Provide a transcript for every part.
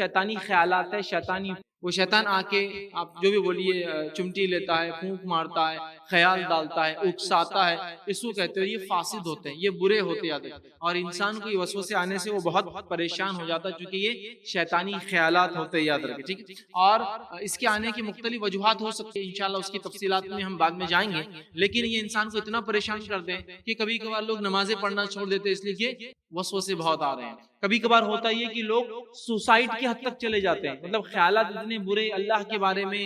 شیطانی خیالات ہے، شیطانی وہ شیطان آ کے آپ جو بھی بولیے چمٹی لیتا ہے، پھونک مارتا ہے، خیال ڈالتا ہے، اکساتا ہے، اس کو کہتے ہیں یہ فاسد ہوتے ہیں، یہ برے ہوتے جاتے ہیں، اور انسان کو یہ وسوسے آنے سے وہ بہت پریشان ہو جاتا ہے، کیونکہ یہ شیطانی خیالات ہوتے ہیں، یاد رکھیں، ٹھیک ہے۔ اور اس کے آنے کی مختلف وجوہات ہو سکتی ہیں، انشاءاللہ اس کی تفصیلات میں ہم بعد میں جائیں گے، لیکن یہ انسان کو اتنا پریشان کر دیں کہ کبھی کبھار لوگ نمازیں پڑھنا چھوڑ دیتے ہیں، اس لیے کہ وسوسے بہت آ رہے ہیں۔ کبھی کبھار ہوتا یہ کہ لوگ سوسائڈ کی حد تک چلے جاتے ہیں، مطلب خیالات اتنے برے اللہ کے بارے میں،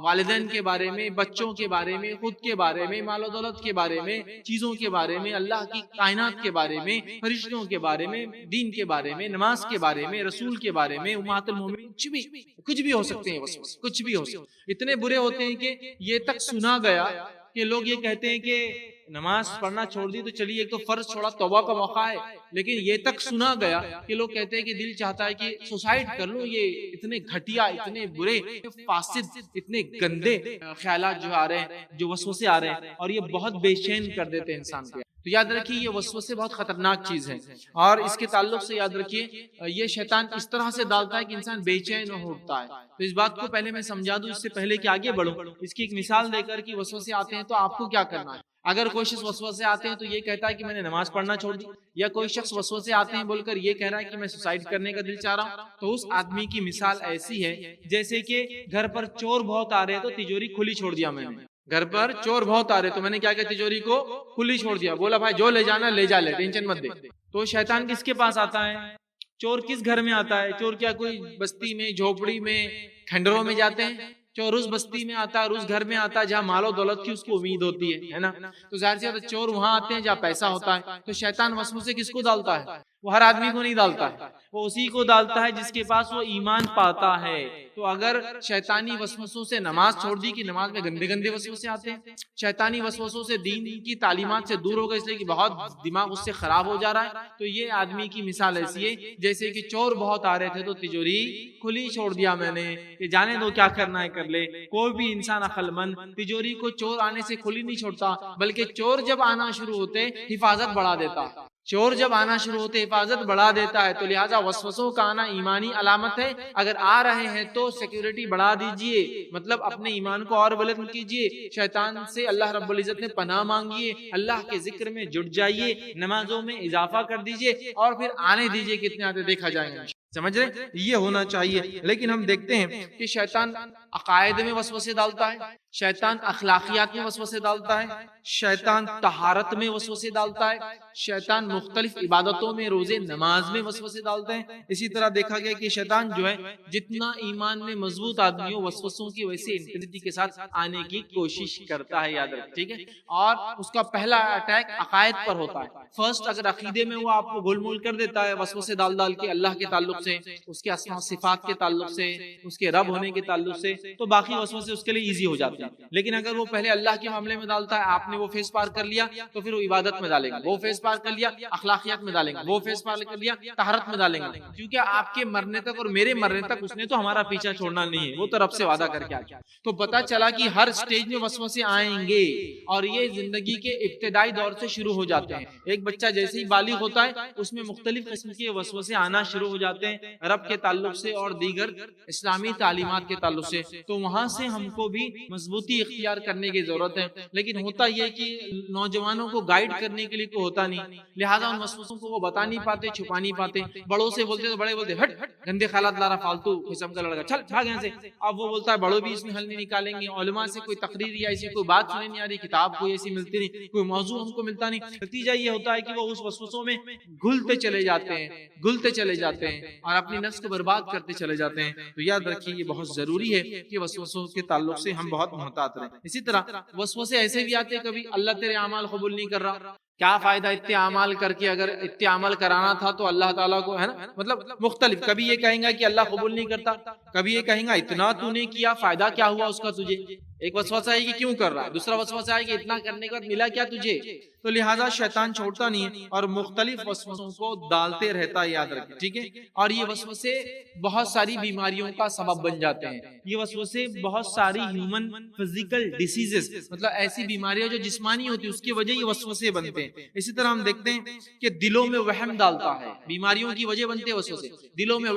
والدین کے بارے میں، بچوں کے بارے میں، خود کے بارے میں، مال و دولت کے بارے میں، چیزوں کے بارے میں، اللہ کی کائنات کے بارے میں، فرشتوں کے بارے میں، دین کے بارے میں، نماز کے بارے میں، رسول کے بارے میں، امہات المومنین، کچھ بھی ہو سکتے ہیں، بس کچھ بھی ہو سکتے ہیں، اتنے برے ہوتے ہیں کہ یہ تک سنا گیا کہ لوگ یہ کہتے ہیں کہ نماز پڑھنا چھوڑ دی تو چلیے ایک تو فرض چھوڑا، توبہ کا موقع ہے، لیکن یہ تک سنا گیا کہ لوگ کہتے ہیں کہ دل چاہتا ہے کہ سوسائڈ کر لوں۔ یہ اتنے گھٹیا، اتنے برے، فاسد، اتنے گندے خیالات جو آ رہے ہیں، جو وسوسے آ رہے ہیں، اور یہ بہت بے چین کر دیتے ہیں انسان کو۔ تو یاد رکھیے یہ وسوسے بہت خطرناک چیز ہے، اور اس کے تعلق سے یاد رکھیے یہ شیطان اس طرح سے ڈالتا ہے کہ انسان بے چین ہوتا ہے۔ تو اس بات کو پہلے میں سمجھا دوں اس سے پہلے کہ آگے بڑھوں، اس کی ایک مثال دے کر کہ وسوسے آتے ہیں تو آپ کو کیا کرنا ہے۔ اگر کوئی شخص وسوسے آتے ہیں تو یہ کہتا ہے کہ میں نے نماز پڑھنا چھوڑ دی، یا کوئی شخص وسوسے آتے ہیں بول کر یہ کہہ رہا ہے کہ میں سوسائڈ کرنے کا دل چاہ رہا ہوں، تو اس آدمی کی مثال ایسی ہے جیسے کہ گھر پر چور بہت آ رہے ہیں تو تجوری کھلی چھوڑ دیا میں نے۔ گھر پر چور بہت آ رہے تو میں نے کیا کیا، تجوری کو کھلی چھوڑ دیا، بولا بھائی جو لے جانا لے جا، لے ٹینشن مت دے۔ تو شیطان کس کے پاس آتا ہے؟ چور کس گھر میں آتا ہے؟ چور کیا کوئی بستی میں، جھوپڑی میں، کھنڈروں میں جاتے ہیں؟ چور اس بستی میں آتا ہے، اس گھر میں آتا ہے جہاں مال و دولت کی اس کو امید ہوتی ہے نا۔ تو ظاہر سی بات ہے چور وہاں آتے ہیں جہاں پیسہ ہوتا ہے۔ تو شیطان وسوسے کس کو ڈالتا ہے؟ وہ ہر آدمی کو نہیں ڈالتا ہے، وہ اسی کو ڈالتا ہے جس کے پاس وہ ایمان پاتا ہے۔ تو اگر شیطانی وسوسوں سے نماز چھوڑ دی کہ نماز میں گندے گندے وسوسے آتے ہیں، شیطانی وسوسوں سے دین کی تعلیمات سے دور ہو گئے اس لیے کہ بہت دماغ اس سے خراب ہو جا رہا ہے، تو یہ آدمی کی مثال ایسی ہے جیسے کہ چور بہت آ رہے تھے تو تجوری کھلی چھوڑ دیا میں نے کہ جانے دو کیا کرنا ہے کر لے۔ کوئی بھی انسان عقل مند تجوری کو چور آنے سے کھلی نہیں چھوڑتا، بلکہ چور جب آنا شروع ہوتے حفاظت بڑھا دیتا۔ چور جب آنا شروع ہوتے حفاظت بڑھا دیتا ہے، تو لہٰذا وسوسوں کا آنا ایمانی علامت ہے۔ اگر آ رہے ہیں تو سیکیورٹی بڑھا دیجئے، مطلب اپنے ایمان کو اور بلند کیجئے، شیطان سے اللہ رب العزت نے پناہ مانگیے، اللہ کے ذکر میں جٹ جائیے، نمازوں میں اضافہ کر دیجئے، اور پھر آنے دیجئے کتنے آتے دیکھا جائیں گے۔ سمجھ رہے؟ یہ ہونا چاہیے۔ لیکن ہم دیکھتے ہیں کہ شیطان عقائد میں وسوسے ڈالتا ہے، شیطان اخلاقیات میں وسوسے ڈالتا ہے، شیطان طہارت میں وسوسے ڈالتا ہے، شیطان مختلف عبادتوں میں، روزے نماز میں وسوسے ڈالتے ہیں۔ اسی طرح دیکھا گیا کہ شیطان جو ہے جتنا ایمان میں مضبوط آدمی ہو وسوسوں کی ویسے انٹینسٹی کے ساتھ آنے کی کوشش کرتا ہے، یاد رکھ، ٹھیک ہے۔ اور اس کا پہلا اٹیک عقائد پر ہوتا ہے۔ فرسٹ اگر عقیدے میں وہ آپ کو گول مول کر دیتا ہے وسوسے ڈال ڈال کے، اللہ کے تعلق سے، اس کے اسماء صفات کے تعلق سے، اس کے رب ہونے کے تعلق سے، تو باقی وسوسے اس کے لیے ایزی ہو جاتے ہیں۔ لیکن اگر وہ پہلے اللہ کے معاملے میں ڈالتا ہے، آپ نے وہ فیس پار کر لیا تو پھر وہ عبادت میں ڈالیں گے، وہ فیس پار کر لیا اخلاقیات میں ڈالیں گے، وہ فیس پار کر لیا طہارت میں ڈالیں گے، کیونکہ آپ کے مرنے تک اور میرے مرنے تک اس نے تو ہمارا پیچھا چھوڑنا نہیں ہے، وہ تو رب سے وعدہ کر کے آیا۔ تو پتہ چلا کہ ہر سٹیج میں وسوسے آئیں گے، اور یہ زندگی کے ابتدائی دور سے شروع ہو جاتے ہیں۔ ایک بچہ جیسے ہی بالغ ہوتا ہے اس میں مختلف قسم کے وسوسے آنا شروع ہو جاتے ہیں، رب کے تعلق سے اور دیگر اسلامی تعلیمات کے تعلق سے۔ تو وہاں سے ہم کو بھی مضبوطی اختیار کرنے کی ضرورت ہے۔ لیکن ہوتا یہ کہ نوجوانوں کو گائیڈ کرنے کے لیے کوئی ہوتا نہیں، لہٰذا ان وسوسوں کو وہ بتا نہیں پاتے، چھپا نہیں پاتے۔ بڑوں سے بولتے تو بڑے بولتے ہٹ گندے خیالات لا رہا، فالتو قسم کا لڑکا، چل بھاگ یہاں سے۔ اب وہ بولتا ہے بڑوں بھی اس میں حل نہیں نکالیں گے، علماء سے کوئی تقریر یا ایسی کوئی بات سننے نہیں آ رہی، کتاب کوئی ایسی ملتی نہیں، کوئی موضوع ہم کو ملتا نہیں۔ نتیجہ یہ ہوتا ہے کہ وہ اس وسوسوں میں گھلتے چلے جاتے ہیں، گھلتے چلے جاتے ہیں، اور اپنی نفس کو برباد کرتے چلے جاتے ہیں۔ تو یاد رکھیے یہ بہت ضروری ہے کہ وسوسوں کے تعلق سے ہم بہت محتاط رہیں۔ اسی طرح وسوسے ایسے بھی آتے ہیں، کبھی اللہ تیرے اعمال قبول نہیں کر رہا، کیا فائدہ اتنے اعمال کر کے، اگر اتنے اعمال کرانا تھا تو اللہ تعالیٰ کو، ہے نا، مطلب مختلف، کبھی یہ کہیں گا کہ اللہ قبول نہیں کرتا، کبھی یہ کہیں گا اتنا تو نے کیا، فائدہ کیا ہوا اس کا تجھے۔ ایک وسوسہ ہے کہ کیوں کر رہا ہے، دوسرا وسوسہ ہے کہ اتنا کرنے کے بعد ملا کیا تجھے. تو لہٰذا شیطان چھوڑتا نہیں ہے اور مختلف وسوسوں کو ڈالتے رہتا ہے، یاد رکھیں ٹھیک ہے. اور یہ وسوسے بہت ساری بیماریوں کا سبب بن جاتے ہیں. یہ وسوسے بہت ساری ہیومن فزیکل ڈیسیزز، مطلب ایسی بیماریاں جو جسمانی ہوتی ہیں اس کی وجہ یہ وسوسے بنتے ہیں. اسی طرح ہم دیکھتے ہیں کہ دلوں میں وہم ڈالتا ہے، بیماریوں کی وجہ بنتے ہیں وسوسے. دلوں میں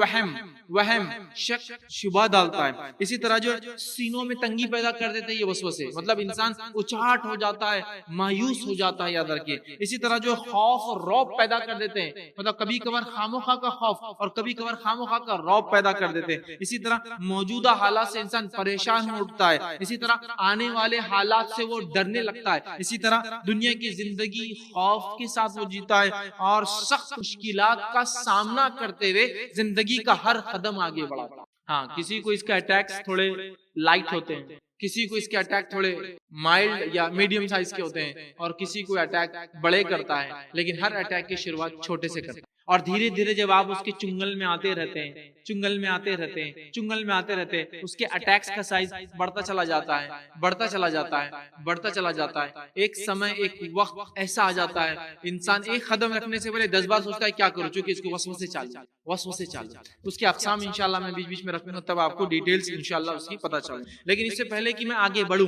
وہم شک شبہ ڈالتا ہے. اسی طرح جو سینوں میں تنگی پیدا کر دیتے ہیں یہ وسوسے، مطلب انسان اچاٹ ہو جاتا ہے، مایوس ہو جاتا ہے، یاد رکھیے. اسی طرح جو خوف اور رعب پیدا کر دیتے ہیں، مطلب کبھی کبھار خامخواہ کا خوف اور کبھی کبھار خامخواہ کا رعب پیدا کر دیتے ہیں. اسی طرح موجودہ حالات سے انسان پریشان ہو اٹھتا ہے. اسی طرح آنے والے حالات سے وہ ڈرنے لگتا ہے. اسی طرح دنیا کی زندگی خوف کے ساتھ وہ جیتا ہے اور سخت مشکلات کا سامنا کرتے ہوئے زندگی کا ہر قدم آگے بڑھاتا ہے. ہاں، کسی کو اس کا اٹیکس تھوڑے لائٹ ہوتے ہیں، کسی کو اس کے اٹیک تھوڑے مائلڈ یا میڈیم سائز کے ہوتے ہیں، اور کسی کو اٹیک بڑے کرتا ہے. لیکن ہر اٹیک کی شروعات چھوٹے سے کرتا ہے، اور دھیرے دھیرے جب آپ اس کے چنگل میں آتے رہتے ہیں، چنگل میں آتے رہتے ہیں، چنگل میں آتے رہتے ہیں، اس کے اٹیکس کا سائز بڑھتا چلا جاتا ہے، بڑھتا چلا جاتا ہے، بڑھتا چلا جاتا ہے. ایک سمے ایک وقت ایسا آ جاتا ہے انسان ایک قدم رکھنے سے پہلے 10 بار سوچتا ہے کیا کروں، چونکہ اس کو وسوسے چالو. اس کے اقسام انشاءاللہ میں بیچ بیچ میں رکھوں گا، تب آپ کو ڈیٹیلز انشاءاللہ اس کی پتہ چلے. لیکن اس سے پہلے کہ میں آگے بڑھوں،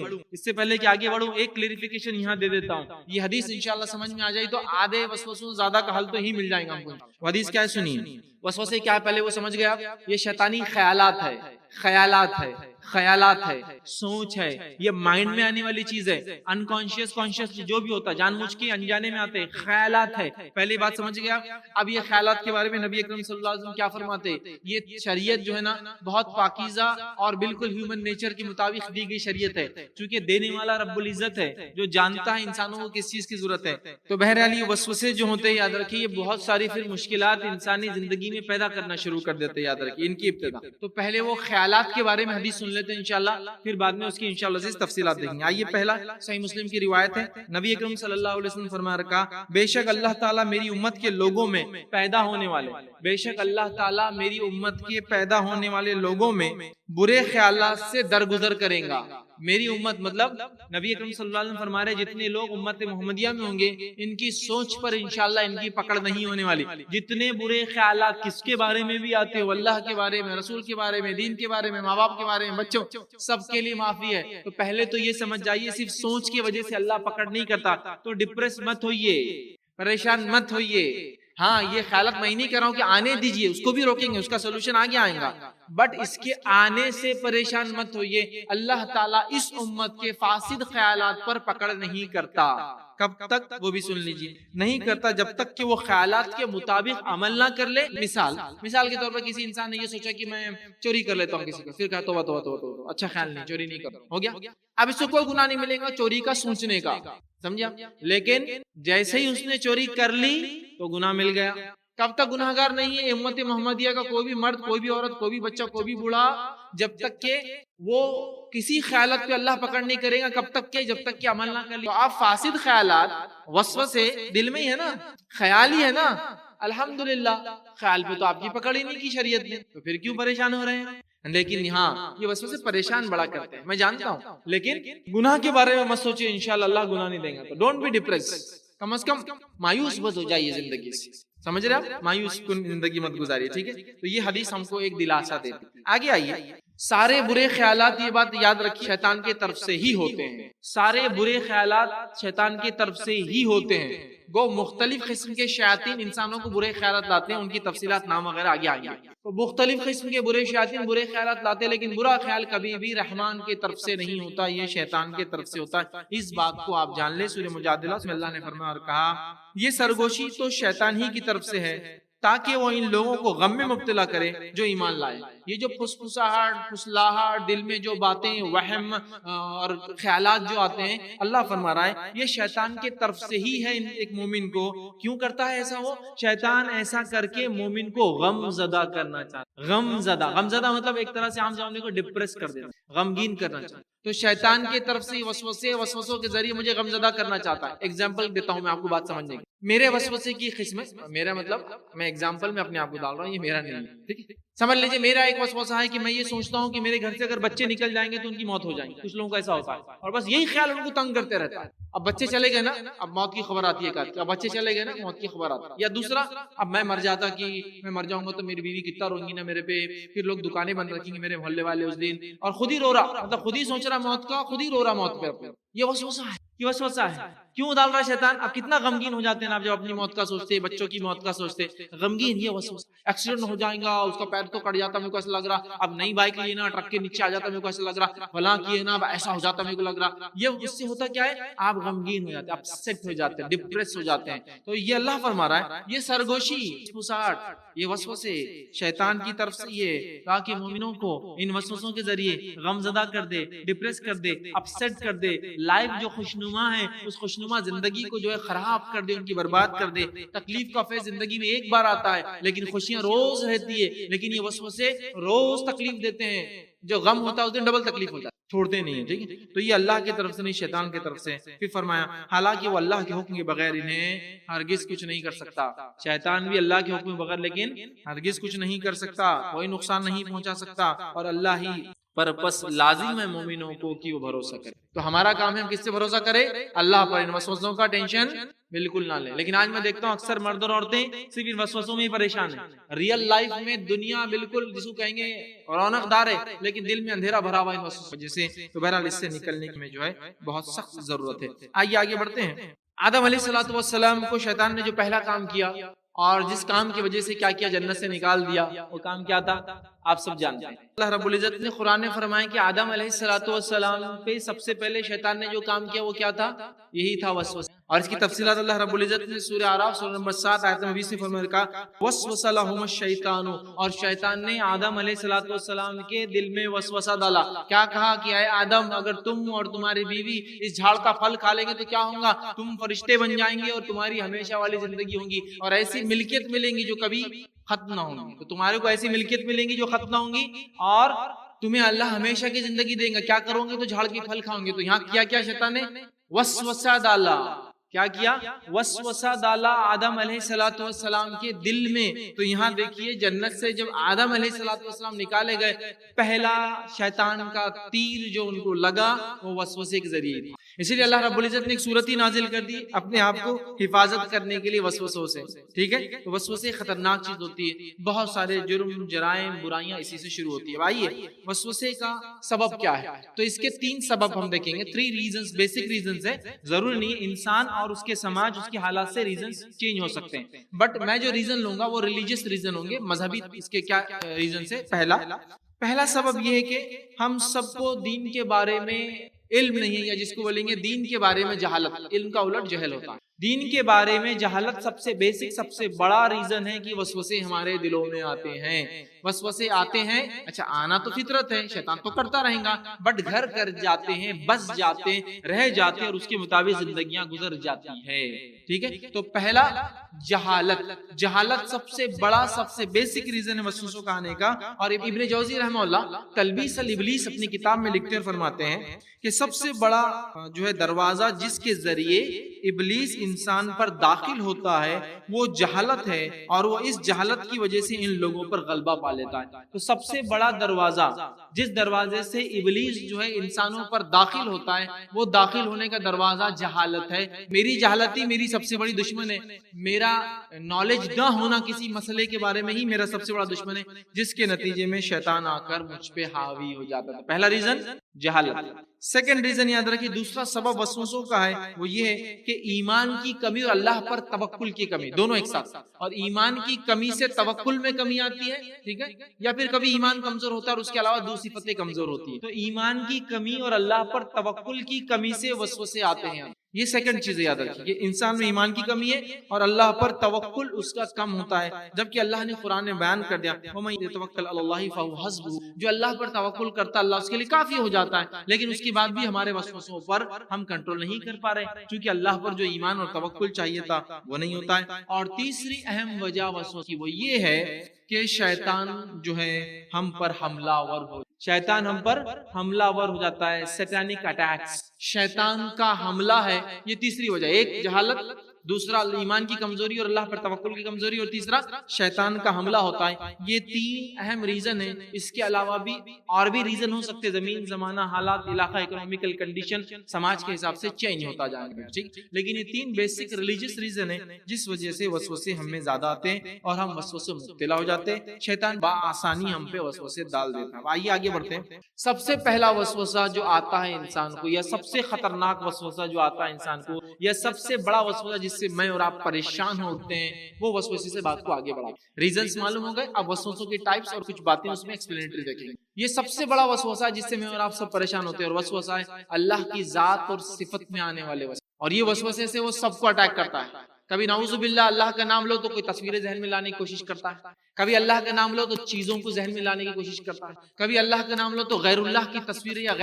ایک کلیریفیکیشن یہاں دے دیتا ہوں. یہ حدیث انشاءاللہ سمجھ میں آ جائے تو آدھے وسوسوں زیادہ کا حل تو ہی مل جائے گا ہم کو. حدیث کیا ہے سنیے. وسوسے کیا ہے پہلے وہ سمجھ گیا. یہ شیطانی خیالات ہے، سوچ ہے، یہ مائنڈ میں آنے والی چیز ہے. انکانشیس کانشیس جو بھی ہوتا ہے، جان بوجھ کے انجانے میں آتے ہیں، خیالات ہے. پہلی بات سمجھ گیا. اب یہ خیالات کے بارے میں نبی اکرم صلی اللہ علیہ وسلم کیا فرماتے؟ یہ شریعت جو ہے نا بہت پاکیزہ اور بالکل ہیومن نیچر کے مطابق دی گئی شریعت ہے، چونکہ دینے والا رب العزت ہے جو جانتا ہے انسانوں کو کس چیز کی ضرورت ہے. تو بہرحال یہ وسوسے جو ہوتے ہیں یاد رکھیے، یہ بہت ساری پھر مشکلات انسانی زندگی میں پیدا کرنا شروع کر دیتے ہیں. یاد رکھیے ان کی ابتدا. تو پہلے وہ خیالات کے بارے میں حدیث سن لیتے ہیں انشاءاللہ، پھر بعد میں اس کی انشاءاللہ عزیز تفصیلات دیکھیں گے. آئیے پہلا صحیح مسلم کی روایت ہے، نبی اکرم صلی اللہ علیہ وسلم فرما رکھا، بے شک اللہ تعالیٰ میری امت کے لوگوں میں پیدا ہونے والے، بے شک اللہ تعالیٰ میری امت کے پیدا ہونے والے لوگوں میں برے خیالات سے درگزر کریں گا. میری امت مطلب نبی اکرم صلی اللہ علیہ وسلم فرما رہے جتنے لوگ امت محمدیہ میں ہوں گے ان کی سوچ پر انشاءاللہ ان کی پکڑ نہیں ہونے والی. جتنے برے خیالات کس کے بارے میں بھی آتے ہو، اللہ کے بارے میں، رسول کے بارے میں، دین کے بارے میں، ماں باپ کے بارے میں، بچوں، سب کے لیے معافی ہے. تو پہلے تو یہ سمجھ جائیے صرف سوچ کی وجہ سے اللہ پکڑ نہیں کرتا. تو ڈپریس مت ہوئیے، پریشان مت ہوئیے. ہاں یہ خیالات میں نہیں کہہ رہا ہوں کہ آنے دیجئے، اس کو بھی روکیں گے، اس کا سولوشن آگے آئے گا، بٹ اس کے آنے سے پریشان مت ہوئیے. اللہ تعالیٰ اس امت کے فاسد خیالات پر پکڑ نہیں کرتا. کب تک؟ وہ بھی سن لیجئے. نہیں کرتا جب تک کہ وہ خیالات کے مطابق عمل نہ کر لے. مثال کے طور پر کسی انسان نے یہ سوچا کہ میں چوری کر لیتا ہوں کسی کو، پھر کہا توبہ، اچھا خیال نہیں، چوری نہیں کرتا، ہو گیا. اب اس کو کوئی گناہ نہیں ملے گا چوری کا سوچنے کا، سمجھا. لیکن جیسے ہی اس نے چوری کر لی تو گناہ مل گیا. کب تک گناہگار نہیں ہے امت محمدیہ کا کوئی بھی مرد، کوئی بھی عورت، کوئی بھی بچہ، کوئی بھی بوڑھا؟ جب تک کہ وہ کسی خیالات پہ اللہ پکڑ نہیں کرے گا. کب تک کہ جب تک کہ عمل نہ کر لے. تو آپ فاسد خیالات، وسوسے دل میں ہی ہے نا، خیال ہی ہے نا. الحمدللہ خیال پہ تو آپ کی پکڑ ہی نہیں کی شریعت نے، تو پھر کیوں پریشان ہو رہے ہیں؟ لیکن ہاں یہ وسوسے پریشان بڑا کرتے ہیں، میں جانتا ہوں. لیکن گناہ کے بارے میں مت سوچیں، انشاءاللہ اللہ گناہ نہیں دیں گا. تو ڈونٹ بی ڈپریس، کم از کم مایوس مت ہو جائیے زندگی سے، سمجھ رہے آپ؟ مایوس کن زندگی مت گزاریے، ٹھیک ہے. تو یہ حدیث ہم کو ایک دلاسا دیتی. آگے آئیے. سارے برے خیالات، یہ بات یاد رکھیے، شیطان کی طرف سے ہی ہوتے ہیں. سارے برے خیالات شیطان کی طرف سے ہی ہوتے ہیں. وہ مختلف قسم کے شیاطین انسانوں کو برے خیالات لاتے ہیں، ان کی تفصیلات نام وغیرہ آگے آئیں گے. تو مختلف قسم کے برے شیاطین برے خیالات لاتے ہیں، لیکن برا خیال کبھی بھی رحمان کی طرف سے نہیں ہوتا، یہ شیطان کی طرف سے ہوتا ہے. اس بات کو آپ جان لیں. سورہ مجادلہ میں اللہ نے فرمایا اور کہا، یہ سرگوشی تو شیطان ہی کی طرف سے ہے تاکہ وہ ان لوگوں کو غم میں مبتلا کرے جو ایمان لائے. یہ جو پھسپھساہٹ، پھسلاہٹ، دل میں جو باتیں، وہم اور خیالات جو آتے ہیں، اللہ فرما رہا ہے یہ شیطان کے طرف سے ہی ہے. ایک مومن کو کیوں کرتا ہے ایسا؟ وہ شیطان ایسا کر کے مومن کو غم زدہ کرنا چاہتا ہے. غم زدہ مطلب ایک طرح سے عام زبان میں کو ڈپریس کر دینا، غمگین کرنا چاہتا ہے. تو شیطان کی طرف سے وسوسوں کے ذریعے مجھے غم زدہ کرنا چاہتا ہے. ایگزامپل دیتا ہوں میں آپ کو بات سمجھنے کی. میرے وسوسے کی قسمت، میرا مطلب میں ایگزامپل میں اپنے آپ کو ڈال رہا ہوں، یہ میرا نہیں ہے، ٹھیک ہے. سمجھ لیجیے میرا ایک وسوسہ ہے کہ میں یہ سوچتا ہوں کہ میرے گھر سے اگر بچے نکل جائیں گے تو ان کی موت ہو جائیں گی. کچھ لوگوں کا ایسا ہوتا ہے اور بس یہی خیال ان کو تنگ کرتے رہتا ہے. اب بچے چلے گئے نا, اب موت کی خبر آتی ہے, اب بچے چلے گئے نا, موت کی خبر آتی ہے. یا دوسرا, اب میں مر جاتا کہ میں مر جاؤں گا تو میری بیوی کتنا روئیں گی نا میرے پہ, پھر لوگ دکانیں بند رکھیں گے میرے محلے والے اس دن, اور خود ہی رو رہا, مطلب خود ہی سوچ رہا موت کا, خود ہی رو رہا موت پہ. یہ وسوسہ ہے, یہ وسوسہ ہے. کیوں ڈال رہا ہے شیطان؟ اب کتنا غمگین ہو جاتے ہیں آپ جب اپنی موت کا سوچتے, بچوں کی موت کا سوچتے, غمگین. یہ وسوسہ, ایکسیڈنٹ ہو جائیں گا, اس کا پیر تو کٹ جاتا, میرے کو ایسا لگ رہا, اب نئی بائک لیے نا ٹرک کے نیچے آ جاتا, میرے کو ایسا لگ رہا, فلاں کیے نا ایسا ہو جاتا, میرے کو لگ رہا. یہ اس سے ہوتا کیا ہے, آپ غمگین ہو جاتے ہیں, اپسیٹ ہو جاتے ہیں, ڈپریس ہو جاتے ہیں. تو یہ اللہ فرما رہا ہے, یہ سرگوشی, یہ وسوسے شیطان کی طرف سے, یہ تاکہ مومنوں کو ان وسوسوں کے ذریعے غم زدہ کر دے, ڈپریس کر دے, اپسیٹ کر دے. لائف جو خوشنما ہے اس خوشنما زندگی کو جو ہے خراب کر دے, ان کی برباد کر دے. تکلیف کا فیض زندگی میں ایک بار آتا ہے لیکن خوشیاں روز رہتی ہے, لیکن یہ وسوسے روز تکلیف دیتے ہیں. جو غم ہوتا ہے اس دن ڈبل تکلیف ہوتا ہے, چھوڑتے نہیں ہیں. ٹھیک ہے, تو یہ اللہ کی طرف سے نہیں, شیطان کی طرف سے. پھر فرمایا حالانکہ وہ اللہ کے حکم کے بغیر انہیں ہرگز کچھ نہیں کر سکتا. شیطان بھی اللہ کے حکم کے بغیر لیکن ہرگز کچھ نہیں کر سکتا, کوئی نقصان نہیں پہنچا سکتا, اور اللہ ہی پر بس لازم ہے مومنوں کو کہ وہ بھروسہ کرے. تو ہمارا کام ہے ہم کس سے بھروسہ کریں, اللہ پر. ان وسوسوں کا ٹینشن بالکل نہ لیں. لیکن آج میں دیکھتا ہوں اکثر مرد اور عورتیں صرف ان وسوسوں میں ہی پریشان ہیں. ریئل لائف میں دنیا بالکل جس کو کہیں گے رونق دار ہے, لیکن دل میں اندھیرا بھرا ہوا ہے ان وسوسوں کی وجہ سے. تو بہرحال اس سے نکلنے کی میں جو ہے بہت سخت ضرورت ہے. آئیے آگے بڑھتے ہیں. آدم علیہ الصلوۃ والسلام کو شیطان نے جو پہلا کام کیا, اور جس کام کی وجہ سے کیا کیا, جنت سے نکال دیا, وہ کام کیا تھا آپ سب جانتے ہیں. اللہ رب العزت نے قرآن میں فرمایا کہ آدم علیہ الصلوۃ والسلام پہ سب سے پہلے شیطان نے جو کام کیا وہ کیا تھا, یہی تھا وسوسہ. اور اس کی تفصیلات اللہ رب العزت نے سورہ اعراف سورہ نمبر 7 آیت نمبر 20 میں فرمایا, وسوس لهم الشیطان, اور شیطان نے آدم علیہ الصلوۃ والسلام کے دل میں وسوسہ ڈالا. کیا کہا کہ اے آدم, اگر تم اور تمہاری بیوی اس جھاڑ کا پھل کھا لیں گے تو کیا ہوگا, تم فرشتے بن جائیں گے اور تمہاری ہمیشہ والی زندگی ہوگی, اور ایسی ملکیت ملیں گی جو کبھی ختم نہ ہوں گی. تو تمہارے کو ایسی ملکیت ملیں گی جو ختم نہ ہوں گی, اور تمہیں اللہ ہمیشہ کی زندگی دیں گا. کیا کرو گے, تو جھاڑ کے پھل کھاؤ گے. تو یہاں کیا کیا شیطان نے وسوسہ ڈالا, کیا کیا وسوسہ ڈالا آدم علیہ الصلوۃ والسلام کے دل میں. تو یہاں دیکھیے جنت سے جب آدم علیہ الصلوۃ والسلام نکالے گئے, پہلا شیطان کا تیر جو ان کو لگا وہ وسوسے کے ذریعے تھا. اسی لیے اللہ رب العزت نے ایک سورت ہی نازل کر دی اپنے آپ کو حفاظت کرنے کے لیے وسوسوں سے. ٹھیک ہے, تو وسوسے خطرناک چیز ہوتی ہے, بہت سارے جرم جرائم برائیاں اسی سے شروع ہوتی ہے. آئیے وسوسے کا سبب کیا ہے, تو اس کے 3 سبب ہم دیکھیں گے. 3 ریزنز, بیسک ریزنز ہے. ضروری نہیں انسان اور اس کے سماج اس کے حالات سے ریزنز چینج ہو سکتے ہیں, بٹ میں جو ریزن لوں گا وہ ریلیجیس ریزن ہوں گے, مذہبی. اس کے کیا ریزن ہے؟ پہلا سبب یہ ہے کہ ہم سب کو دین کے بارے میں علم نہیں ہے, یا جس کو بولیں گے دین کے بارے میں جہالت. علم کا الٹ جہل ہوتا ہے. دین کے بارے میں جہالت سب سے بیسک, سب سے بڑا ریزن ہے کہ وسوسے ہمارے دلوں میں آتے ہیں. وسوسے آتے ہیں, اچھا آنا تو فطرت ہے, شیطان تو کرتا رہے گا, بٹ گھر کر جاتے ہیں, بس جاتے ہیں, رہ جاتے ہیں, اور اس کے مطابق زندگیاں گزر جاتی ہے. ٹھیک ہے, تو پہلا جہالت. جہالت سب سے بڑا, سب سے بیسک ریزن ہے وسوسوں کا آنے کا. اور ابن جوزی رحمہ اللہ تلبیس الابلیس اپنی کتاب میں لکھتے اور فرماتے ہیں کہ سب سے بڑا جو ہے دروازہ جس کے ذریعے ابلیس انسان پر داخل ہوتا ہے وہ جہالت ہے, اور وہ اس جہالت کی وجہ سے ان لوگوں پر غلبہ پا لیتا ہے. تو سب سے بڑا دروازہ جس دروازے سے ابلیس جو ہے انسانوں پر داخل ہوتا ہے, وہ داخل ہونے کا دروازہ جہالت ہے. میری جہالت ہی میری سب سے بڑی دشمن ہے. میرا نالج نہ ہونا کسی مسئلے کے بارے میں ہی میرا سب سے بڑا دشمن ہے, جس کے نتیجے میں شیطان آ کر مجھ پہ حاوی ہو جاتا ہے. پہلا ریزن جہالت. سیکنڈ ریزن یاد رکھیے, دوسرا سبب وسوسوں کا ہے وہ یہ ہے کہ ایمان کی کمی اور اللہ پر توکل کی کمی, دونوں ایک ساتھ. اور ایمان کی کمی سے توکل میں کمی آتی ہے, ٹھیک ہے, یا پھر کبھی ایمان کمزور ہوتا ہے اور اس کے علاوہ دوسری صفتیں کمزور ہوتی ہے. تو ایمان کی کمی اور اللہ پر توکل کی کمی سے وسوسے آتے ہیں. یہ سیکنڈ چیز یاد رکھیے کہ انسان میں ایمان کی کمی ہے اور اللہ پر توکل اس کا کم ہوتا ہے. جبکہ اللہ نے قرآن میں بیان کر دیا وَمَن يَتَوَكَّلْ عَلَى اللَّهِ فَهُوَ حَسْبُهُ, جو اللہ پر توکل کرتا ہے اللہ اس کے لیے کافی ہو جاتا ہے. لیکن اس کے بعد بھی ہمارے وسوسوں پر ہم کنٹرول نہیں کر پا رہے, کیونکہ اللہ پر جو ایمان اور توکل چاہیے تھا وہ نہیں ہوتا ہے. اور تیسری اہم وجہ وسوسوں کی وہ یہ ہے کہ شیطان جو ہے ہم پر حملہ ور ہو, شیطان ہم پر حملہ ور ہو جاتا ہے. سیٹانک اٹیکس, شیطان کا حملہ ہے. یہ تیسری وجہ, ایک جہالت, دوسرا ایمان کی کمزوری اور اللہ پر توکل کی کمزوری، اور تیسرا شیطان کا حملہ ہوتا ہے۔ یہ تین اہم ریزن ہیں، اس کے علاوہ بھی اور بھی ریزن ہو سکتے، زمین، زمانہ، حالات، علاقہ، اکنومیکل کنڈیشن، سماج کے حساب سے چینج ہوتا جائے گا، ٹھیک، لیکن یہ تین بیسک ریلیجس ریزن ہیں جس وجہ سے وسوسے ہم میں زیادہ آتے ہیں اور ہم وسوسے مبتلا ہو جاتے ہیں، شیطان بآسانی ہم پہ وسوسے ڈال دیتا ہے۔ آئیے آگے بڑھتے ہیں۔ سب سے پہلا وسوسہ جو آتا ہے انسان کو، یا سب سے خطرناک وسوسہ جو آتا ہے انسان کو، یا سب سے بڑا وسوسہ جس سے میں اور آپ پریشان ہوتے ہیں، وہ وسوسے سے بات کو آگے بڑھا۔ ریزنز معلوم ہو گئے، اب وسوسوں کے ٹائپس اور کچھ باتیں اس میں ایکسپلینیٹری دیکھیں گے۔ یہ سب سے بڑا وسوسہ جس سے میں اور آپ سب پریشان ہوتے ہیں، اور وسوسہ ہے اللہ کی ذات اور صفت میں آنے والے وسوسے، اور یہ وسوسے سے وہ سب کو اٹیک کرتا ہے۔ کبھی نعوذ باللہ اللہ کا نام لو تو کوئی تصویریں ذہن میں لانے کی کوشش کرتا ہے، کبھی اللہ کا نام لو تو چیزوں کو ذہن میں لانے کی کوشش کرتا ہے، کبھی اللہ کا نام لو تو غیر اللہ کی تصویریں یا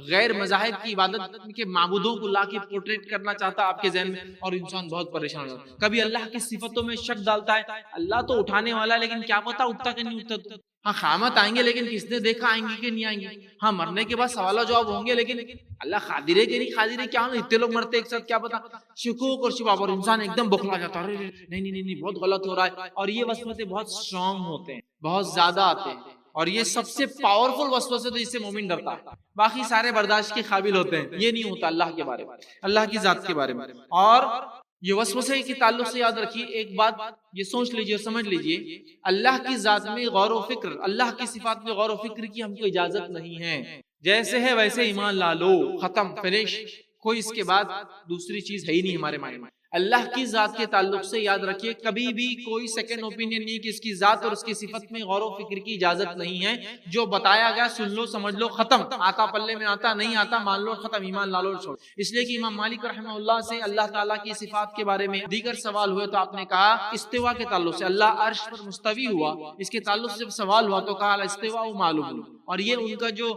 غیر مذاہب کی عبادت کے معبودوں کو لا کے پورٹریٹ کرنا چاہتا ہے آپ کے ذہن میں، اور انسان بہت پریشان ہوتا ہے۔ کبھی اللہ کی صفتوں میں شک ڈالتا ہے، اللہ تو اٹھانے والا ہے لیکن کیا پتا اٹھتا کہ نہیں اٹھتا، ہاں قیامت آئیں گے لیکن کس نے دیکھا، آئیں گے کہ نہیں آئیں گے، ہاں مرنے کے بعد سوال و جواب ہوں گے لیکن اللہ قادر ہے کہ نہیں قادر ہے، کیا اتنے لوگ مرتے ایک ساتھ کیا پتا، شکوک اور شباب، اور انسان ایک دم بخلا جاتا ہے، نہیں بہت غلط ہو رہا ہے۔ اور یہ وسوسے بہت اسٹرانگ ہوتے ہیں، بہت زیادہ آتے ہیں، اور یہ سب سے پاورفل وسوسے تو جس سے مومن ڈرتا ہے، باقی سارے برداشت کے قابل ہوتے ہیں، یہ نہیں ہوتا اللہ کے بارے میں، اللہ کی ذات کے بارے میں۔ اور یہ وسوسے کے تعلق سے یاد رکھیے ایک بات، یہ سوچ لیجئے اور سمجھ لیجئے، اللہ کی ذات میں غور و فکر، اللہ کی صفات میں غور و فکر کی ہم کو اجازت نہیں ہے، جیسے ہے ویسے ایمان لا لو، ختم، فنش، کوئی اس کے بعد دوسری چیز ہے ہی نہیں ہمارے مائنڈ میں۔ اللہ کی ذات کے تعلق سے یاد رکھیے کبھی بھی کوئی سیکنڈ اوپینین نہیں کہ اس کی ذات اور اس کی صفت میں غور و فکر کی اجازت نہیں ہے، جو بتایا گیا سن لو، سمجھ لو، ختم، آتا پلے میں آتا نہیں آتا مان لو، ختم، ایمان لا لو، چھوڑ۔ اس لیے کہ امام مالک رحمہ اللہ سے اللہ تعالیٰ کی صفات کے بارے میں دیگر سوال ہوئے تو آپ نے کہا استوا کے تعلق سے اللہ عرش پر مستوی ہوا، اس کے تعلق سے جب سوال ہوا تو کہا الاستواء معلوم، اور یہ ان کا جو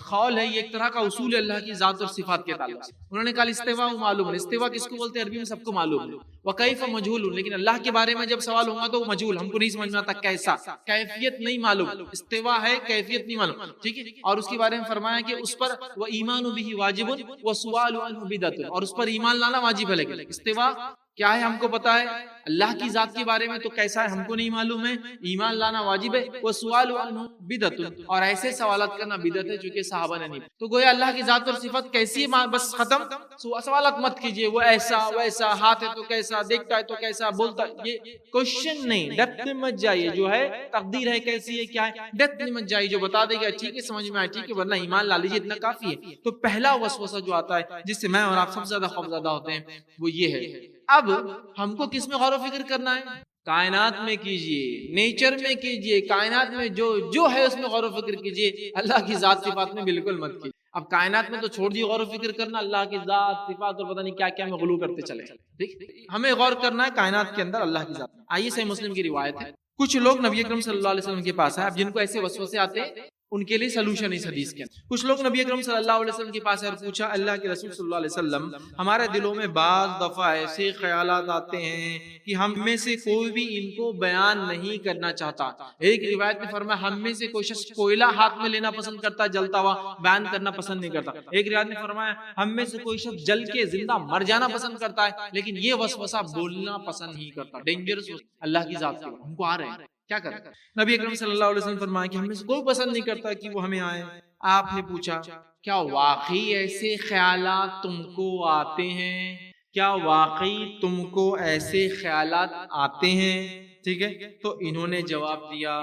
قول ہے، یہ ایک طرح کا اصول ہے اللہ کی ذات اور صفات کے تعلق سے۔ انہوں نے کہا الاستواء معلوم، استوا کس کو بولتے ہیں عربی میں سب کو معلوم ہے، وکیف مجہول، لیکن اللہ کے بارے میں جب سوال ہوگا تو وہ مجہول، ہم کو نہیں سمجھ میں آتا کیسا، کیفیت نہیں معلوم، استوا ہے کیفیت نہیں معلوم، ٹھیک ہے۔ اور اس کے بارے میں فرمایا کہ اس پر وَإِيمَانُ بِهِ وَاجِبٌ وَسُؤَالُ عَنْهُ بِدْعَةٌ، اور اس پر ایمان لانا واجب ہے، لیکن استوا کیا ہے ہم کو پتا ہے، اللہ کی ذات کے بارے میں تو کیسا ہے ہم کو نہیں معلوم ہے، ایمان لانا واجب ہے، وَسُؤَالُ عَنْهُ بِدْعَةٌ، اور ایسے سوالات کرنا بدعت ہے جو کہ صحابہ نے نہیں۔ تو گویا اللہ کی ذات اور صفت کیسی ہے بس ختم، سوالات مت کیجئے، وہ ایسا ویسا، ہاتھ ہے تو کیسا، دیکھتا ہے تو کیسا، بولتا ہے، یہ کوشچن نہیں، ڈیپتھ میں مت جائیے، جو ہے تقدیر ہے کیسی ہے کیا ہے، ڈیپتھ میں مت جائیے، جو بتا دے گا ٹھیک ہے سمجھ میں آئے ٹھیک ہے، ورنہ ایمان لا لیجیے اتنا کافی ہے۔ تو پہلا وسوسہ جو آتا ہے جس سے میں اور آپ سب سے زیادہ خوفزدہ ہوتے ہیں وہ یہ ہے۔ اب ہم کو کس میں غور و فکر کرنا ہے؟ کائنات میں کیجئے، نیچر میں کیجئے، کائنات میں جو ہے اس میں غور و فکر کیجئے، اللہ کی ذات صفات میں بالکل مت کیجئے۔ اب کائنات میں تو چھوڑ دیے غور و فکر کرنا، اللہ کی ذات صفات اور پتہ نہیں کیا کیا میں غلو کرتے چلے، ٹھیک، ہمیں غور کرنا ہے کائنات کے اندر اللہ کی ذات۔ آئیے صحیح مسلم کی روایت ہے، کچھ لوگ نبی اکرم صلی اللہ علیہ وسلم کے پاس آئے، اب جن کو ایسے وسوسے آتے ہیں ان کے لیے سلوشن اس حدیث کے اندر، کچھ لوگ نبی اکرم صلی اللہ علیہ وسلم کے پاس اور پوچھا اللہ کے رسول صلی اللہ علیہ وسلم، ہمارے دلوں میں بعض دفعہ ایسے خیالات آتے ہیں کہ ہم میں سے کوئی بھی ان کو بیان نہیں کرنا چاہتا۔ ایک روایت میں فرمایا ہم میں سے کوئی شخص کوئلہ ہاتھ میں لینا پسند کرتا ہے جلتا ہوا، بیان کرنا پسند نہیں کرتا۔ ایک روایت میں فرمایا ہم میں سے کوئی شخص جل کے زندہ مر جانا پسند کرتا ہے لیکن یہ وسوسہ بولنا پسند نہیں کرتا۔ ڈینجرس اللہ کی ذات کے ہم کو آ رہے ہیں، کیا کریں؟ نبی اکرم صلی اللہ علیہ وسلم فرمایا کہ ہم میں سے کوئی پسند نہیں کرتا کہ وہ ہمیں آئے۔ آپ نے پوچھا کیا واقعی ایسے خیالات تم کو آتے ہیں؟ کیا واقعی تم کو ایسے خیالات آتے ہیں؟ ٹھیک ہے، تو انہوں نے جواب دیا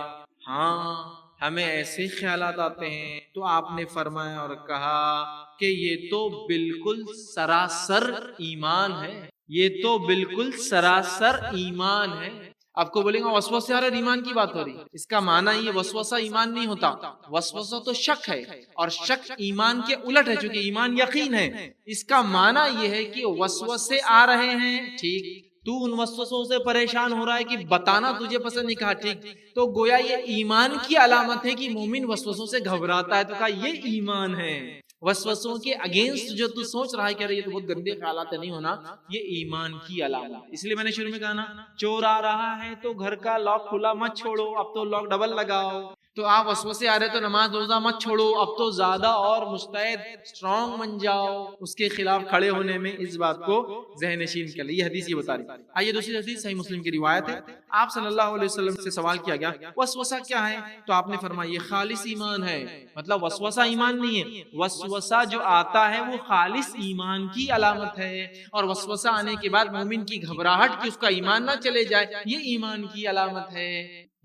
ہاں ہمیں ایسے خیالات آتے ہیں۔ تو آپ نے فرمایا اور کہا کہ یہ تو بالکل سراسر ایمان ہے، یہ تو بالکل سراسر ایمان ہے۔ آپ کو بولیں گا وسوسہ آ رہا ہے، ایمان کی بات ہو رہی ہے، اس کا معنی یہ وسوسہ ایمان نہیں ہوتا، وسوسہ تو شک ہے، اور شک ایمان کے الٹ ہے، چونکہ ایمان یقین ہے۔ اس کا معنی یہ ہے کہ وسوسے آ رہے ہیں، ٹھیک، تو ان وسوسوں سے پریشان ہو رہا ہے کہ بتانا تجھے پسند نہیں، کہا ٹھیک، تو گویا یہ ایمان کی علامت ہے کہ مومن وسوسوں سے گھبراتا ہے، تو کہا یہ ایمان ہے۔ وسوسوں کے اگینسٹ جو تو سوچ رہا ہے کہ یہ تو بہت گندے خیالات نہیں ہونا، یہ ایمان کی علامت۔ اس لیے میں نے شروع میں کہا نا، چور آ رہا ہے تو گھر کا لاک کھلا مت چھوڑو، اب تو لاک ڈبل لگاؤ، تو آپ وسوسے آ رہے تو نماز روزہ مت چھوڑو، اب تو زیادہ اور مستعد اسٹرانگ بن جاؤ اس کے خلاف کھڑے ہونے میں، اس بات کو ذہن نشین کر لیں۔ یہ حدیث یہ بتا رہی ہے۔ آئیے دوسری حدیث صحیح مسلم کی روایت ہے، آپ صلی اللہ علیہ وسلم سے سوال کیا گیا وسوسہ کیا ہے، تو آپ نے فرمایا یہ خالص ایمان ہے، مطلب وسوسہ ایمان نہیں ہے، وسوسہ جو آتا ہے وہ خالص ایمان کی علامت ہے، اور وسوسہ آنے کے بعد مومن کی گھبراہٹ کہ اس کا ایمان نہ چلے جائے، یہ ایمان کی علامت ہے۔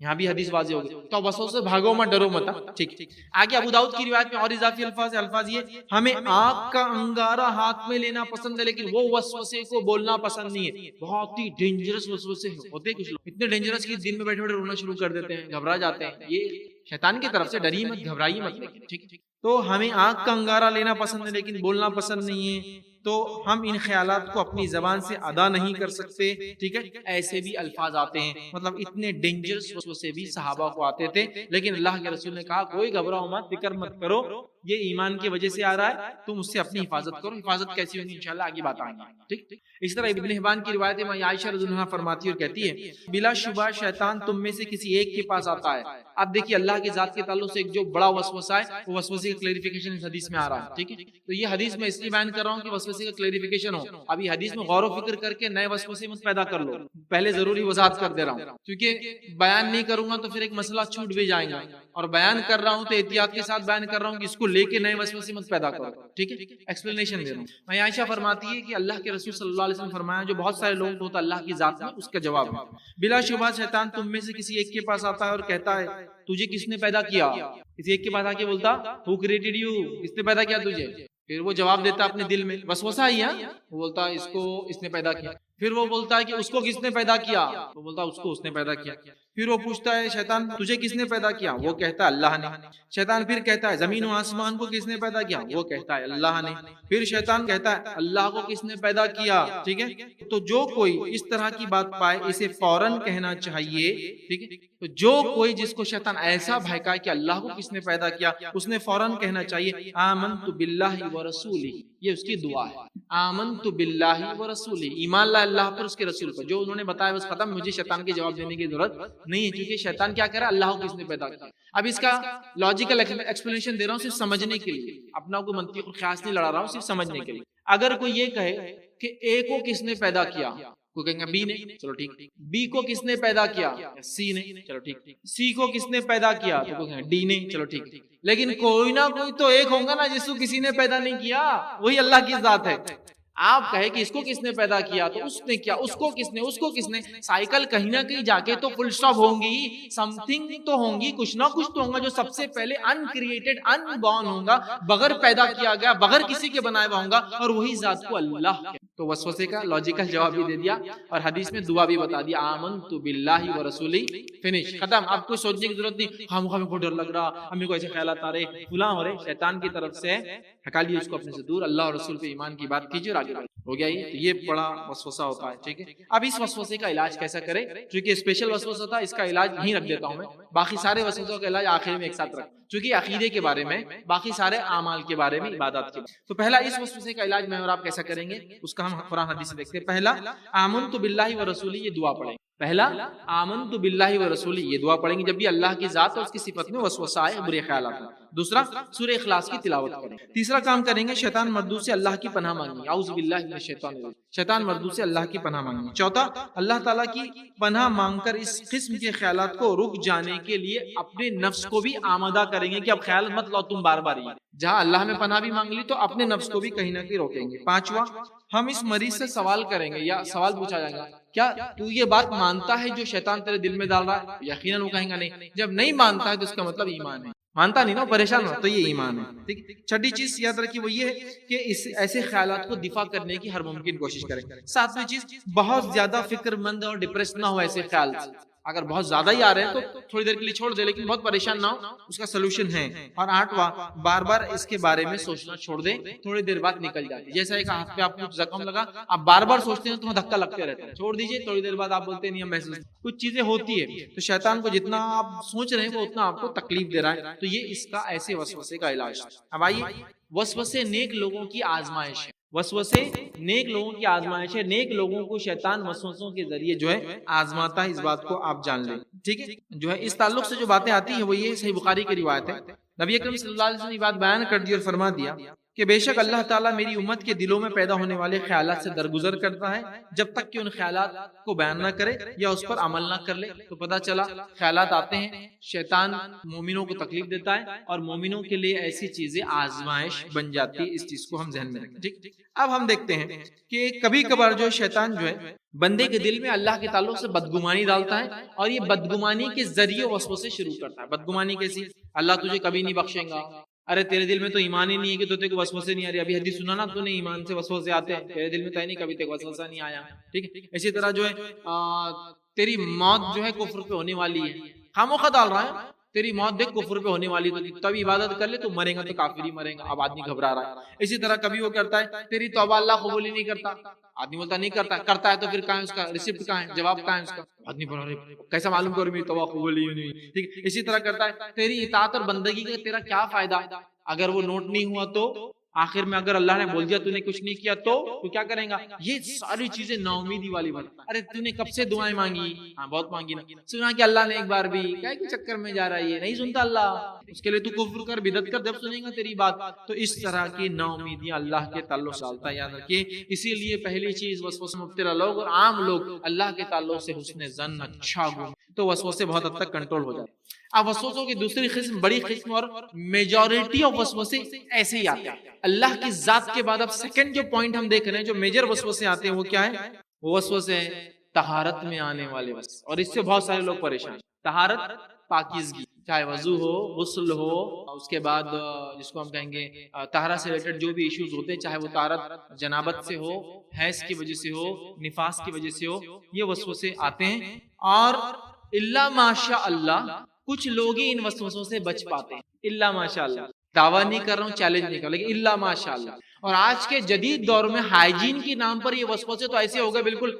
یہاں بھی حدیث واضح ہوگی، تو وسوسے سے بھاگو مت، ڈرو مت۔ ٹھیک آگے ابو داؤد کی روایت میں اور اضافی الفاظ یہ ہمیں آگ کا انگارہ ہاتھ میں لینا پسند ہے، لیکن وہ وسوسے کو بولنا پسند نہیں ہے۔ بہت ہی ڈینجرس وسوسے ہوتے کچھ لوگ، اتنے ڈینجرس کہ دن میں بیٹھے بیٹھے رونا شروع کر دیتے ہیں، گھبرا جاتے ہیں، یہ شیطان کی طرف سے، ڈریے مت، گھبرائیے مت۔ ٹھیک تو ہمیں آگ کا انگارہ لینا پسند ہے لیکن بولنا پسند نہیں ہے، تو ہم ان خیالات کو اپنی زبان سے ادا نہیں کر سکتے۔ ٹھیک ہے، ایسے بھی الفاظ آتے ہیں، مطلب اتنے ڈینجرس وسوسے بھی صحابہ کو آتے تھے، لیکن اللہ کے رسول نے کہا کوئی گھبراؤ مت، فکر مت کرو، یہ ایمان کی وجہ سے آ رہا ہے، تم اس سے اپنی حفاظت کرو۔ حفاظت کیسی ہوگی انشاءاللہ آگے بات آئیں گے۔ ٹھیک، اس طرح ابن حبان کی روایت میں عائشہ رضی اللہ عنہا فرماتی اور کہتی ہے بلا شبہ شیطان تم میں سے کسی ایک کے پاس آتا ہے۔ اب دیکھیے اللہ کی ذات کے تعلق سے ایک جو بڑا وسوسہ ہے، وہ وسوسے کا کلیریفیکیشن اس حدیث میں آ رہا ہے۔ ٹھیک ہے، تو یہ حدیث میں اس لیے بیان کر رہا ہوں کہ وسوسے کا کلیریفیکیشن ہو۔ اب یہ حدیث میں غور و فکر کر کے نئے وسوسے مت پیدا کر لو، پہلے ضروری وضاحت کر دے رہا ہوں، کیونکہ بیان نہیں کروں گا تو پھر ایک مسئلہ چھوٹ بھی جائے گا، اور بیان کر رہا ہوں تو احتیاط کے ساتھ بیان کر رہا ہوں کہ اس کو لے کے نئے وسوسے مت پیدا کرو۔ ٹھیک ہے، ایکسپلینیشن دے رہا ہوں میں۔ عائشہ فرماتی ہے کہ اللہ کے رسول صلی اللہ علیہ وسلم فرمایا جو بہت سارے لوگ ہوتا اللہ کی ذات میں، اس کا جواب ہے بلا شبہ شیطان تم میں سے کسی ایک کے پاس آتا ہے اور کہتا ہے تجھے کس نے پیدا کیا؟ کسی ایک کے پاس آ کے بولتا ہو کریٹڈ یو، کس نے پیدا کیا تجھے؟ پھر وہ جواب دیتا اپنے دل میں، وسوسہ ہی ہے، وہ بولتا اس کو اس نے پیدا کیا۔ پھر وہ بولتا ہے کہ اس کو کس نے پیدا کیا؟ وہ بولتا اس کو اس نے پیدا کیا۔ پھر وہ پوچھتا ہے شیطان تجھے کس نے پیدا کیا؟ وہ کہتا ہے اللہ نے۔ شیطان پھر کہتا ہے زمین و آسمان کو کس نے پیدا کیا؟ وہ کہتا ہے اللہ نے۔ پھر شیطان کہتا ہے اللہ کو کس نے پیدا کیا؟ ٹھیک ہے، تو جو کوئی اس طرح کی بات پائے اسے فوراً کہنا چاہیے۔ ٹھیک ہے، تو جو کوئی جس کو شیطان ایسا بھڑکائے کہ اللہ کو کس نے پیدا کیا، اس نے فوراً کہنا چاہیے آمنت باللہ ورسولہ، یہ اس کی دعا ہے، آمنت باللہ ورسولہ، ایمان لا اللہ پر، اس کے رسول پر، جو انہوں نے بتایا بس ختم، مجھے شیطان کے جواب دینے کی ضرورت نہیں ہے، کیونکہ شیطان کیا کہہ رہا ہے اللہ کو کس نے پیدا کیا۔ اب اس کا لاجیکل ایکسپلینیشن دے رہا ہوں صرف سمجھنے کے لیے، اپنا کوئی منطقی اور قیاس نہیں لڑا رہا ہوں، صرف سمجھنے کے لیے۔ اگر کوئی یہ کہے کہ اے کو کس نے پیدا کیا، کوئی کہیں گے بی نے، چلو ٹھیک، بی کو کس نے پیدا کیا؟ سی نے، چلو ٹھیک، سی کو کس نے پیدا کیا؟ تو کوئی کہیں گے ڈی نے، چلو ٹھیک، لیکن کوئی نہ کوئی تو ایک ہوگا نا جس کو کسی نے پیدا نہیں کیا، وہی اللہ کی ذات ہے۔ آپ کہے کہ اس کو کس نے پیدا کیا، تو اس نے کیا، اس کو کس نے، اس کو کس نے، سائیکل کہیں نہ کہیں جا کے تو فل سٹاپ ہوں گی، سم تھنگ تو ہوں گی، کچھ نہ کچھ تو ہوگا جو سب سے پہلے ان کریٹڈ، ان بورن ہوگا، بغیر پیدا کیا گیا، بغیر کسی کے بنایا ہوا ہوگا، اور وہی ذات کو اللہ کہتے ہیں۔ تو وسوسے کا لاجیکل جواب بھی دے دیا، اور حدیث میں دعا بھی بتا دیا آمنت باللہ ورسولہ، فنش، ختم۔ اب کوئی سوچنے کی ضرورت نہیں ہمیں کو ڈر لگ رہا، ہمیں کو ایسے خیالات آ رہے، فلاں ہو رہے، شیطان کی طرف سے ہٹا لیے اس کو اپنے سے دور، اللہ اور رسول پہ ایمان کی بات کیجیے اور آگے بڑھیں۔ ہو گیا یہ بڑا وسوسہ ہوتا ہے۔ ٹھیک ہے، اب اس وسوسے کا علاج کیسا کرے، چونکہ اسپیشل وسوسہ تھا، اس کا علاج نہیں رکھ دیتا ہوں میں، باقی سارے وسوسوں کا علاج آخر میں ایک ساتھ رکھ، چونکہ عقیدے کے بارے میں، باقی سارے اعمال کے بارے میں، عبادات کے۔ تو پہلا اس وسوسے کا علاج میں اور آپ کیسا کریں گے، اس کا ہم قرآن حدیث سے دیکھتے ہیں۔ پہلا آمنت باللہ ورسولہ، یہ دعا پڑھیں، پہلا آمنت باللہ ورسولہ، یہ دعا پڑھیں گے جب بھی اللہ کی ذات اور اس کی صفت میں وسوسہ آئے، برے خیالات آئے۔ دوسرا سورہ اخلاص کی تلاوت کریں۔ تیسرا کام کریں گے شیطان مردود سے اللہ کی پناہ مانگیں، اعوذ باللہ من الشیطان الرجیم، شیطان مردود سے اللہ کی پناہ مانگیں۔ چوتھا اللہ تعالیٰ کی پناہ مانگ کر اس قسم کے خیالات کو رک جانے کے لیے اپنے نفس کو بھی آمادہ کریں گے کہ اب خیال مت لاؤ تم بار بار، جہاں اللہ میں پناہ بھی مانگ لی تو اپنے نفس کو بھی کہیں نہ کہیں روکیں گے۔ پانچواں ہم اس مریض سے سوال کریں گے، یا سوال پوچھا جائے گا کیا تو یہ بات مانتا ہے جو شیطان تیرے دل میں ڈال رہا ہے؟ یقیناً وہ کہیں گا نہیں۔ جب نہیں مانتا ہے تو اس کا مطلب ایمان ہے، مانتا نہیں نا، پریشان ہو تو یہ ایمان ہے۔ ٹھیک، چھٹی چیز یاد رکھیے وہ یہ ہے کہ اس ایسے خیالات کو دفاع کرنے کی ہر ممکن کوشش کریں۔ ساتویں چیز بہت زیادہ فکر مند اور ڈپریس نہ ہو ایسے خیال سے، اگر بہت زیادہ ہی آ رہے ہیں تو تھوڑی دیر کے لیے چھوڑ دے، لیکن بہت پریشان نہ ہو، اس کا سلوشن ہے۔ اور آٹھواں بار بار اس کے بارے میں سوچنا چھوڑ دیں، تھوڑی دیر بعد نکل جاتی ہے۔ جیسا ایک ہاتھ پہ آپ کو زخم لگا، آپ بار بار سوچتے ہیں تو دھکا لگتے رہتا ہے، چھوڑ دیجئے، تھوڑی دیر بعد آپ بولتے نہیں ہم محسوس، کچھ چیزیں ہوتی ہے تو شیطان کو جتنا آپ سوچ رہے ہیں وہ اتنا آپ کو تکلیف دے رہا ہے، تو یہ اس کا ایسے وسوسے کا علاج ہے۔ اب آئیے وسوسے نیک لوگوں کی آزمائش ہے، وسوسے نیک لوگوں کی آزمائش ہے، نیک لوگوں کو شیطان وسوسوں کے ذریعے جو ہے آزماتا ہے، اس بات کو آپ جان لیں، ٹھیک ہے۔ جو ہے اس تعلق سے جو باتیں آتی ہیں وہ یہ صحیح بخاری کی روایت ہے، نبی اکرم صلی اللہ علیہ وسلم نے یہ بات بیان کر دی اور فرما دیا کہ بے شک اللہ تعالیٰ میری امت کے دلوں میں پیدا ہونے والے خیالات سے درگزر کرتا ہے جب تک کہ ان خیالات کو بیان نہ کرے یا اس پر عمل نہ کر لے۔ تو پتہ چلا خیالات آتے ہیں، شیطان مومنوں کو تکلیف دیتا ہے اور مومنوں کے لیے ایسی چیزیں آزمائش بن جاتی ہے، اس چیز کو ہم ذہن میں رکھیں، ٹھیک۔ اب ہم دیکھتے ہیں کہ کبھی کبھار جو شیطان جو ہے بندے کے دل میں اللہ کے تعلق سے بدگمانی ڈالتا ہے اور یہ بدگمانی کے ذریعے وسوسے شروع کرتا ہے۔ بدگمانی کیسی؟ اللہ تجھے کبھی نہیں بخشے گا، ارے تیرے دل میں تو ایمان ہی نہیں ہے کہ تو تیرے کو وسوسے نہیں آ رہے، ابھی حدیث سنا نا تو نے، ایمان سے وسوسے آتے ہیں، تیرے دل میں تو نہیں کبھی تک وسوسہ نہیں آیا، ٹھیک ہے۔ اسی طرح جو ہے تیری موت جو ہے کفر پہ ہونے والی ہے، خاموخواہ ڈال رہا ہے تیری موت دیکھ کفر پہ ہونے والی، تو تب عبادت کر لے تو مرے گا تو کافر ہی مرے گا، اب آدمی گھبرا رہا ہے۔ اسی طرح کبھی وہ کرتا ہے تیری توبہ اللہ قبول ہی نہیں کرتا، آدمی بولتا نہیں کرتا، کرتا ہے تو پھر کہاں ہے اس کا ریسیپٹ، کہاں ہے جواب، کہاں ہے اس کا؟ آدمی بول رہا کیسا معلوم کروں میری توبہ قبول ہی نہیں، ٹھیک۔ اسی طرح کرتا ہے تیری اطاعت اور بندگی کا تیرا کیا فائدہ، اگر وہ نوٹ نہیں ہوا تو آخر میں اگر اللہ نے بول دیا تو نے کچھ نہیں کیا تو کیا کریں گا؟ یہ ساری چیزیں نا امیدی والی بات۔ ارے تو نے کب سے دعائیں مانگی؟ ہاں بہت مانگی نا، سنا کہ اللہ نے ایک بار بھی، کیا کے چکر میں جا رہا ہے، یہ نہیں سنتا اللہ، اس کے لیے تو کفر کر بدعت کر، جب سنیں گا تیری بات۔ تو اس طرح کی نا امیدیاں اللہ کے تعلق سے آتا ہے، یاد رکھیے۔ اسی لیے پہلی چیز وسوسے مبتلا لوگ اور عام لوگ اللہ کے تعلق سے حسن ظن اچھا گو، تو وسوسے بہت حد تک کنٹرول ہو جاتے ہیں۔ اب وسوسوں کی دوسری قسم، بڑی قسم اور میجورٹی آف وسوسے ایسے ہی آتے ہیں اللہ کی ذات کے بعد۔ اب سیکنڈ جو پوائنٹ ہم دیکھ رہے ہیں جو میجر وسوسے آتے ہیں وہ کیا ہے؟ وہ وسوسے ہیں طہارت میں آنے والے وسوسے، اور اس سے بہت سارے لوگ پریشان۔ طہارت پاکیزگی، چاہے وضو ہو، غسل ہو، اس کے بعد جس کو ہم کہیں گے طہارت سے ریلیٹڈ جو بھی ایشوز ہوتے ہیں، چاہے وہ طہارت جنابت سے ہو، حیض کی وجہ سے ہو، نفاس کی وجہ سے ہو، یہ وسوسے آتے ہیں۔ اور الا ماشاء اللہ کچھ لوگ ہی ان وسوسوں سے بچ پاتے ہیں، الا ماشاء اللہ، دعویٰ نہیں کر رہا ہوں، چیلنج نہیں کر رہا، لیکن الا ماشاء اللہ۔ اور آج کے جدید دور میں ہائیجین کے نام پر یہ وسوسے تو ایسے ہو گئے بالکل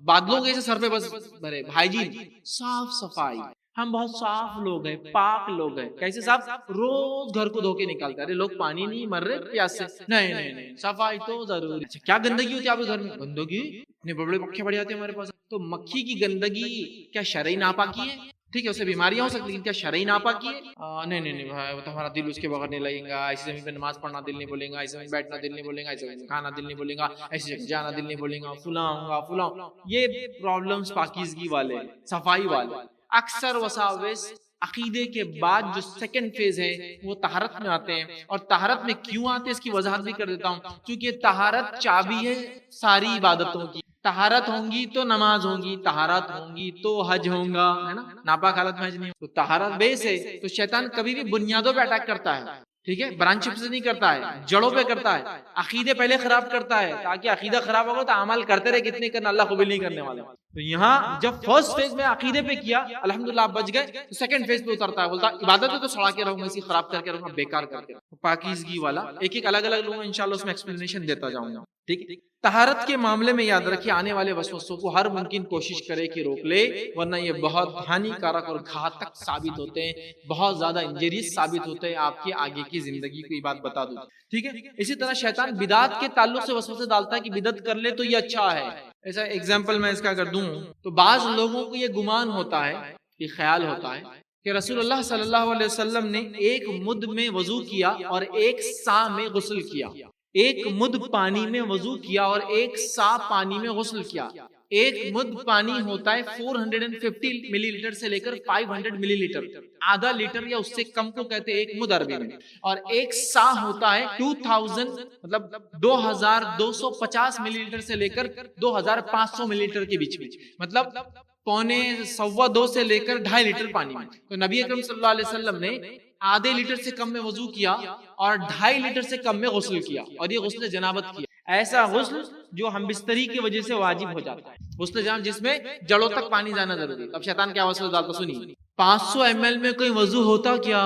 بادلوں کے سر پہ بس بھرے۔ ہائیجین، صاف صفائی، ہم بہت صاف لوگ ہیں، پاک لوگ ہیں، کیسے صاف؟ روز گھر کو دھو کے نکالتے ہیں، ارے لوگ پانی نہیں مر رہے پیاس سے، نہیں نہیں نہیں، صفائی تو ضروری۔ اچھا کیا گندگی ہوتی ہے آپ کے گھر میں؟ گندگی اتنے بڑے مکھے بڑھ جاتے ہیں ہمارے پاس، تو مکھی کی گندگی کیا شرعی ناپاکی ہے؟ ٹھیک ہے، اس سے بیماریاں ہو سکتی ہیں، لیکن کیا شرعی ناپاکی ہے؟ نہیں نہیں نہیں بھائی، وہ تو ہمارا دل اس کے بغیر نہیں لگے گا، ایسی زمین پہ نماز پڑھنا دل نہیں بولے گا، ایسی زمین بیٹھنا دل نہیں بولے گا، ایسی زمین کھانا دل نہیں بولے گا، ایسی جگہ جانا دل نہیں بولے گا، فلاں ہوگا فلاں۔ یہ پرابلمز پاکیزگی والے، صفائی والے۔ اکثر وساوس عقیدے کے بعد جو سیکنڈ فیز ہے وہ طہارت میں آتے ہیں، اور طہارت میں کیوں آتے ہیں اس کی وضاحت بھی کر دیتا ہوں، کیونکہ طہارت چابی ہے ساری عبادتوں کی۔ طہارت ہوں گی تو نماز ہوں گی، طہارت ہوں گی تو حج ہوگا، ہے نا، ناپاک حالت میں حج نہیں ہوگا۔ تو طہارت بیس ہے، تو شیطان کبھی بھی بنیادوں پہ اٹیک کرتا ہے، ٹھیک ہے، برانچ سے نہیں کرتا ہے، جڑوں پہ کرتا ہے۔ عقیدے پہلے خراب کرتا ہے تاکہ عقیدہ خراب ہوگا تو عمل کرتے رہے، کتنے کرنا اللہ قبول نہیں کرنے والا۔ تو یہاں جب فرسٹ فیز میں عقیدے پہ کیا الحمدللہ آپ بچ گئے، تو سیکنڈ فیز پہ اترتا ہے، بولتا عبادت تو سڑا کے رہوں گا، اسی خراب کر کے رہوں گا، بیکار کر کے۔ پاکیزگی والا ایک ایک الگ الگ لوگوں انشاءاللہ اس میں ایکسپلینیشن دیتا جاؤں گا، ٹھیک ہے۔ طہارت کے معاملے میں یاد رکھیے آنے والے وسوسوں کو ہر ممکن کوشش کرے کہ روک لے، ورنہ یہ بہت ہانی کارک اور گھاتک ثابت ہوتے ہیں، بہت زیادہ انجریس ثابت ہوتے ہیں آپ کی آگے کی زندگی کو، یہ بات بتا دوں، ٹھیک ہے۔ اسی طرح شیطان بدعت کے تعلق سے وسوسے ڈالتا ہے کہ بدعت کر لے تو یہ اچھا ہے۔ ایسا ایگزامپل میں اس کا اگر دوں تو بعض لوگوں کو یہ گمان ہوتا ہے، یہ خیال ہوتا ہے کہ رسول اللہ صلی اللہ علیہ وسلم نے ایک مد میں وضو کیا اور ایک سا میں غسل کیا، ایک مد پانی میں وضو کیا اور ایک سا پانی میں غسل کیا۔ ایک مد پانی ہوتا ہے 450 ملی لیٹر سے لے کر 500 ملی لیٹر، آدھا لیٹر یا اس سے کم کو کہتے ہیں ایک مد عربی میں، اور ایک سا ہوتا ہے 2000 مطلب 2250 ملی لیٹر سے لے کر 2500 ملی لیٹر کے بیچ میں، مطلب پونے سوا دو سے لے کر 2.5 لیٹر پانی میں۔ تو نبی اکرم صلی اللہ علیہ وسلم نے آدھے لیٹر سے کم میں وضو کیا اور 2.5 لیٹر سے کم میں غسل کیا، اور یہ غسل جنابت کیا، ایسا غسل جو ہم بستری کی وجہ سے واجب ہو جاتا ہے، غسل جنابت جس میں جڑوں تک پانی جانا ضروری ہے۔ اب شیطان کیا وسوسہ ڈالتا سنیے، 500 ml میں کوئی وضو ہوتا کیا؟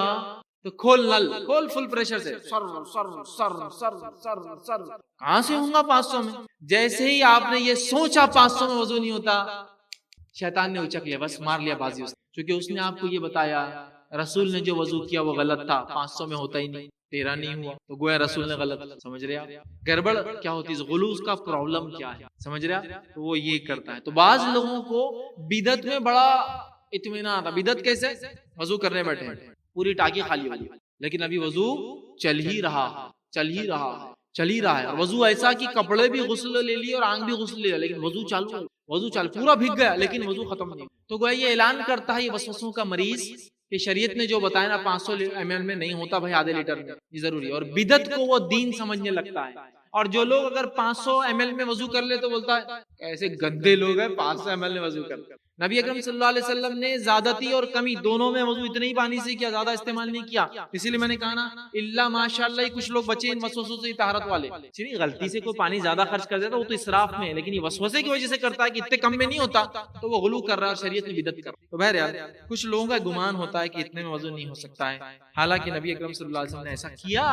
تو کھول نل، کھول فل پریشر سے، سر سر سر سر سر سر، کہاں سے ہوں گا 500 میں؟ جیسے ہی آپ نے یہ سوچا 500 میں وضو نہیں ہوتا، شیطان نے اچک لیا، بس مار لیا بازی اس نے، کیونکہ اس نے آپ کو یہ بتایا رسول نے جو وضو کیا وہ غلط تھا، 500 میں ہوتا ہی نہیں، ٹیڑھا نہیں ہوا تو گویا رسول نے غلط. سمجھ رہے آپ گڑبڑ کیا ہوتی ہے, غلوظ کا پرابلم کیا ہے, سمجھ رہے آپ, تو وہ یہ کرتا ہے. تو بعض لوگوں کو بدعت میں بڑا اطمینان آتا. بدعت کیسے, وضو کرنے بیٹھے ہیں, پوری ٹانکی خالی ہوئی لیکن ابھی وضو چل ہی رہا ہے, اور وضو ایسا کہ کپڑے بھی غسل لے لیے اور آنکھ بھی غسل لے لیا, لیکن وضو چالو پورا بھیگ گیا لیکن وضو ختم نہیں. تو گویا یہ اعلان کرتا ہے یہ وسوسوں کا مریض کہ شریعت نے جو بتایا نا 500 ml میں نہیں ہوتا بھائی, آدھے لیٹر میں یہ ضروری ہے. اور بدعت کو وہ دین سمجھنے لگتا ہے. اور جو لوگ اگر 500 ml میں وضو کر لے تو بولتا ہے ایسے گندے لوگ ہیں 500 ml میں وضو کر. نبی اکرم صلی اللہ علیہ وسلم نے زیادتی اور کمی دونوں میں وضو اتنے ہی پانی سے کیا, زیادہ استعمال نہیں کیا. اسی لیے میں نے کہا نا اللہ ماشاءاللہ کچھ لوگ بچے ان وسوسوں سے طہارت والے. چلیے غلطی سے کوئی پانی زیادہ خرچ کر دیتا وہ تو اسراف میں ہے, لیکن یہ وسوسے کی وجہ سے کرتا ہے کہ اتنے کم میں نہیں ہوتا تو وہ غلو کر رہا ہے, شریعت میں بدعت کر رہا ہے. تو بہرحال کچھ لوگوں کا گمان ہوتا ہے کہ اتنے میں وضو نہیں ہو سکتا ہے, حالانکہ نبی اکرم صلی اللہ علیہ وسلم نے ایسا کیا.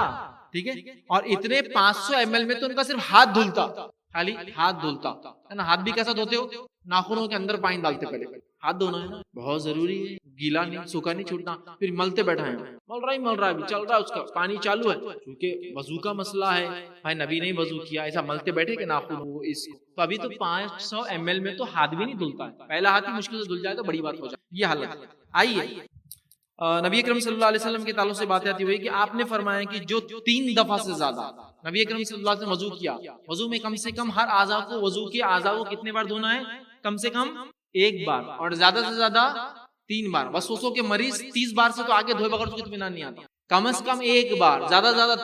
ٹھیک ہے, اور اتنے 500 ml میں تو ان کا صرف ہاتھ دھلتا, خالی ہاتھ دھلتا ہے نا. ہاتھ بھی کیسا دھوتے ہو, ناخنوں کے اندر پانی ڈالتے, پہلے ہاتھ دھونا ہے نا, بہت ضروری ہے, گیلا نہیں سوکھا نہیں چھوڑنا. پھر ملتے بیٹھا ہے, مل رہا ہے چل رہا ہے, اس کا پانی چالو ہے کیونکہ وضو کا مسئلہ ہے. بھائی نبی نے وضو کیا, ایسا ملتے بیٹھے کہ ناخن ہو اس کو. تو ابھی تو 500 ml میں تو ہاتھ بھی نہیں دھلتا ہے, پہلا ہاتھ ہی مشکل سے دھل جائے تو بڑی بات ہو جائے. یہ حالت. آئیے نبی اکرم صلی اللہ علیہ وسلم کے تعلق سے بات آتی ہوئی کہ آپ نے فرمایا کہ جو 3 دفعہ سے زیادہ نبی اکرم صلی اللہ علیہ وسلم وضو کیا, وضو میں کم سے کم ہر اعضاء کو, وضو کے اعضاء کو کتنے بار دھونا ہے, کم سے کم 1 بار, اور زیادہ سے زیادہ 3 بار. وسوسوں کے مریض 30 بار سے تو آگے دھوئے بغیر اس کو اطمینان نہیں آتا. کم از کم 1 بار, زیادہ سے زیادہ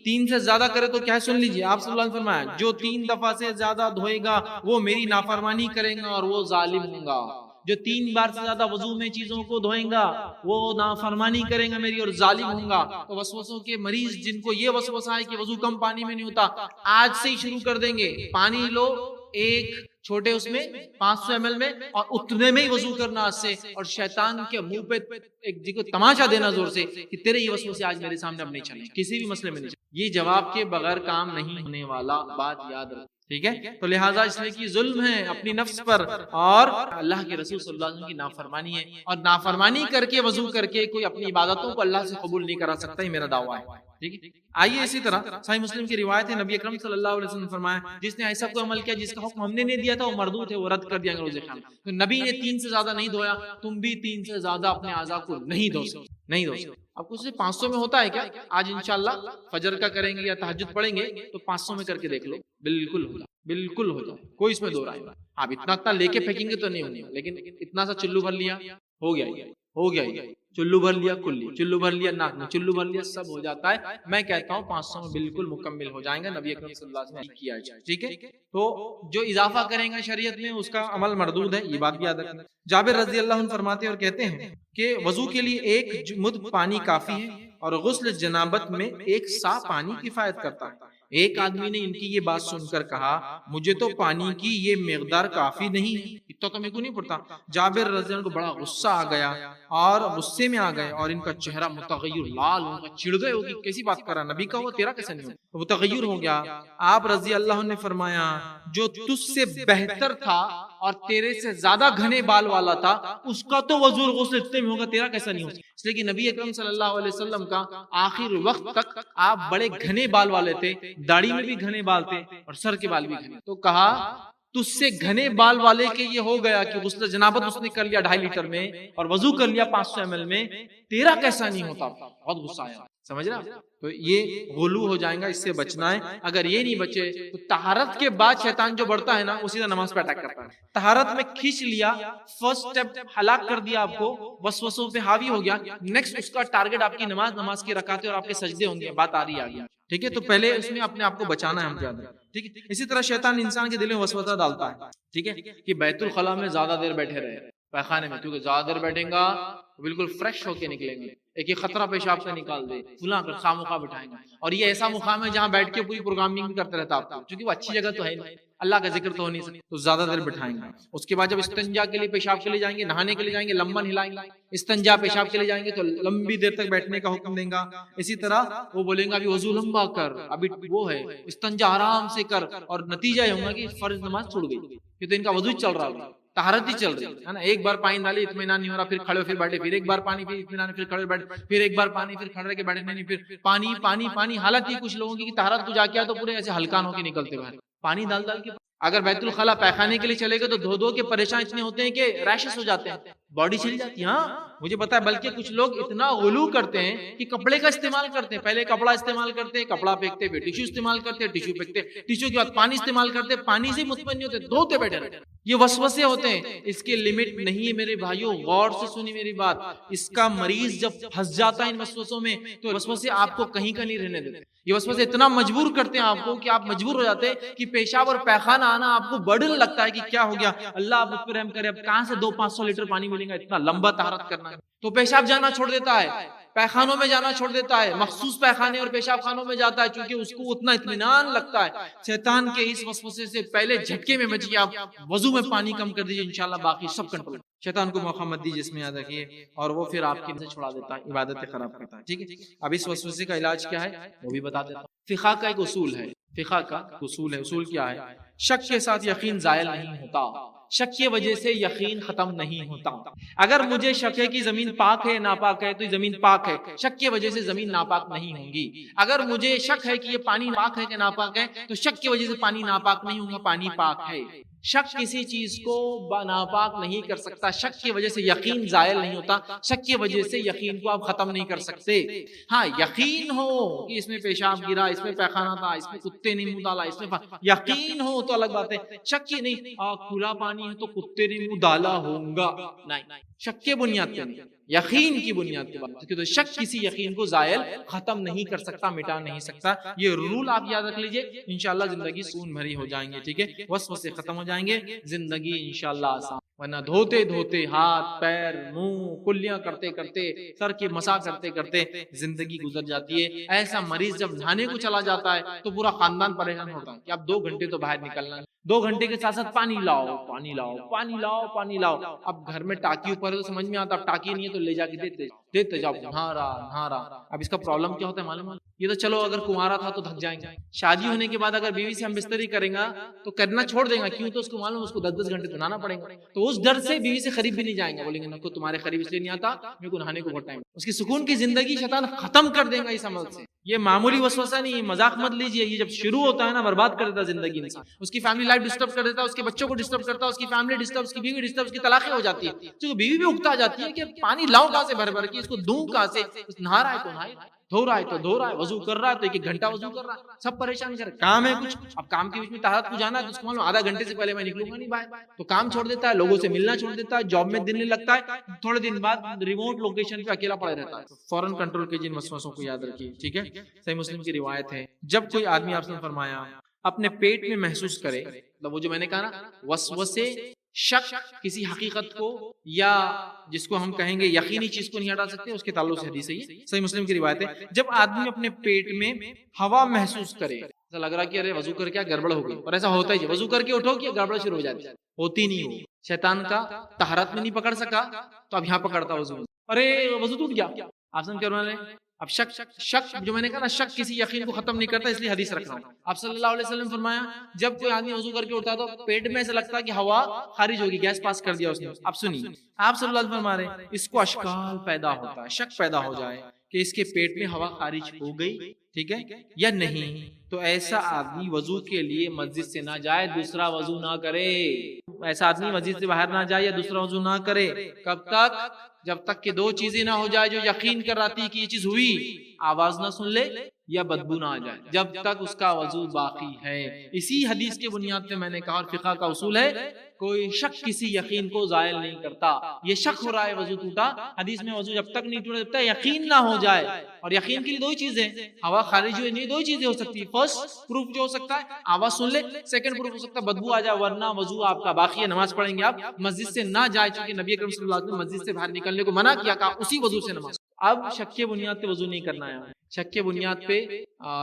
3 سے زیادہ کرے تو کیا ہے سن لیجئے, آپ صلی اللہ علیہ وسلم فرمایا جو 3 دفعہ سے زیادہ دھوئے گا وہ میری نافرمانی کرے گا اور وہ ظالم ہوگا. جو 3 بار سے زیادہ وضو میں چیزوں کو دھوئیں گا وہ نافرمانی کریں گا میری اور ظالم ہوں گا. تو وسوسوں کے مریض جن کو یہ وسوسہ ہے کہ وضو کم پانی میں نہیں ہوتا, آج سے ہی شروع کر دیں گے. پانی لو ایک چھوٹے اس میں 500 ml میں, اور اتنے میں ہی وضو کرنا آج سے, اور شیطان کے منہ پہ ایک جگہ تماشا دینا زور سے کہ تیرے یہ وسوسے آج میرے سامنے اب نہیں چلیں, کسی بھی مسئلے میں نہیں چلیں. یہ جواب کے بغیر کام نہیں ہونے والا, بات یاد رکھ. ٹھیک ہے, تو لہٰذا اس لیے کہ ظلم ہے اپنی نفس پر اور اللہ کے رسول صلی اللہ علیہ وسلم کی نافرمانی ہے, اور نافرمانی کر کے وضو کر کے کوئی اپنی عبادتوں کو اللہ سے قبول نہیں کرا سکتا, یہ میرا دعویٰ ہے. ٹھیک ہے, آئیے اسی طرح صحیح مسلم کی روایت ہے, نبی اکرم صلی اللہ علیہ وسلم نے فرمایا جس نے ایسا کوئی عمل کیا جس کا حکم ہم نے نہیں دیا تھا وہ مردود ہے, وہ رد کر دیا گیا روز قیامت. تو نبی نے 3 سے زیادہ نہیں دھویا, تم بھی 3 سے زیادہ اپنے اعضاء کو نہیں دھو سکتے. اب کچھ 500 میں ہوتا ہے کیا, آج انشاءاللہ فجر کا کریں گے یا تہجد پڑھیں گے تو 500 میں کر کے دیکھ لو, بالکل ہو جائے, کوئی اس میں دو رائے. اب اتنا لے کے پھینکیں گے تو نہیں ہوگا, لیکن اتنا سا چلو بھر لیا ہو گیا, چلو بھر لیا کلی, چلو بھر لیا ناک میں, چلو بھر لیا, سب ہو جاتا ہے. میں کہتا ہوں 500 میں بالکل مکمل ہو جائیں گے, نبی اکرم صلی اللہ علیہ وسلم نے کیا ہے. ٹھیک ہے, تو جو اضافہ کریں گے شریعت میں اس کا عمل مردود ہے, یہ بات بھی یاد رکھنا. جابر رضی اللہ عنہ فرماتے اور کہتے ہیں کہ وضو کے لیے 1 مد پانی کافی ہے اور غسل جنابت میں 1 سا پانی کفایت کرتا ہے. ایک آدمی نے ان کی یہ بات سن کر کہا مجھے تو پانی کی یہ مقدار کافی نہیں ہے, اتنا تو میرے کو نہیں پڑتا. جابر رضی اللہ عنہ کو بڑا غصہ آ گیا اور غصے میں آ گئے, اور ان کا چہرہ متغیر لال ہو گیا, چڑ گئے ہوگی کیسی بات کر رہا, نبی کا ہوا تیرا کیسا نہیں ہو, متغیر ہو گیا. آپ رضی اللہ عنہ نے فرمایا جو تجھ سے بہتر تھا اور تیرے سے زیادہ گھنے بال والا تھا اس کا تو وضو غسل اتنے میں ہوگا, تیرا کیسا نہیں ہوگا. اس لیے کہ نبی اکرم صلی اللہ علیہ وسلم کا آخر وقت تک آپ بڑے گھنے بال والے تھے, داڑھی میں بھی گھنے بال تھے اور سر کے بال بھی گھنے. تو کہا تجھ سے گھنے بال والے کے یہ ہو گیا کہ غسل جنابت اس نے کر لیا 2.5 لیٹر میں اور وضو کر لیا 500 ml میں, تیرا کیسا نہیں ہوتا. بہت غصہ آیا, سمجھ رہا. تو یہ غلو ہو جائے گا, اس سے بچنا ہے. اگر یہ نہیں بچے تو طہارت کے بعد شیطان جو بڑھتا ہے نا وہ سیدھا نماز پہ اٹیک کرتا ہے. طہارت میں کھینچ لیا, فرسٹ سٹیپ ہلاک کر دیا آپ کو, وسوسوں پہ حاوی ہو گیا, نیکسٹ اس کا ٹارگٹ آپ کی نماز کی رکعتیں اور آپ کے سجدے ہوں گے. بات آ رہی ہے. ٹھیک ہے, تو پہلے اس میں اپنے آپ کو بچانا ہے ہم زیادہ. ٹھیک ہے, اسی طرح شیطان انسان کے دل میں وسوسہ ڈالتا ہے. ٹھیک ہے, کہ بیت الخلاء میں زیادہ دیر بیٹھے رہے, پیخانے میں, کیونکہ زیادہ دیر بیٹھیں گا بالکل فریش ہو کے نکلیں گے, ایک خطرہ پیشاب کا نکال دے, فلاں کر خواہ مخواہ بٹھائیں گے. اور یہ ایسا مقام ہے جہاں بیٹھ کے پوری پروگرامنگ بھی کرتے رہتا آپ کو, کیونکہ وہ اچھی جگہ تو ہے نہیں, اللہ کا ذکر تو ہو نہیں سکتا, تو زیادہ دیر بٹھائیں گے. اس کے بعد جب استنجا کے لیے پیشاب کے لیے جائیں گے, نہانے کے لیے جائیں گے, لمبا ہلائیں گے. استنجا پیشاب کے لیے جائیں گے تو لمبی دیر تک بیٹھنے کا حکم دیں گا. اسی طرح وہ بولیں گا ابھی وضو لمبا کر, ابھی وہ ہے استنجا آرام سے کر, اور نتیجہ یہ ہوگا کہ فرض نماز چھوڑ گئی, کیونکہ ان کا وضو چل رہا ہوگا. طہارت ہی چل رہی ہے نا. ایک بار پانی ڈالے اطمینان نہیں ہو رہا, پھر کھڑے ہو پھر بیٹھے, پھر ایک بار پانی پھر اطمینان, پھر کھڑے بیٹھے, پھر ایک بار پانی, پھر کھڑے کے بیٹھے, نہیں پھر پانی پانی پانی. حالت ہی کچھ لوگوں کی طہارت کو جا کے تو پورے ایسے ہلکان ہو کے نکلتے باہر پانی ڈال ڈال کے. اگر بیت الخلا پیخانے کے لیے چلے گئے تو دھو دھو کے پریشان اتنے ہوتے ہیں کہ ریشز ہو جاتے ہیں, باڈی چلی جاتی ہے. ہاں مجھے پتا ہے, بلکہ کچھ لوگ اتنا غلو کرتے ہیں کہ کپڑے کا استعمال کرتے ہیں. پہلے کپڑا استعمال کرتے ہیں, کپڑا پھینکتے, پھر ٹیشو استعمال کرتے, ٹیشو پھینکتے, ٹیشو کے بعد پانی استعمال کرتے, پانی سے مطمئن نہیں ہوتے, دھوتے بیٹھے رہتے. یہ وسوسے ہوتے ہیں, اس کے لمٹ نہیں ہے میرے بھائیوں. غور سے سنی میری بات, اس کا مریض جب پھنس جاتا ہے ان وسوسوں میں تو وسوسے آپ کو کہیں کا نہیں رہنے دیتے. یہ وسوسے اتنا مجبور کرتے ہیں آپ کو کہ آپ مجبور ہو جاتے ہیں کہ پیشاب اور پیخانہ آنا آپ کو برڈن لگتا ہے کہ کیا ہو گیا, اللہ آپ اس پر رحم کرے, اب کہاں سے 200-500 لیٹر پانی ملے گا, اتنا لمبا طہارت کرنا ہے. تو پیشاب جانا چھوڑ دیتا ہے, پیخانوں میں جانا چھوڑ دیتا ہے, مخصوص پیخانے اور پیشاب خانوں میں جاتا ہے, چونکہ اس کو اتنا اطمینان لگتا ہے. شیطان کے اس وسوسے سے پہلے جھٹکے میں بچیے آپ, وضو میں پانی کم کر دیجیے, انشاءاللہ باقی سب کنٹرول. شیطان کو موقع مت دیجیے, اس میں یاد رکھیے, اور وہ پھر آپ کی چھڑا دیتا ہے, عبادتیں خراب کرتا ہے. ٹھیک ہے, اب اس وسوسے کا علاج کیا ہے وہ بھی بتا دیتا ہوں. فقہ کا ایک اصول ہے, فقہ کا اصول ہے. اصول کیا ہے؟ شک کے ساتھ یقین زائل نہیں ہوتا, شک کی وجہ سے یقین ختم نہیں ہوتا. اگر مجھے شک ہے کہ زمین پاک ہے ناپاک ہے تو زمین پاک ہے, شک کی وجہ سے زمین ناپاک نہیں ہوں گی. اگر مجھے شک ہے کہ یہ پانی پاک ہے کہ ناپاک ہے تو شک کی وجہ سے پانی ناپاک نہیں ہوگا, پانی پاک ہے. شک کسی چیز کو ناپاک نہیں کر سکتا, شک کی وجہ سے یقین زائل نہیں ہوتا, شک کی وجہ سے یقین کو آپ ختم نہیں کر سکتے. ہاں یقین ہو کہ اس میں پیشاب گرا, اس میں پیخانہ تھا, اس میں کتے نے منہ ڈالا, اس میں یقین ہو تو الگ بات ہے. شک کی نہیں, کھلا پانی ہے تو کتے نے منہ ڈالا ہوگا, نہیں, شک کے بنیاد پہ نہیں, یقین کی بنیاد پہ بات. تو شک کسی یقین کو زائل ختم نہیں کر سکتا, مٹا نہیں سکتا. یہ رول آپ یاد رکھ لیجئے, انشاءاللہ زندگی سون بھری ہو جائیں گے. ٹھیک ہے, وسوسے ختم ہو جائیں گے, زندگی انشاءاللہ آسان. ورنہ دھوتے دھوتے ہاتھ پیر منہ کلیاں کرتے کرتے سر کے مسا کرتے کرتے زندگی گزر جاتی ہے. ایسا مریض جب نہانے کو چلا جاتا ہے تو پورا خاندان پریشان ہوتا ہے کہ اب 2 گھنٹے تو باہر نکلنا ہے, 2 گھنٹے کے ساتھ ساتھ پانی لاؤ پانی لاؤ پانی لاؤ پانی لاؤ. اب گھر میں ٹاکی اوپر ہے تو سمجھ میں آتا, اب ٹاکی نہیں ہے تو لے جا کے دیتے جاؤ, نہا رہا. اب اس کا پرابلم کیا ہوتا ہے معلوم ہے, یہ تو چلو اگر کنوارا تھا تو تھک جائیں گے, شادی ہونے کے بعد اگر بیوی سے ہم بستری کریں گا تو کرنا چھوڑ دیں گا. کیوں؟ تو اس کو معلوم, اس کو 10-10 گھنٹے تو نہانا پڑیں گا. تو اس ڈر سے بیوی سے قریب بھی نہیں جائیں گے, بولیں گے نہ تمہارے قریب اس لیے نہیں آتا, میرے کو نہانے کو بہت ٹائم. اس کی سکون کی زندگی شیطان ختم کر دے گا اس عمل سے. یہ معمولی وسوسہ نہیں, مذاق مت لیجیے. یہ جب شروع ہوتا ہے نا, برباد کر دیتا ہے زندگی انسان. اس کی فیملی لائف ڈسٹرب کر دیتا ہے, اس کے بچوں کو ڈسٹرب کرتا ہے, اس کی فیملی ڈسٹرب, اس کی بیوی ڈسٹرب, اس کی طلاقیں ہو جاتی ہے. تو بیوی بھی اکتا جاتی ہے کہ پانی لاؤ کہاں سے بھر بھر کے, اس کو دوں کہاں سے, نہا رہا ہے تو نہائے, دھو رہا ہے تو دھو رہا ہے, وضو کر رہا ہے تو 1 گھنٹہ وضو کر رہا ہے, سب پریشان کر. کام ہے کچھ, اب کام کے بیچ میں طہارت کو جانا ہے تو اس کو معلوم آدھا گھنٹے سے پہلے میں نکلوں گا نہیں باہر, تو کام چھوڑ دیتا ہے, لوگوں سے ملنا چھوڑ دیتا ہے, جاب میں دل نہیں لگتا ہے, تھوڑے دن بعد ریموٹ لوکیشن پہ اکیلا پڑا رہتا ہے. فوراً کنٹرول کیجیے ان وسوسوں کو, یاد رکھیے. ٹھیک ہے, صحیح مسلم کی روایت ہے, جب کوئی آدمی آپ نے فرمایا اپنے پیٹ میں محسوس کرے, وہ جو میں نے کہا نا وسوسے, شک کسی حقیقت کو یا جس کو ہم کہیں گے یقینی چیز کو نہیں ہٹا سکتے, اس کے تعلق سے حدیث ہے, صحیح مسلم کی روایت ہے. جب آدمی اپنے پیٹ میں ہوا محسوس کرے, ایسا لگ رہا کہ ارے وضو کر کے گڑبڑ ہو گئی, اور ایسا ہوتا ہی, وضو کر کے اٹھو کہ گڑبڑ شروع ہو جاتی, ہوتی نہیں ہو. شیطان کا طہارت میں نہیں پکڑ سکا تو اب یہاں پکڑتا وضو, ارے وضو ٹوٹ گیا. آپ سمجھ کر اب شک جو میں نے کہا نا, شک کسی یقین کو ختم نہیں کرتا, اس لیے حدیث رکھ رہا ہوں. آپ صلی اللہ علیہ وسلم فرمایا جب کوئی آدمی وضو کر کے اٹھتا تو پیٹ میں ایسا لگتا کہ ہوا خارج ہوگی, گیس پاس کر دیا اس نے. اب سنیے, آپ صلی اللہ علیہ وسلم فرما رہے ہیں اس کو اشکال پیدا ہوتا ہے, شک پیدا ہو جائے کہ اس کے پیٹ میں ہوا خارج ہو گئی, ٹھیک ہے یا نہیں, تو ایسا آدمی وضو کے لیے مسجد سے نہ جائے, دوسرا وضو نہ کرے. ایسا آدمی مسجد سے باہر نہ جائے یا دوسرا وضو نہ کرے. کب تک؟ جب تک کہ 2 چیزیں نہ ہو جائے جو یقین کر رہا تھی کہ یہ چیز ہوئی, آواز نہ سن لے یا بدبو نہ آ جائے, جب تک اس کا وضو باقی ہے. اسی حدیث کے بنیاد پہ میں نے کہا, اور فقہ کا اصول ہے کوئی شک کسی یقین کو زائل نہیں کرتا. یہ شک ہو رہا ہے وضو ٹوٹا, حدیث میں وضو جب تک نہیں ٹوٹا جب تک یقین نہ ہو جائے. اور یقین کے لیے 2 چیزیں, ہوا خارج ہوئی, نہیں 2 چیزیں ہو سکتی ہے. فرسٹ پروف جو ہو سکتا ہے آواز سن لے, سیکنڈ پروف ہو سکتا ہے بدبو آ جائے, ورنہ وضو آپ کا باقی ہے, نماز پڑھیں گے آپ, مسجد سے نہ جائے, چونکہ نبی اکرم صلی اللہ علیہ وسلم مسجد سے باہر نکلنے کو منع کیا, کہا اسی وضو سے نماز. اب شک کے بنیاد پہ وضو نہیں کرنا ہے, شک کے بنیاد پہ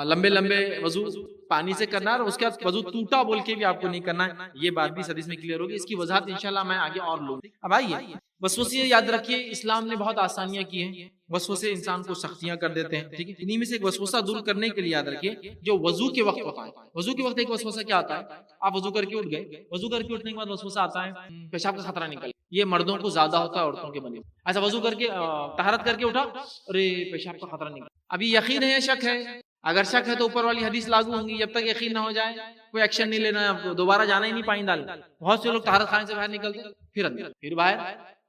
لمبے لمبے وضو پانی سے کرنا ہے, اور اس کے بعد وضو ٹوٹا بول کے بھی آپ کو نہیں کرنا ہے. یہ بات بھی حدیث میں کلیئر ہوگی, اس کی وضاحت انشاءاللہ میں آگے اور لوں. اب آئیے وسوسے یاد رکھیے اسلام نے بہت آسانیاں کی ہیں، وسوسے انسان کو سختیاں کر دیتے ہیں، ٹھیک ہے؟ انہی میں سے ایک وسوسہ دور کرنے کے لیے یاد رکھیے جو وضو کے وقت ہوتا ہے، وضو کے وقت ایک وسوسہ کیا آتا ہے، آپ وضو کر کے اٹھ گئے، وضو کر کے اٹھنے کے بعد وسوسہ آتا ہے پیشاب کا خطرہ نکل، یہ مردوں کو زیادہ ہوتا ہے عورتوں کے بنے، ایسا وضو کر کے طہارت کر کے اٹھا، ارے پیشاب کا خطرہ نکل، ابھی یقین ہے یا شک ہے؟ اگر شک ہے تو اوپر والی حدیث لاگو ہوں گی، جب تک یقین نہ ہو جائے کوئی ایکشن نہیں لینا ہے آپ کو، دوبارہ جانا ہی نہیں پانی ڈالنا۔ بہت سے لوگ طہارت خانے سے باہر نکلتے پھر اندر، پھر باہر،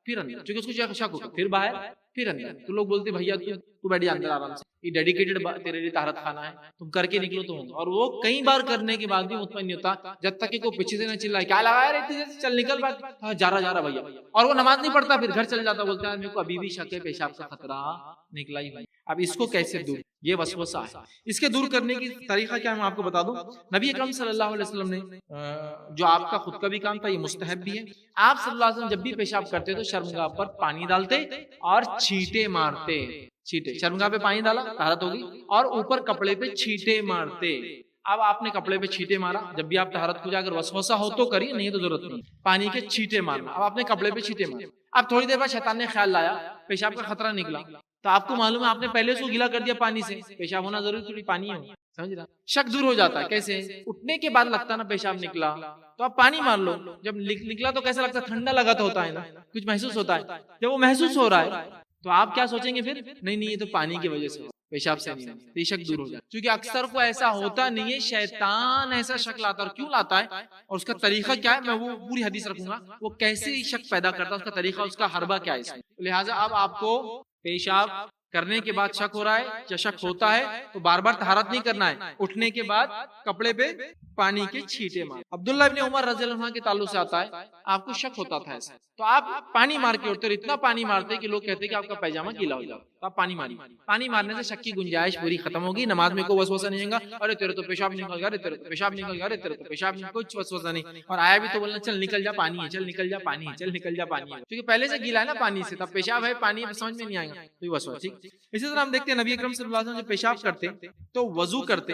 پھر اندر، چونکہ اس کو شک ہوگا، پھر باہر، پھر اندر، تو لوگ بولتے بھیا تو بیٹھ جا اندر آرام سے، یہ ڈیڈیکیٹڈ تیرے لیے طہارت خانہ ہے، تم کر کے نکلو تو ہوگا، اور وہ کئی بار کرنے کے بعد بھی مطمئن نہیں ہوتا جب تک کہ کوئی پیچھے سے نہ چلائے کیا لگایا رہتی ہے، چل نکل بات، ہاں جا رہا بھیا، اور وہ نماز نہیں پڑھتا، پھر گھر چل جاتا، بولتا ہے میرے کو ابھی بھی شک ہے پیشاب کا خطرہ نکلا ہی بھائی۔ اب اس کو کیسے دور، یہ وسوسہ ہے، اس کے دور کرنے کی طریقہ کیا میں آپ کو بتا دوں، نبی اکرم صلی اللہ علیہ وسلم نے جو آپ کا خود کا بھی کام تھا یہ مستحب بھی ہے، آپ صلی اللہ علیہ وسلم جب بھی پیشاب کرتے تو شرمگاہ پر پانی ڈالتے اور چھینٹے مارتے، چھینٹے، شرمگاہ پہ پانی ڈالا طہارت ہوگی، اور اوپر کپڑے پہ چھینٹے مارتے۔ اب آپ نے کپڑے پہ چھینٹے مارا، جب بھی آپ طہارت کو جا کر وسوسہ ہو تو کریے، نہیں تو ضرورت نہیں، پانی کے چھینٹے مارنا۔ اب آپ نے کپڑے پہ چھینٹے مارے، اب تھوڑی دیر بعد شیطان نے خیال لایا پیشاب کا خطرہ نکلا، تو آپ کو معلوم ہے آپ نے پہلے سے گیلا کر دیا پانی سے، پیشاب ہونا ضروری تھوڑی پانی ہو، سمجھ رہا، شک دور ہو جاتا ہے۔ کیسے؟ اٹھنے کے بعد لگتا نا پیشاب نکلا تو آپ پانی مار لو، جب نکلا تو کیسا لگتا ہے، ٹھنڈا لگا تو ہوتا ہے نا، کچھ محسوس ہوتا ہے، جب وہ محسوس ہو رہا ہے تو آپ کیا سوچیں گے پھر، نہیں نہیں یہ تو پانی کی وجہ سے پیشاب سے نہیں ہے، تو یہ شک دور ہو جائے، کیونکہ اکثر کو ایسا ہوتا نہیں ہے، شیطان ایسا شک لاتا ہے، اور کیوں لاتا ہے اور اس کا طریقہ کیا ہے، میں وہ پوری حدیث رکھوں گا، وہ کیسے شک پیدا کرتا ہے، اس کا طریقہ، اس کا حربہ کیا ہے اس میں۔ لہٰذا اب آپ کو پیشاب کرنے کے بعد شک ہو رہا ہے یا شک ہوتا ہے تو بار بار طہارت نہیں کرنا ہے، اٹھنے کے بعد کپڑے پہ پانی کے چھینٹے مار۔ عبداللہ ابن عمر رضی اللہ عنہ کے تعلق سے آتا ہے، آپ کو شک ہوتا تھا ایسا، تو آپ پانی مار کے اٹھتے، اور اتنا پانی مارتے کہ لوگ کہتے کہ آپ کا پیجامہ گیلا ہو جاتا، تو آپ پانی ماری، پانی مارنے سے شک کی گنجائش پوری ختم ہوگی، نماز میں کوئی وسوسہ نہیں آئے گا، ارے تیرے تو پیشاب نکل گیا، ارے تیرے تو پیشاب نکل گیا، ارے تیرے تو پیشاب نکل، کچھ وسوسہ نہیں، اور آیا بھی تو بولنا چل نکل جا پانی ہے، چل نکل جا پانی ہے، چل نکل جا پانی ہے، کیونکہ پہلے سے گیلا ہے نا پانی سے، تب پیشاب ہے پانی سمجھ میں نہیں آئے گا، تو یہ وسوسہ ٹھیک۔ اسی طرح ہم دیکھتے ہیں نبی اکرم صلی اللہ علیہ وسلم جب پیشاب کرتے تو وضو کرتے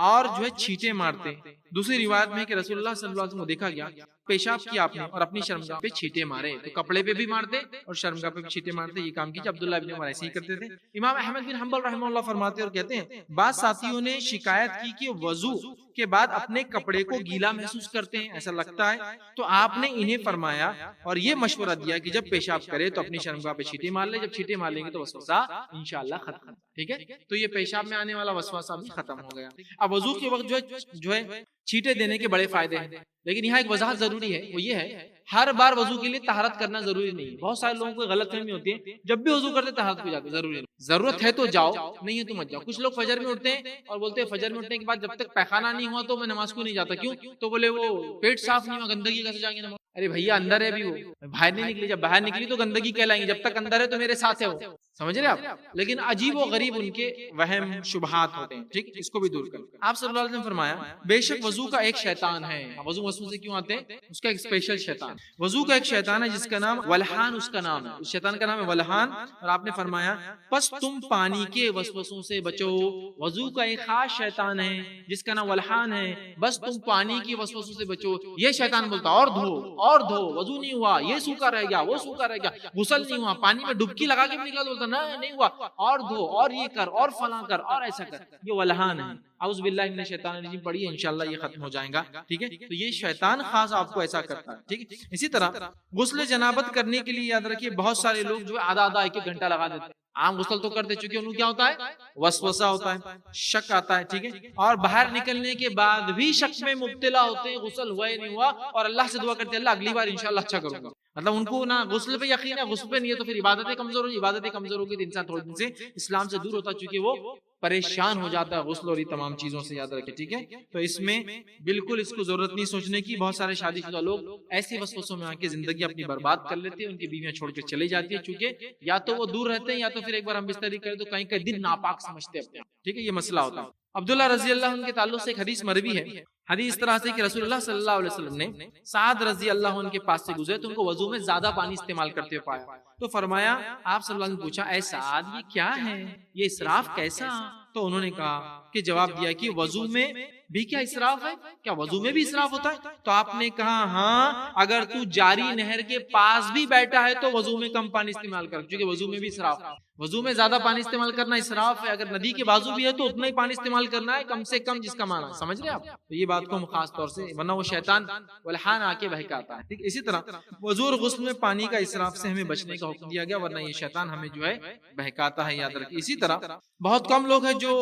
اور جو ہے چھینٹے مارتے۔ دوسری روایت میں کہ رسول اللہ صلی اللہ علیہ وسلم کو دیکھا گیا پیشاب کیا آپ نے اور اپنی شرمگاہ پہ چھینٹے مارے، تو کپڑے پہ بھی مارتے اور شرمگاہ پہ بھی چھینٹے مارتے، یہ کام کیجیے۔ عبداللہ ابن عمر ایسے ہی کرتے تھے۔ امام احمد بن حنبل رحمہ اللہ فرماتے اور کہتے ہیں بعض ساتھیوں نے شکایت کی کہ وضو کے بعد اپنے کپڑے کو گیلا محسوس کرتے ہیں، ایسا لگتا ہے، تو آپ نے انہیں فرمایا اور یہ مشورہ دیا کہ جب پیشاب کرے تو اپنی شرمگاہ پہ چھینٹے مار لے، جب چھینٹے مار لیں گے تو وسوسہ انشاءاللہ ختم، ٹھیک ہے، تو یہ پیشاب میں آنے والا وسوسہ بھی ختم ہو گیا۔ اب وضو کے وقت جو ہے چھینٹے دینے کے بڑے فائدے ہیں، لیکن یہاں ایک وضاحت ضروری ہے، وہ یہ ہے ہر بار وضو کے لیے طہارت کرنا ضروری نہیں ہے۔ بہت سارے لوگوں کو غلط فہمی ہوتی ہے، جب بھی وضو کرتے طہارت کو جاتے، ضروری نہیں، ضرورت ہے تو جاؤ، نہیں ہے تو مت جاؤ۔ کچھ لوگ فجر میں اٹھتے ہیں اور بولتے ہیں فجر میں اٹھنے کے بعد جب تک پیخانہ نہیں ہوا تو میں نماز کو نہیں جاتا، کیوں؟ تو بولے وہ پیٹ صاف نہیں ہوا، گندگی کیسے جائیں گے نماز؟ ارے بھیا اندر ہے ابھی، وہ باہر نہیں نکلی، جب باہر نکلی تو گندگی کہلائیں گے، جب تک اندر ہے تو میرے ساتھ ہے، وہ سمجھ رہے آپ؟ لیکن عجیب و غریب ان کے وہم شبہات ہوتے ہیں، ٹھیک، اس کو بھی دور کریں۔ آپ صلی اللہ علیہ وسلم فرمایا بے شک وضو کا ایک شیطان ہے، وضو وسوسے کیوں آتے ہیں، اس کا ایک اسپیشل شیطان، وضو کا ایک شیطان ہے جس کا نام ولحان، اس کا نام ہے، اس شیطان کا نام ہے ولحان، اور آپ نے فرمایا پس تم پانی کے وسوسوں سے بچو۔ وضو کا ایک خاص شیطان ہے جس کا نام ولحان ہے، بس تم پانی کے وسوسوں سے بچو۔ یہ شیطان بولتا اور دھو اور دھو، وضو نہیں ہوا، یہ سوکھا رہ گیا، وہ سوکھا رہ گیا، غسل نہیں ہوا، پانی میں ڈبکی لگا کے بھی نکلا، بولتا نہیں ہوا، اور دھو، اور یہ کر، اور فلاں کر، اور ایسا کر، یہ ولحان ہے۔ اعوذ باللہ من الشیطان الرجیم پڑھیے، انشاءاللہ یہ ختم ہو جائے گا، ٹھیک ہے، تو یہ شیطان خاص آپ کو ایسا کرتا ہے، ٹھیک ہے۔ اسی طرح غسل جنابت کرنے کے لیے یاد رکھیے بہت سارے لوگ جو آدھا ایک ایک گھنٹہ لگا دیتے ہیں، عام غسل تو کرتے چونکہ انہوں کیا ہوتا ہے، وسوسہ ہوتا ہے، شک آتا ہے، ٹھیک ہے، اور باہر نکلنے کے بعد بھی شک میں مبتلا ہوتے ہیں، غسل ہوا یا نہیں ہوا، اور اللہ سے دعا کرتے ہیں اللہ اگلی بار انشاءاللہ اچھا کروں گا، مطلب ان کو نہ غسل پہ یقین ہے، غسل پہ نہیں ہے تو پھر عبادتیں کمزور ہوگی، عبادتیں کمزور ہوگی تو انسان تھوڑے دن سے اسلام سے دور ہوتا ہے، چونکہ وہ پریشان ہو جاتا ہے غسل اور یہ تمام چیزوں سے، یاد رکھے، ٹھیک ہے۔ تو اس میں بالکل اس کو ضرورت نہیں سوچنے کی، بہت سارے شادی شدہ لوگ ایسے وسوسوں میں آ کے زندگی اپنی برباد کر لیتے ہیں، ان کی بیویاں چھوڑ کے چلی جاتی ہے، چونکہ یا تو وہ دور رہتے ہیں یا تو پھر ایک بار ہم بستری کریں تو کہیں کہیں دن ناپاک سمجھتے ہیں اپنے آپ، ٹھیک ہے، یہ مسئلہ ہوتا ہے۔ عبداللہ رضی اللہ عنہ کے تعلق سے ایک حدیث مروی ہے، حدیث اس طرح سے کہ رسول اللہ صلی اللہ علیہ وسلم نے سعد رضی اللہ عنہ کے پاس سے گزرے تو ان کو وضو میں زیادہ پانی استعمال کرتے ہوئے پایا، تو فرمایا آپ صلی اللہ علیہ وسلم نے پوچھا اے سعد یہ کیا ہے، یہ اسراف کیسا؟ تو انہوں نے کہا کہ جواب دیا کہ وضو میں بھی کیا اسراف ہے؟ کیا وضو میں بھی اسراف ہوتا ہے؟ تو آپ نے کہا ہاں، اگر تو جاری نہر کے پاس بھی بیٹھا ہے تو وضو میں کم پانی استعمال کر، کیونکہ وضو میں بھی اسراف ہے۔ وضو میں زیادہ پانی استعمال کرنا اسراف ہے، اگر ندی کے بازو بھی ہے تو اتنا ہی پانی استعمال کرنا ہے کم سے کم، جس کا معنی سمجھ رہے آپ؟ تو یہ بات کو ہم خاص طور سے، ورنہ وہ شیطان ولحان آ کے بہکاتا ہے، ٹھیک۔ اسی طرح وضو اور غسل میں پانی کا اسراف سے ہمیں بچنے کا حکم دیا گیا، ورنہ یہ شیطان ہمیں جو ہے بہکاتا ہے، یاد رکھیے۔ اسی طرح بہت کم لوگ ہیں جو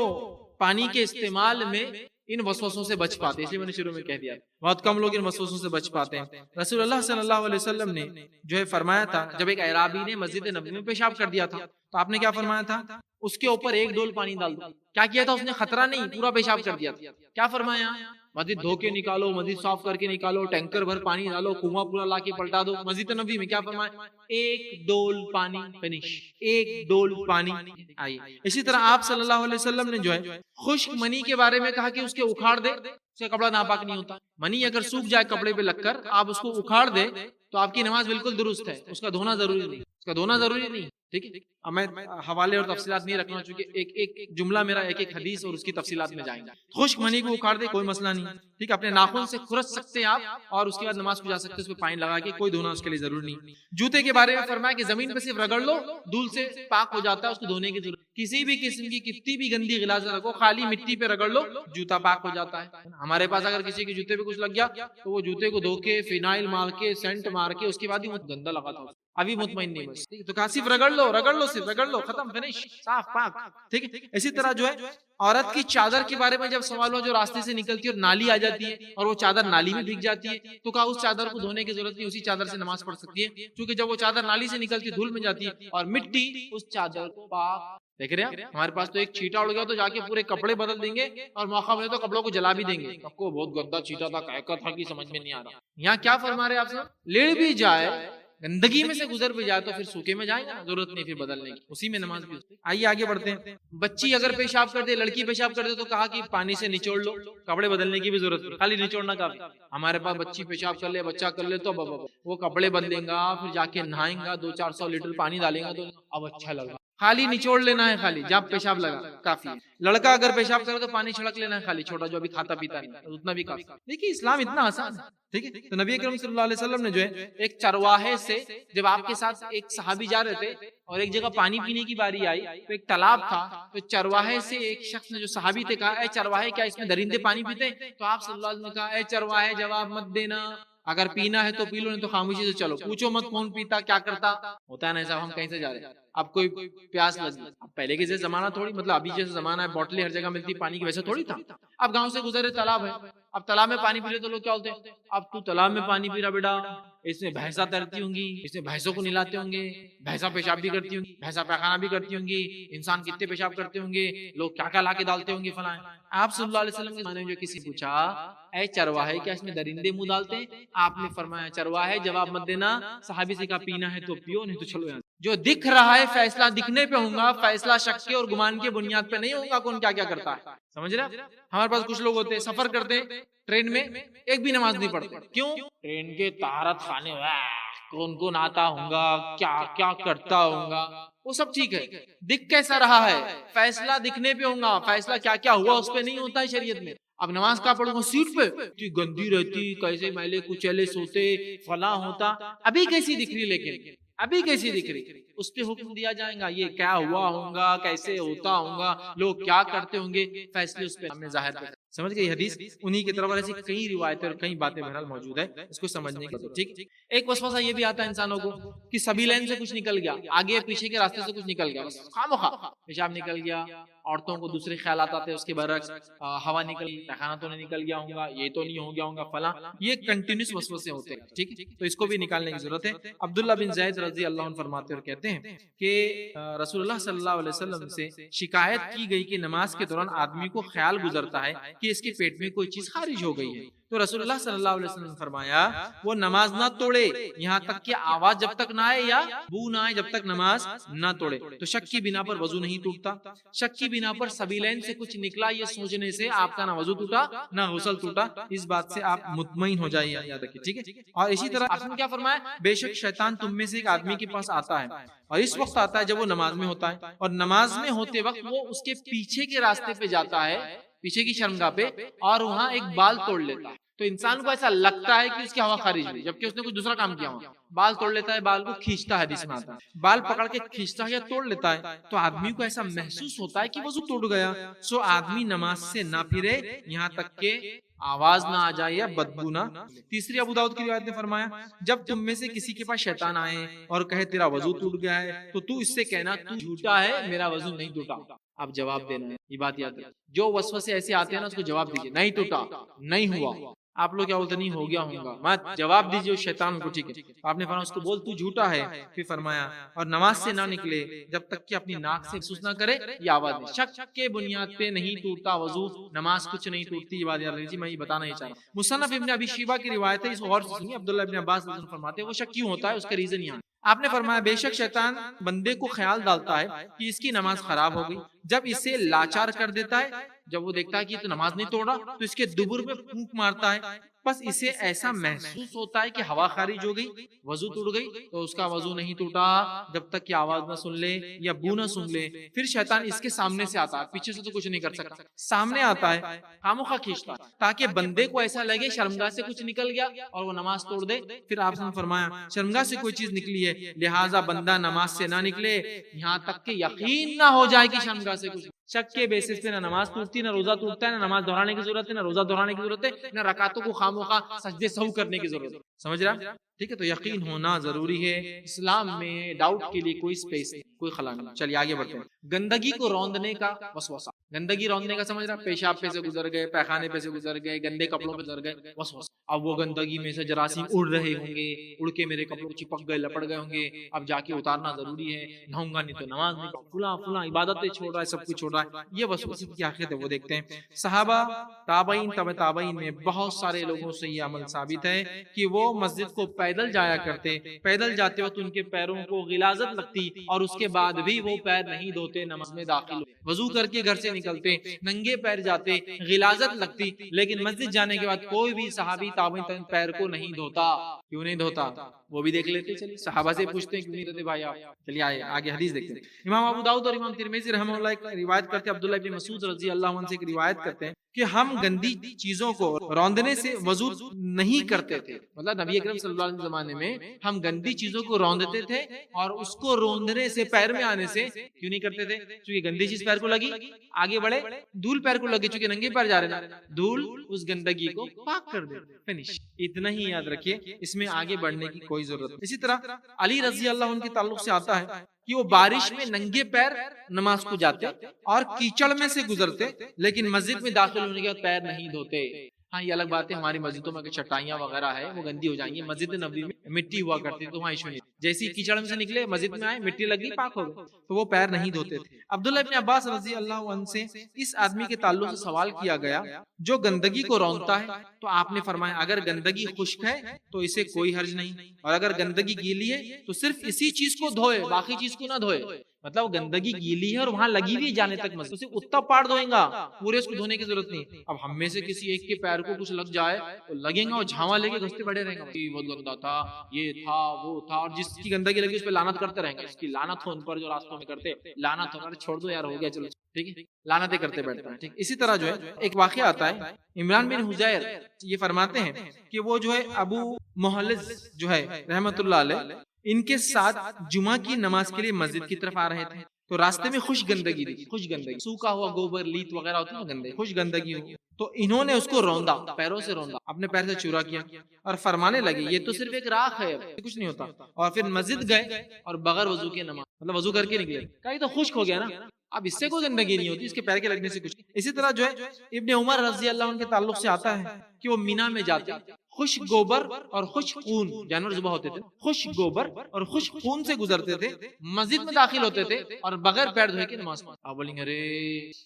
پانی کے استعمال میں ان وسوسوں سے بچ پاتے ہیں، اس لیے میں نے شروع میں کہہ دیا بہت کم لوگ ان وسوسوں سے بچ پاتے ہیں۔ رسول اللہ صلی اللہ علیہ وسلم نے جو ہے فرمایا تھا، جب ایک اعرابی نے مسجد نبوی میں پیشاب کر دیا تھا تو آپ نے کیا فرمایا تھا؟ اس کے اوپر ایک ڈول پانی ڈال دو۔ کیا کیا تھا اس نے؟ خطرہ نہیں، پورا پیشاب کر دیا تھا۔ کیا فرمایا؟ مسجد دھو کے نکالو، مسجد صاف کر کے نکالو، ٹینکر بھر پانی ڈالو، کنواں پورا لا کے پلٹا دو۔ مسجد نبوی میں کیا فرمایا؟ ایک ڈول پانی، فنش، ایک ڈول پانی۔ آئیے اسی طرح آپ صلی اللہ علیہ وسلم نے جو ہے خشک منی کے بارے میں کہا کہ اس کے اکھاڑ دے، اس کا کپڑا ناپاک نہیں ہوتا۔ منی اگر سوکھ جائے کپڑے پہ لگ کر، آپ اس کو اکھاڑ دے تو آپ کی نماز بالکل درست ہے، اس کا دھونا ضروری نہیں، اس کا دھونا ضروری نہیں، ٹھیک ہے۔ اب میں حوالے اور تفصیلات نہیں رکھنا، چونکہ ایک جملہ میرا ایک حدیث اور اس کی تفصیلات میں جائیں گے۔ خشک منی کو اکھاڑ دے کوئی مسئلہ نہیں، ٹھیک، اپنے ناخن سے کھرچ سکتے ہیں آپ، اور اس کے بعد نماز کو جا سکتے ہیں، اس پہ پانی لگا کے، کوئی دھونا اس کے لیے ضروری نہیں۔ جوتے کے بارے میں فرمایا کہ زمین پہ صرف رگڑ لو، دھول سے پاک ہو جاتا ہے، اس کو دھونے کی ضرورت، کسی بھی قسم کی کتنی بھی گندی غلاظت رکھو، خالی مٹی پہ رگڑ لو، جوتا پاک ہو جاتا ہے۔ ہمارے پاس اگر کسی کے جوتے پہ کچھ لگ گیا تو وہ جوتے کو دھو کے، فینائل مار کے، سینٹ مار کے، اس کے بعد ہی وہ گندا لگا تھا، ابھی مطمئن نہیں بس، تو کہا صرف رگڑ لو، رگڑ لو، صرف رگڑ لو، ختم، فنش، صاف پاک، ٹھیک ہے۔ اسی طرح جو ہے عورت کی چادر کے بارے میں جب سوال ہوا، جو راستے سے نکلتی ہے اور نالی آ جاتی ہے اور وہ چادر نالی میں بھیگ جاتی ہے، تو کہا اس چادر کو دھونے کی ضرورت نہیں، اسی چادر سے نماز پڑھ سکتی ہے، کیونکہ جب وہ چادر نالی سے نکلتی ہے، دھول میں جاتی ہے اور مٹی اس چادر کو پاک۔ دیکھ رہے ہیں ہمارے پاس تو ایک چیٹا اڑ گیا تو جا کے پورے کپڑے بدل دیں گے، اور موقع ملے تو کپڑوں کو جلا بھی دیں گے، سب کو بہت گندا چیٹا تھا، کہہ تھا کہ سمجھ میں نہیں آ رہا۔ یہاں کیا فرما رہے ہیں آپ سے؟ لیڑ بھی جائے، گندگی میں سے گزر بھی جائے تو پھر سوکھے میں جائے گا، ضرورت نہیں پھر بدلنے کی، اسی میں نماز بھی۔ آئیے آگے بڑھتے ہیں۔ بچی اگر پیشاب کر دے، لڑکی پیشاب کر دے تو کہا کہ پانی سے نچوڑ لو، کپڑے بدلنے کی بھی ضرورت نہیں، خالی نچوڑنا کافی۔ ہمارے پاس بچی پیشاب کر لے، بچہ کر لے تو وہ کپڑے بدلیں گا، پھر جا کے نہائیں گا، 200-400 لیٹر پانی ڈالیں گا تو اب اچھا لگا، خالی نچوڑ لینا ہے، خالی جب پیشاب لگا کافی ہے۔ لڑکا اگر پیشاب کرے تو پانی چھڑک لینا ہے خالی، چھوٹا جو ابھی کھاتا پیتا نہیں، اتنا بھی کافی۔ دیکھیے اسلام اتنا آسان ہے، ٹھیک ہے۔ تو نبی کریم صلی اللہ علیہ وسلم نے جو ہے ایک چرواہے سے، جب آپ کے ساتھ ایک صحابی جا رہے تھے اور ایک جگہ پانی پینے کی باری آئی تو ایک تالاب تھا، تو چرواہے سے ایک شخص نے، جو صحابی تھے، کہا اے چرواہے کیا اس میں درندے پانی پیتے ہیں؟ تو آپ صلی اللہ علیہ وسلم نے کہا اے چرواہے جواب مت دینا، اگر پینا ہے تو پی لو، نہیں تو خاموشی سے چلو، پوچھو مت کون پیتا کیا کرتا۔ ہوتا ہے نا صاحب، ہم کہیں سے جا رہے ہیں، اب کوئی پیاس لگی، اب پہلے کے جیسے زمانہ تھوڑی، مطلب ابھی جیسے زمانہ ہے بوتلیں ہر جگہ ملتی پانی کی، ویسے تھوڑی تھا۔ اب گاؤں سے گزرے، تالاب ہے، اب تالاب میں پانی پی رہے تو لوگ کیا بولتے ہیں؟ اب تو تالاب میں پانی پی رہا بیٹا، اس میں بھینسا تیرتی ہوں گی، اس میں بھینسوں کو نلاتے ہوں گے، بھینسا پیشاب بھی کرتی ہوں گی، بھینسا پیخانہ بھی کرتی ہوں گی، انسان کتنے پیشاب کرتے ہوں گے، لوگ کیا کیا لا کے ڈالتے ہوں گے فلاں۔ آپ صلی اللہ علیہ وسلم کے زمانے میں جو کسی پوچھا اے چرواہے کیا اس میں درندے منہ ڈالتے ہیں؟ آپ نے فرمایا چرواہے جواب مت دینا، صحابی سے کہا پینا ہے تو پیو، نہیں تو چلو یہاں۔ جو دکھ رہا ہے فیصلہ دکھنے پہ ہوگا، فیصلہ شک کے اور گمان کے بنیاد پہ نہیں ہوگا کون کیا کیا کرتا ہے، سمجھ رہے؟ ہمارے پاس کچھ لوگ ہوتے ہیں سفر کرتے ٹرین میں، ایک بھی نماز نہیں پڑھتے، کیوں؟ ٹرین کے طہارت خانے کون کون آتا ہوگا، کیا کیا کرتا ہوگا، وہ سب ٹھیک ہے، دکھ کیسا رہا ہے فیصلہ دکھنے پہ ہوگا، فیصلہ کیا کیا ہوا اس پہ نہیں ہوتا ہے شریعت میں۔ اب نماز کا پڑھوں گا سیٹ پہ، اتنی گندی رہتی، کیسے میلے کچیلے سوتے، فلاں ہوتا، ابھی کیسی دکھ رہی، لیکن ابھی کیسی دکھ رہی، اس پہ حکم دیا جائے گا، یہ کیا ہوا ہوگا، کیسے ہوتا ہوگا، لوگ کیا کرتے ہوں گے، فیصلے اس پہ ہمیں ظاہر کر۔ سمجھ گئے؟ حدیث انہی کی طرف ایسی کئی روایتیں اور کئی باتیں بہرحال موجود ہے، اس کو سمجھنے کی ضرورت۔ ٹھیک، ایک وسوسہ یہ بھی آتا ہے انسانوں کو کہ سبھی لین سے کچھ نکل گیا، آگے پیچھے کے راستے سے کچھ نکل گیا، بس خواہ پیشاب نکل گیا، عورتوں کو دوسرے خیالات آتے ہیں اس کے برعکس، ہوا نکل گئی، پیخانہ تو نہیں نکل گیا ہوگا، یہ تو نہیں ہو گیا ہوگا فلاں، یہ کنٹینیوس وسوسے ہوتے ہیں، ٹھیک ہے، تو اس کو بھی نکالنے کی ضرورت ہے۔ عبداللہ بن زید رضی اللہ عنہ فرماتے اور کہتے ہیں کہ رسول اللہ صلی اللہ علیہ وسلم سے شکایت کی گئی کہ نماز کے دوران آدمی کو خیال گزرتا ہے کہ اس کے پیٹ میں کوئی چیز خارج ہو گئی ہے، تو رسول اللہ صلی اللہ علیہ وسلم نے فرمایا وہ نماز نہ توڑے یہاں تک کہ آواز جب تک نہ آئے یا بو نہ آئے، جب تک نماز نہ توڑے۔ تو شک کی بنا پر وضو نہیں ٹوٹتا، شک کی بنا پر سبیلین سے کچھ نکلا یہ سوچنے سے آپ کا نہ وضو ٹوٹا نہ غسل ٹوٹا، اس بات سے آپ مطمئن ہو جائیے، یاد رکھیے، ٹھیک ہے۔ اور اسی طرح آپ نے کیا فرمایا، بے شک شیطان تم میں سے ایک آدمی کے پاس آتا ہے، اور اس وقت آتا ہے جب وہ نماز میں ہوتا ہے، اور نماز میں ہوتے وقت وہ اس کے پیچھے کے راستے پہ جاتا ہے، پیچھے کی شرمگاہ پہ، اور وہاں ایک بال توڑ لیتا ہے، تو انسان کو ایسا لگتا ہے کہ اس کی ہوا خارج ہوئی، جبکہ اس نے کچھ دوسرا کام کیا ہوا. بال توڑ لیتا ہے، بال کو کھینچتا ہے، حدیث میں آتا ہے بال پکڑ کے کھینچتا ہے یا توڑ لیتا ہے، تو آدمی کو ایسا محسوس ہوتا ہے کہ وضو ٹوٹ گیا. سو آدمی نماز سے نہ پھرے یہاں تک کہ آواز نہ آ جائے یا بدبو نہ. تیسری ابو داؤد کی روایت نے فرمایا جب تم میں سے کسی کے پاس شیطان آئے اور کہے تیرا وضو ٹوٹ گیا ہے تو تو اس سے کہنا تو جھوٹا ہے، میرا وضو نہیں ٹوٹا. اب جواب دینا ہے، یہ بات یاد ہے. جو وسوسے ایسے آتے ہیں نا اس کو جواب دیجیے، نہیں ٹوٹا، نہیں ہوا. آپ لوگ کیا بولتے نہیں ہو گیا ہوں گا، جواب دیجیے اس شیطان کو. ٹھیک ہے، آپ نے فرمایا اس کو بول تو جھوٹا ہے. پھر فرمایا اور نماز سے نہ نکلے جب تک کہ اپنی ناک سے محسوس نہ کرے یہ آواز نہیں. شک کے بنیاد پہ نہیں ٹوٹتا وضو، نماز کچھ نہیں ٹوٹتی. یہ بات یاد رکھیے، میں یہ بتانا ہی چاہ رہا ہوں. مصنف ابن ابی شیبہ کی روایت ہے، اس غور سے سنیے. عبداللہ ابن عباس رضی اللہ عنہ فرماتے ہیں وہ شک کیوں ہوتا ہے، اس کا ریزن یہاں. آپ نے فرمایا بے شک شیطان بندے کو خیال ڈالتا ہے کہ اس کی نماز خراب ہو گئی، جب اسے لاچار کر دیتا ہے. جب وہ دیکھتا ہے کہ تو نماز نہیں توڑ رہا تو اس کے دبر میں پھونک مارتا ہے، بس اسے ایسا محسوس ہوتا ہے کہ ہوا خارج ہو گئی، وضو ٹوٹ گئی. تو اس کا وضو نہیں ٹوٹا جب تک کہ آواز نہ سن لے یا بو نہ سن لے. پھر شیطان اس کے سامنے سے آتا ہے، پیچھے سے تو کچھ نہیں کر سکتا، سامنے آتا ہے، خاموخواہ کھینچتا ہے تاکہ بندے کو ایسا لگے شرمگاہ سے کچھ نکل گیا اور وہ نماز توڑ دے. پھر آپ نے فرمایا شرمگاہ سے کوئی چیز نکلی ہے، لہٰذا بندہ نماز سے نہ نکلے یہاں تک کہ یقین نہ ہو جائے کہ شرمگاہ سے کچھ. شک کے بیسس پہ نہ نماز ٹوٹتی، نہ روزہ ٹوٹتا ہے، نہ نماز دہرانے کی ضرورت ہے، نہ روزہ دہرانے کی ضرورت ہے، نہ رکعتوں کو خامخواہ سجدے سہو کرنے کی ضرورت ہے. سمجھ رہا؟ ٹھیک ہے، تو یقین ہونا ضروری ہے. اسلام میں ڈاؤٹ کے لیے کوئی سپیس نہیں، کوئی خلا نہیں. چلیے آگے بڑھتے ہیں. گندگی کو روندنے کا وسوسہ. گندگی روندنے کا سمجھ رہا، پیشاب پہ سے گزر گئے، پیخانے پہ سے گزر گئے، گندے کپڑوں پہ گزر گئے، وسوسہ. اب وہ گندگی میں سے جراثیم اڑ رہے ہوں گے، اڑ کے میرے کپڑوں کو چپک گئے، لپٹ گئے ہوں گے، اب جا کے اتارنا ضروری ہے، نہاؤں گا نہیں تو نماز نہیں، فلاں فلاں عبادتیں چھوڑ رہا ہے، سب کچھ چھوڑ رہا ہے. یہ وسوسے کی حقیقت ہے، وہ دیکھتے ہیں. صحابہ، تابعین، تبع تابعین میں بہت سارے لوگوں سے یہ عمل ثابت ہے کہ وہ مسجد کو پیدل جایا کرتے، پیدل جاتے وقت ان کے پیروں کو غلاظت لگتی اور اس کے بعد بھی وہ پیر نہیں دھوتے، نماز میں داخل وضو کر کے گھر سے نکلتے، ننگے پیر جاتے، غلاظت لگتی، لیکن مسجد جانے کے بعد کوئی بھی صحابی تابعین پیر کو نہیں دھوتا. کیوں نہیں دھوتا وہ بھی دیکھ لیتے. چلیے صحابہ سے پوچھتے ہیں کیوں نہیں دھوتے بھائی آپ. چلیے آگے حدیث دیکھتے ہیں. امام ابو داؤد اور امام ترمذی رحمہ اللہ روایت کرتے ہیں، عبداللہ ابن مسعود رضی اللہ عنہ سے ایک روایت کرتے ہیں کہ ہم گندی چیزوں کو روندنے سے وضو نہیں کرتے تھے. مطلب نبی اکرم صلی اللہ علیہ وسلم زمانے میں ہم گندی چیزوں کو روندتے تھے اور اس کو روندنے سے، پیر میں آنے سے کیوں نہیں کرتے تھے؟ چونکہ گندی چیز پیر کو لگی، آگے بڑھے، دھول پیر کو لگی، چونکہ ننگے پیر جا رہے نا، دھول اس گندگی کو پاک کر دے. فنش. اتنا ہی یاد رکھیے، اس میں آگے بڑھنے کی کوئی ضرورت نہیں. اسی طرح علی رضی اللہ عنہ کے تعلق سے آتا ہے کہ وہ بارش میں ننگے پیر نماز کو جاتے اور کیچڑ میں سے گزرتے، لیکن مسجد میں داخل ہونے کے بعد پیر نہیں دھوتے. ہاں یہ الگ بات ہے، ہماری مسجدوں میں چٹائیاں وغیرہ ہے وہ گندی ہو جائیں گی. مسجد نبوی میں مٹی ہوا کرتی تو وہاں ایشو نہیں. جیسی کیچڑ میں سے نکلے مسجد میں آئے، مٹی لگ گئی، پاک ہو گئے، تو وہ پیر نہیں دھوتے تھے. عبداللہ ابن عباس رضی اللہ عنہ سے اس آدمی کے تعلق سے سوال کیا گیا جو گندگی کو رونتا ہے، تو آپ نے فرمایا اگر گندگی خشک ہے تو اسے کوئی حرج نہیں، اور اگر گندگی گیلی ہے تو صرف اسی چیز کو دھوئے، باقی چیز کو نہ دھوئے. مطلب گندگی گیلی ہے اور وہاں لگی ہوئی جانے تک مسجد، اسے اتنا پاڑ دھوئیں گا، پورے اس کو دھونے کی ضرورت نہیں. اب ہم میں سے کسی ایک کے پیر کو کچھ لگ جائے تو لگیں گا، اور جھاوا لے کے گھستے بڑے رہیں گے، بہت گندا تھا، یہ تھا، وہ تھا، اور جس کی گندگی لگی اس پہ لعنت کرتے رہیں گے. اس کی لعنت ہو ان پر جو راستوں میں کرتے، لعنت ہو. چھوڑ دو یار، ہو گیا، چلو ٹھیک ہے، لعنتیں کرتے بیٹھتے ہیں. ٹھیک. اسی طرح جو ہے ایک واقعہ آتا ہے، عمران بن حزیر یہ فرماتے ہیں کہ وہ جو ہے ابو محلز جو ہے رحمت اللہ علیہ، ان کے ساتھ جمعہ کی نماز کے لیے مسجد کی طرف آ رہے تھے، تو راستے میں خوش گندگی دی، خوش گندگی، سوکھا ہوا گوبر، لیت وغیرہ ہوتی ہے نا گندے، خوش گندگی ہوئی. تو انہوں نے اس کو روندا، پیروں سے روندا، اپنے پیر سے چورا کیا اور فرمانے لگے یہ تو صرف ایک راکھ ہے، کچھ نہیں ہوتا. اور پھر مسجد گئے اور بغیر وضو کے نماز، مطلب وضو کر کے نکلے. کہا یہ تو خشک ہو گیا نا، اب اس سے کوئی گندگی نہیں ہوتی، اس کے پیر کے لگنے سے کچھ. اسی طرح جو ہے ابن عمر رضی اللہ عنہ کے تعلق سے آتا ہے کہ وہ مینا میں جاتے، خشک گوبر اور خشک خون، جانور ذبح ہوتے تھے، خشک گوبر اور خشک خون سے گزرتے تھے، مسجد میں داخل ہوتے تھے اور بغیر پیر دھوئے کے نماز پڑھتے. آپ بولیں گے ارے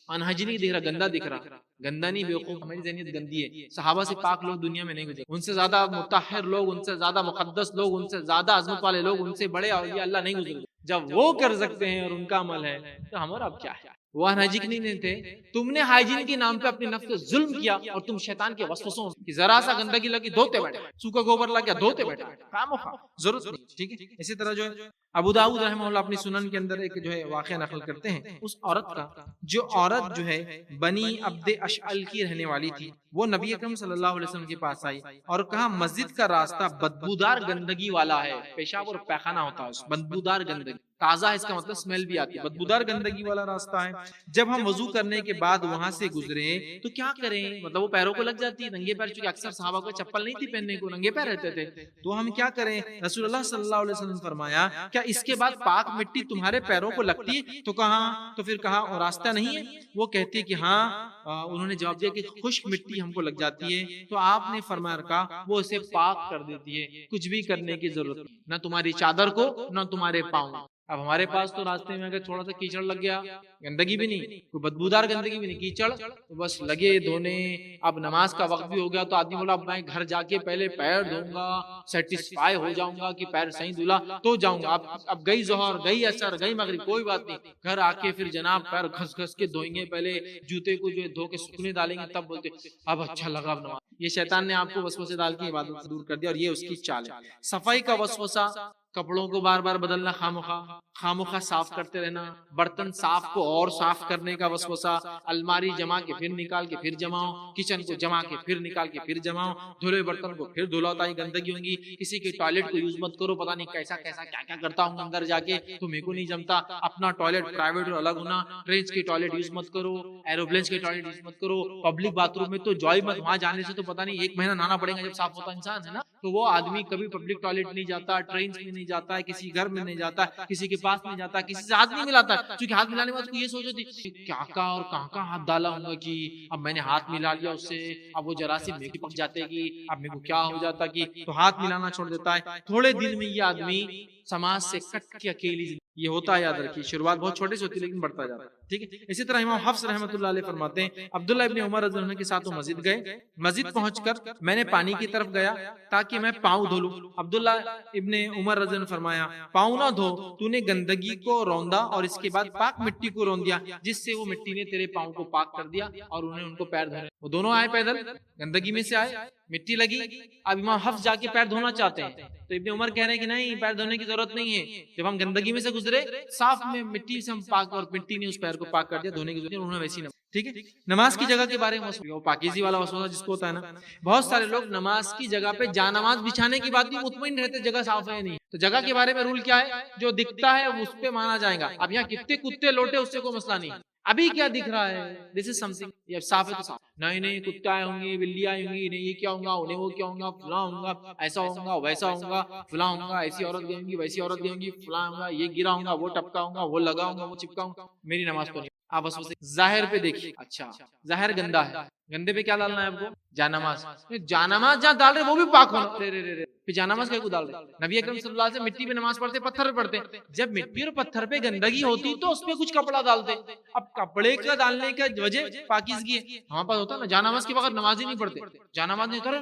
انہج نہیں دکھ رہا، گندا دکھ رہا. گندا نہیں بیوقوف، ہماری ذہنیت گندی ہے. صحابہ سے پاک لوگ دنیا میں نہیں گزرے، ان سے زیادہ مطہر لوگ، ان سے زیادہ مقدس لوگ، ان سے زیادہ عظمت والے لوگ، ان سے بڑے اولیاء اللہ نہیں گزرے. جب وہ کر سکتے ہیں اور ان کا عمل ہے تو ہمارا اب کیا ہے. وہ انہائجینک نہیں تھے، تم نے ہائیجین کے نام پہ اپنے نفس کو ظلم کیا اور تم شیطان کے وسوسوں کی ذرا سا گندگی لگی دھوتے بیٹھے، سوکھا گوبر لگ گیا دھوتے بیٹھے، خامخواہ ضرورت نہیں، ٹھیک ہے۔ اسی طرح جو ہے ابو داؤد رحمہ اللہ اپنی سنن کے اندر ایک جو ہے واقعہ نقل کرتے ہیں، اس عورت کا جو عورت جو ہے بنی عبد اشعل کی رہنے والی تھی، وہ نبی اکرم صلی اللہ علیہ وسلم کے پاس آئی اور کہا مسجد کا راستہ بدبودار گندگی والا ہے، پیشاب اور پیخانہ ہوتا ہے اس بدبودار گندگی، تازہ ہے اس کا مطلب اسمیل بھی آتی ہے، بدبودار گندگی والا راستہ ہے، جب ہم وضو کرنے کے بعد وہاں سے گزرے تو کیا کریں، مطلب وہ پیروں کو لگ جاتی ہے ننگے پیر، چونکہ اکثر صحابہ کو چپل نہیں تھی پہننے کو، ننگے پیر رہتے تھے، تو ہم کیا کریں؟ رسول اللہ صلی اللہ علیہ وسلم فرمایا کیا اس کے بعد پاک مٹی تمہارے پیروں کو لگتی ہے؟ تو کہا، تو پھر کہا اور راستہ نہیں ہے؟ وہ کہتی کہ ہاں، انہوں نے جواب دیا کہ خشک مٹی ہم کو لگ جاتی ہے، تو آپ نے فرمایا کہا وہ اسے پاک کر دیتی ہے، کچھ بھی کرنے کی ضرورت نہیں، نہ تمہاری چادر کو نہ تمہارے پاؤں۔ اب ہمارے پاس تو راستے میں اگر تھوڑا سا کیچڑ لگ گیا، گندگی بھی نہیں، کوئی بدبودار گندگی بھی نہیں، کیچڑ تو بس لگے دھونے۔ اب نماز کا وقت بھی ہو گیا تو آدمی بولا اب میں گھر جا کے پہلے پیر دھوؤں گا، سیٹسفائی ہو جاؤں گا کہ پیر صحیح دھلا تو جاؤں گا۔ اب گئی ظہر، گئی عصر، گئی مغرب، کوئی بات نہیں، گھر آ کے پھر جناب پیر گھس گھس کے دھوئیں گے، پہلے جوتے کو جو ہے دھو کے سکھنے ڈالیں گے، تب بولتے اب اچھا لگا اب نماز۔ یہ شیطان نے آپ کو وسوسے ڈال کے عبادت سے دور کر دیا، اور یہ اس کی چال ہے۔ صفائی کا وسوسہ، کپڑوں کو بار بار بدلنا، خامخواہ صاف کرتے رہنا، برتن صاف کو اور صاف کرنے کا وسوسہ، الماری جما کے پھر نکال کے پھر جماؤ، کچن کو جما کے پھر نکال کے پھر جماؤ، دھلے برتن کو پھر دھلاتا ہی گندگی ہوگی، کسی کے ٹوائلٹ کو یوز مت کرو، پتہ نہیں کیسا کیسا کیا کیا کرتا ہوں اندر جا کے تو میرے کو نہیں جمتا، اپنا ٹوائلٹ پرائیویٹ اور الگ ہونا، ٹرینس کے ٹوائلٹ یوز مت کرو، ایروپلینس کے ٹوائلٹ یوز مت کرو، پبلک باتھ روم میں تو جوئی مت، وہاں جانے سے تو پتہ نہیں 1 مہینہ نہانا پڑے گا جب صاف ہوتا انسان ہے نا، تو وہ آدمی کبھی پبلک ٹوائلٹ نہیں جاتا، ٹرینس میں نہیں جاتا ہے، کسی گھر میں نہیں جاتا، کسی کے پاس نہیں جاتا، کسی سے ہاتھ نہیں ملاتا، کیونکہ ہاتھ ملانے کے بعد یہ سوچو تھی کیا کا اور کہاں ہاتھ ڈالا ہوں گا کہ اب میں نے ہاتھ ملا لیا اس سے، اب وہ جراثیم میرے پک جاتے گی، اب میرے کو کیا ہو جاتا کہ، تو ہاتھ ملانا چھوڑ دیتا ہے۔ تھوڑے دن میں یہ آدمی سماج سے کٹ کے اکیلی، یہ ہوتا ہے، یاد رکھیے شروعات بہت چھوٹے سے ہوتی ہے لیکن بڑھتا جاتا ہے، ٹھیک ہے۔ اسی طرح امام حفص رحمۃ اللہ علیہ فرماتے ہیں عبداللہ ابن عمر رضی اللہ عنہ کے ساتھ وہ مسجد گئے، مسجد پہنچ کر میں نے پانی کی طرف گیا تاکہ میں پاؤں دھو لوں۔ عبداللہ ابن عمر رضی اللہ عنہ نے فرمایا پاؤں نہ دھو، تو نے گندگی کو روندا اور اس کے بعد پاک مٹی کو رون دیا، جس سے وہ مٹی نے تیرے پاؤں کو پاک کر دیا، اور انہیں ان کو پیر دھونے، وہ دونوں آئے پیدل، گندگی میں سے آئے، مٹی لگی، اب امام حفص جا کے پیر دھونا چاہتے ہیں تو ابن عمر کہہ رہے ہیں کہ نہیں، پیر دھونے کی ضرورت نہیں ہے، جب ہم گندگی میں سے گزرے صاف میں مٹی سے ہم پاک، اور مٹی نے اس پیر کو پاک کر دیا، دھونے کی ضرورت نہیں، انہوں نے ویسی نماز، ٹھیک ہے۔ نماز کی جگہ کے بارے میں وہ پاکیزی والا وسوسہ جس کو ہوتا ہے نا، بہت سارے لوگ نماز کی جگہ پہ جا نماز بچھانے کی بات بھی مطمئن رہتے جگہ صاف ہے نہیں، تو جگہ کے بارے میں رول کیا ہے، جو دکھتا ہے اس پہ مانا جائے گا۔ اب یہاں کتنے کتے لوٹے اس سے کوئی مسئلہ نہیں، ابھی کیا دکھ رہا ہے، دس از سم تھنگ، یہ صاف ہے تو صاف، نہیں کتے آئے ہوں گے، بلی آئے ہوں گی، نہیں یہ کیا ہوں گا، انہیں وہ کیا ہوں گا، فلاں ہوں گا، ایسا ہوں گا، ویسا ہوں گا، فلاں ہوں گا، ایسی عورت گئی ہوں گی، ویسی عورت گئی ہوں گی، فلاں ہوں گا، یہ گرا ہوں گا، وہ ٹپکا ہوں گا، وہ لگا ہوں گا، وہ چپکا ہوں گا، میری نماز تو نہیں۔ آپ بس ظاہر پہ دیکھیے، اچھا ظاہر گندا ہے، گندے پہ کیا ڈالنا ہے آپ کو، جانماز، جانماز جہاں ڈال رہے وہ بھی پاک ہونا، پھر جانماز کو دال رہے، نبی اکرم صلی اللہ علیہ وسلم مٹی پہ نماز پڑھتے، پتھر پہ پڑھتے، جب مٹی اور پتھر پہ گندگی ہوتی تو اس پہ کچھ کپڑا ڈالتے، اب کپڑے کا ڈالنے کا وجہ پاکیزگی ہے، ہمارے پاس ہوتا ہے نا جانماز کے بغیر نماز ہی نہیں پڑھتے، جانماز نہیں کرے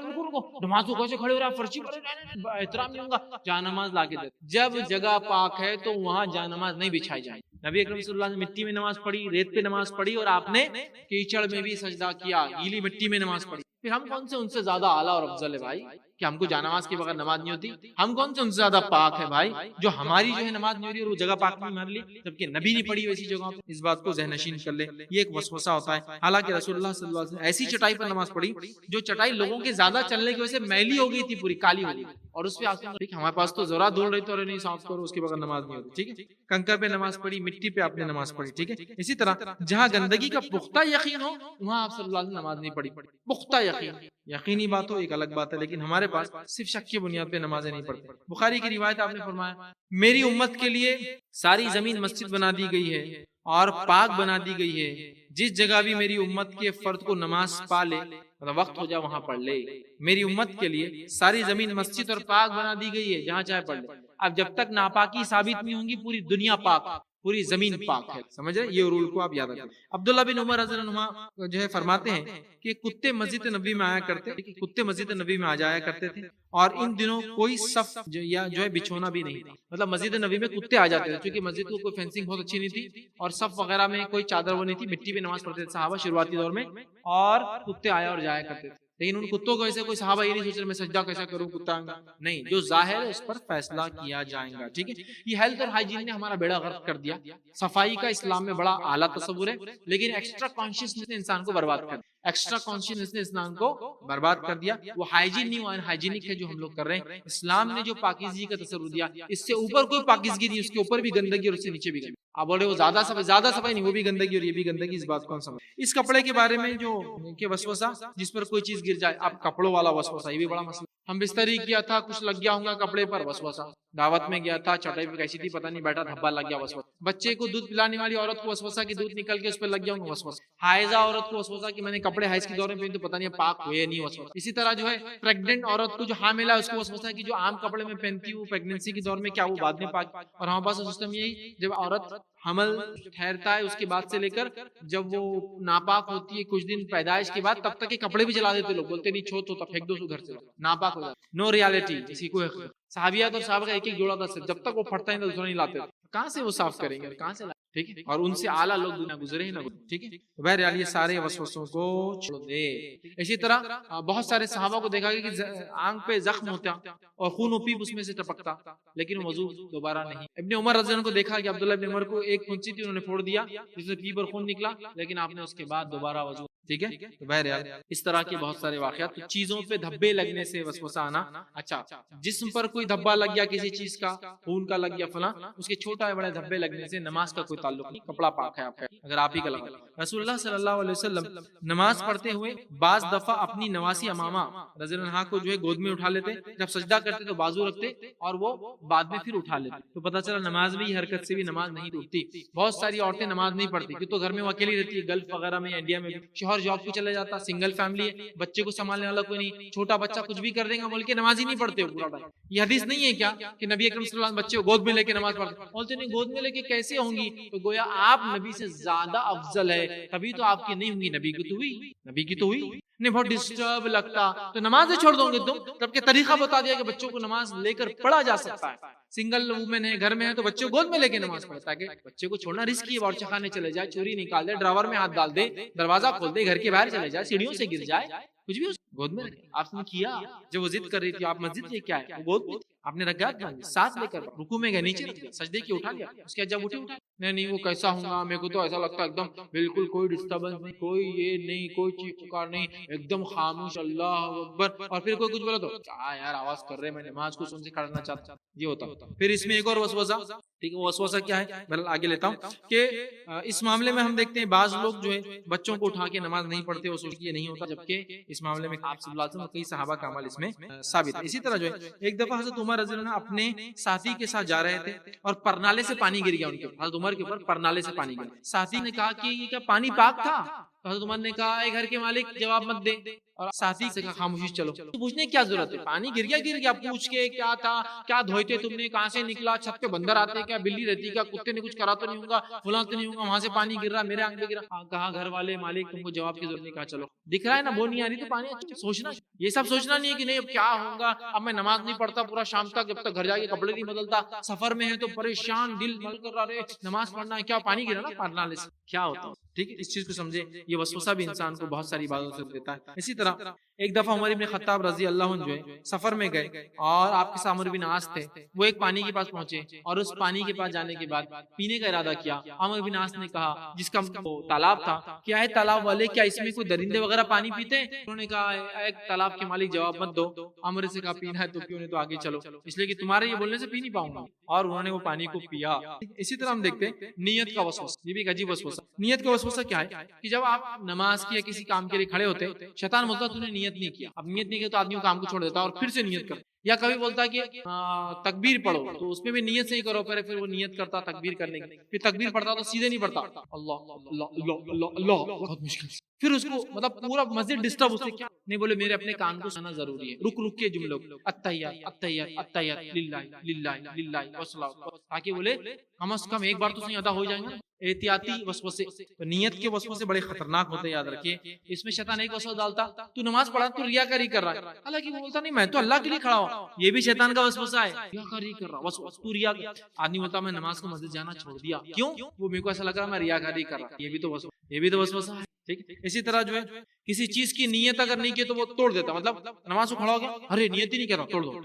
نماز کو کیسے کھڑے ہو رہا، فرشی احترام نہیں ہوگا، جانماز لا کے دے، جب جگہ پاک ہے تو وہاں جانماز نہیں بچھائی جائے۔ نبی اکرم صلی اللہ علیہ وسلم مٹی میں نماز پڑھی، ریت پہ نماز پڑھی، اور آپ نے کیچڑ میں بھی سجدہ کیا، گیلی مٹی میں نماز پڑھی، پھر ہم کون سے ان سے زیادہ اعلیٰ اور افضل ہے بھائی کہ ہم کو جانماز کے بغیر نماز نہیں ہوتی، ہم کون سے ان سے زیادہ پاک ہے بھائی جو ہماری جو ہے نماز نہیں ہو رہی اور وہ جگہ پاک نہیں مان لی، جبکہ نبی نہیں پڑھی ویسی جگہوں پہ۔ اس بات کو ذہن نشین کر لے، یہ ایک وسوسہ ہوتا ہے۔ حالانکہ رسول اللہ صلی اللہ علیہ وسلم ایسی چٹائی پر نماز پڑھی جو چٹائی لوگوں کے زیادہ چلنے کی وجہ سے میلی ہو گئی تھی، پوری کالی ہو گئی، اور اس پہ ہمارے پاس تو ذرا دھول رہی تو نہیں صاف کرو، اس کے بغیر نماز نہیں ہوتی، ٹھیک ہے۔ کنکر پہ نماز پڑھی، مٹی پہ آپ نے نماز پڑھی، ٹھیک ہے۔ اسی طرح جہاں گندگی کا پختہ یقین ہو وہاں آپ صلی اللہ علیہ وسلم نماز نہیں پڑھی، پختہ یقین، یقینی بات ہو ایک الگ بات ہے، لیکن ہمارے پاس صرف شک کی بنیاد پہ نمازیں نہیں پڑھتے۔ بخاری کی روایت آپ نے فرمایا میری امت کے لیے ساری زمین مسجد بنا دی گئی ہے اور پاک بنا دی گئی ہے، جس جگہ بھی میری امت کے فرد کو نماز پا لے، وقت ہو جائے وہاں پڑھ لے، میری امت کے لیے ساری زمین مسجد اور پاک بنا دی گئی ہے، جہاں چاہے پڑھ لے۔ اب جب تک ناپاکی ثابت نہیں ہوں گی پوری دنیا پاک، پوری زمین پاک ہے. سمجھ رہے؟ یہ رول کو آپ یاد رکھیں. عبداللہ بن عمر رضی اللہ عنہ جو ہے فرماتے ہیں کہ کتے مسجد نبی میں آیا کرتے، کتے مسجد نبی میں آ جایا کرتے تھے، اور ان دنوں کوئی صف یا جو ہے بچھونا بھی نہیں تھا. مطلب مسجد نبی میں کتے آ جاتے تھے، کیونکہ مسجد کو کوئی فینسنگ بہت اچھی نہیں تھی، اور صف وغیرہ میں کوئی چادر وہ نہیں تھی، مٹی پہ نماز پڑھتے تھے صحابہ شروعاتی دور میں، اور کتے آیا اور جایا کرتے تھے. لیکن ان کتوں کو ایسے کوئی صحابہ یہ نہیں سوچ رہے میں سجدہ کیسا کروں کتا آئیں گا، نہیں، جو ظاہر ہے اس پر فیصلہ کیا جائے گا. ٹھیک ہے، یہ ہیلتھ اور ہائیجین نے ہمارا بیڑا غرق کر دیا. صفائی کا اسلام میں بڑا اعلیٰ تصور ہے، لیکن ایکسٹرا کانشیسنس نے انسان کو برباد کر دیا. ایکسٹرا کانشیسنس نے انسان کو برباد کر دیا. وہ ہائیجین نہیں، وہ ان ہائیجینک ہے جو ہم لوگ کر رہے ہیں. اسلام نے جو پاکیزگی کا تصور دیا، اس سے اوپر کوئی پاکیزگی نہیں، اس کے اوپر بھی گندگی اور اس سے نیچے بھی گندگی. آپ بولے وہ زیادہ صفائی نہیں، وہ بھی گندگی اور یہ بھی گندگی. اس بات کو ہم سمجھ. اس کپڑے کے بارے میں جو کہ وسوسہ جس پر کوئی چیز گر جائے، اب کپڑوں والا وسوسہ یہ بھی بڑا مسئلہ. ہم بستری کیا تھا، کچھ لگ گیا ہوں گا کپڑے پر، وسوسہ. دعوت میں گیا تھا، چٹائی پہ کیسی تھی پتہ نہیں، بیٹھا دھبا لگ گیا، وسوسہ. بچے کو دودھ پلانے والی عورت کو وسوسہ کہ دودھ نکل کے اس پہ لگ گیا ہوں گا، وسوسہ. حائضہ عورت کو وسوسہ کہ میں نے کپڑے حیض کے دور میں پہنے تو پتہ نہیں پاک ہوئے نہیں، وسوسہ. اسی طرح جو ہے پریگننٹ عورت کو جو حاملہ ہے اس کو وسوسہ کہ جو عام کپڑے میں پہنتی ہے وہ پریگننسی کے دور میں کیا وہ بعد میں پاک. اور ہمارے پاس سسٹم یہی، جب عورت حمل ٹھہرتا ہے اس کے بعد سے لے کر جب وہ ناپاک ہوتی ہے کچھ دن پیدائش کے بعد، تب تک کے کپڑے بھی جلا دیتے لوگ، بولتے نہیں چھوت ہوتا پھینک دو گھر سے، ناپاک ہو جاتا. نو ریالٹی کسی کو. صحابیات اور صحابہ کا ایک ایک جوڑا تھا، جب تک وہ پھٹتا ہے دوسرا نہیں لاتے. کہاں سے وہ صاف کریں گے، کہاں سے لائیں؟ ٹھیک ہے، اور ان سے اعلیٰ لوگ دنیا گزرے ہی نہ گزرے. ٹھیک ہے، بہرحال یہ سارے وسوسوں کو چھوڑ دے. اسی طرح بہت سارے صحابہ کو دیکھا گیا کہ آنکھ پہ زخم ہوتا اور خون و پیپ اس میں سے ٹپکتا، لیکن وہ وضو دوبارہ نہیں. ابن عمر رضی اللہ عنہ کو دیکھا کہ عبداللہ ابن عمر کو ایک پھنسی تھی، انہوں نے پھوڑ دیا جس سے پیپ اور خون نکلا، لیکن آپ نے اس کے بعد دوبارہ وضو. ٹھیک ہے، تو بہرحال اس طرح کے بہت سارے واقعات. چیزوں پہ دھبے لگنے سے وسوسہ آنا. اچھا، جسم پر کوئی دھبا لگ گیا کسی چیز کا، خون کا لگ گیا فلاں، اس کے چھوٹا بڑے دھبے لگنے سے نماز کا کوئی تعلق نہیں. کپڑا پاک ہے آپ کا اگر آپ ہی کا لگا. رسول اللہ صلی اللہ علیہ وسلم نماز پڑھتے ہوئے بعض دفعہ اپنی نواسی امامہ رضی اللہ عنہا کو جو ہے گود میں اٹھا لیتے، جب سجدہ کرتے تو بازو رکھتے اور وہ بعد میں پھر اٹھا لیتے. تو پتہ چلا نماز میں حرکت سے بھی نماز نہیں ٹوٹتی. بہت ساری عورتیں نماز نہیں پڑھتی کہ تو گھر میں وہ اکیلی رہتی ہے، گلف وغیرہ میں یا انڈیا میں بھی شوہر جاب پہ چلے جاتا، سنگل فیملی ہے، بچے کو سنبھالنے والا کوئی نہیں، چھوٹا بچہ کچھ بھی کر دے گا بول کے نماز ہی نہیں پڑھتے ہو پورا ٹائم. یہ حدیث نہیں ہے کیا کہ نبی اکرم صلی اللہ علیہ وسلم بچے کو گود میں لے کے نماز پڑھتے؟ بولتے نہیں گود میں لے کے کیسے ہوں گی؟ تو گویا آپ نبی سے زیادہ افضل ہے، تبھی تو آپ کی نہیں ہوں گی، نبی کی تو ہوئی، نبی کی تو ہوئی. نہیں بہت ڈسٹرب لگتا تو نماز چھوڑ دو گے تم، جب کہ طریقہ بتا دیا کہ بچوں کو نماز لے کر پڑھا جا سکتا ہے. سنگل وومن ہے، گھر میں ہے، تو بچوں کو گود میں لے کے نماز پڑھتا ہے کہ بچے کو چھوڑنا رسکی ہے، باورچی خانے چلے جائے، چوری نکال دے، ڈراور میں ہاتھ ڈال دے، دروازہ کھول دے، گھر کے باہر چلے جائے، سیڑھیوں سے گر جائے، کچھ بھی گود میں رکھے. آپ نے کیا جب وہ ضد کر رہی تھی آپ مسجد لے کے آئے، وہ گود میں آپ نے رکعت باندھی، ساتھ لے کر رکوع میں گئے، نیچے رکھ دیا، سجدے کی اٹھا لیا، اس کے بعد جب اٹھا نہیں وہ کیسا ہوں گا، میرے کو تو ایسا لگتا ہے ایک دم بالکل کوئی ڈسٹربنس نہیں، کوئی یہ نہیں، کوئی چیخ پکار نہیں، ایک دم خاموش، اللہ اکبر. اور پھر کوئی کچھ بولا تو یار آواز کر رہے، میں نماز کو سن سے کرنا چاہتا. یہ ہوتا. پھر اس میں ایک اور وسوسہ. ٹھیک ہے، وہ وسوسہ کیا ہے بہرحال آگے لیتا ہوں کہ اس معاملے میں ہم دیکھتے ہیں بعض لوگ جو ہے بچوں کو اٹھا کے نماز نہیں پڑھتے، وہ سوچتے یہ نہیں ہوتا، جبکہ اس معاملے میں آپ صلی اللہ علیہ وسلم اور کئی صحابہ کا عمل اس میں ثابت ہے. اسی طرح جو ہے ایک دفعہ حضرت عمر رضی اللہ عنہ اپنے ساتھی کے ساتھ جا رہے تھے اور پرنالے سے پانی گر گیا ان کے. حضرت عمر کے اوپر پرنالے سے پانی گر. ساتھی نے کہا کہ یہ کیا پانی پاک تھا؟ تو حضرت عمر نے کہا اے گھر کے مالک جواب مت دے، اور ساتھی سے کہا خاموشی چلو، تو پوچھنے کی کیا ضرورت ہے، پانی گر گیا پوچھ کے کیا تھا، کیا دھوئے تم نے، کہاں سے نکلا، چھت پہ بندر آتے کیا، بلی رہتی کیا، کتے نے کچھ کرا تو نہیں ہوگا، فلاں تو نہیں ہوگا، وہاں سے پانی گر رہا میرے آنکھ پہ گرا. کہا گھر والے مالک تم کو جواب کی ضرورت نہیں، کہا چلو دکھ رہا ہے نا وہ نہیں آ رہی تو پانی اچھا. سوچنا یہ سب سوچنا نہیں ہے کہ نہیں اب کیا ہوگا، اب میں نماز نہیں پڑھتا پورا شام تک، جب تک گھر جا کے کپڑے نہیں بدلتا، سفر میں ہے تو پریشان دل مل کر رہے نماز پڑھنا ہے، کیا پانی گرا نا پرنالے سے، کیا ہوتا. ٹھیک ہے، اس چیز کو سمجھے. یہ وسوسہ بھی انسان کو بہت ساری باتوں سے دیتا ہے. اسی طرح ایک دفعہ عمر بن خطاب رضی اللہ عنہ جو ہے سفر میں گئے اور آپ کے ساتھ عمرو بن عاص تھے. وہ ایک پانی کے پاس پہنچے اور اس پانی کے پاس جانے کے بعد پینے کا ارادہ کیا. عمرو بن عاص نے کہا جس کا تالاب تھا کیا ہے تالاب والے، کیا اس میں کوئی درندے وغیرہ پانی پیتے ہیں؟ انہوں نے کہا ایک تالاب کے مالک جواب مت دو. عمرو سے کہا پینا ہے تو پیو، نہیں تو آگے چلو، اس لیے کہ تمہارے یہ بولنے سے پی نہیں پاؤں گا. اور انہوں نے وہ پانی کو پیا. اسی طرح ہم دیکھتے ہیں نیت کا وسوسہ. یہ بھی ایک عجیب وسوسہ. نیت کا وسوسہ کیا ہے کہ جب آپ نماز کی یا کسی کام کے لیے کھڑے ہوتے شیطان بولتا تو نے نیت نہیں کیا. اب نیت نہیں کیا تو آدمی کام کو چھوڑ دیتا اور پھر سے نیت کرتا. یا کبھی بولتا ہے کہ تکبیر پڑھو تو اس میں بھی نیت سے ہی کرو پہلے، پھر وہ نیت کرتا تکبیر کرنے کی، پھر تکبیر پڑھتا تو سیدھے نہیں پڑھتا، اللہ اللہ اللہ اللہ اللہ، بہت مشکل سے، پھر اس کو مطلب پورا مسجد ڈسٹرب، اس سے کیا نہیں بولے میرے اپنے کان کو سننا ضروری ہے، رک رک کے جملوں التحیات التحیات التحیات للہ للہ للہ والصلاۃ، تاکہ بولے کم از کم ایک بار تو صحیح ادا ہو جائیں گے۔ احتیاطی وسوسے، تو نیت کے وسوسے بڑے خطرناک ہوتے ہیں، یاد رکھیے، اس میں شیطان ایک وسوسہ ڈالتا، تو نماز پڑھا تو ریاکاری کر رہا ہے، حالانکہ وہ بولتا نہیں میں تو اللہ کے لیے کھڑا ہوں، یہ بھی شیطان کا وسوسہ ہے، ریاکاری کر رہا، وسوسہ تو ریا، آدمی بولتا میں نماز کو مسجد جانا چھوڑ دیا، کیوں؟ وہ میرے کو ایسا لگ رہا میں ریاکاری کر رہا، یہ بھی تو وسوسہ ہے، ٹھیک ہے۔ اسی طرح جو ہے کسی چیز کی نیت اگر نہیں کی تو وہ توڑ دیتا، مطلب نماز کو کھڑا ہو گیا، ارے نیت ہی نہیں کر رہا، توڑ دو،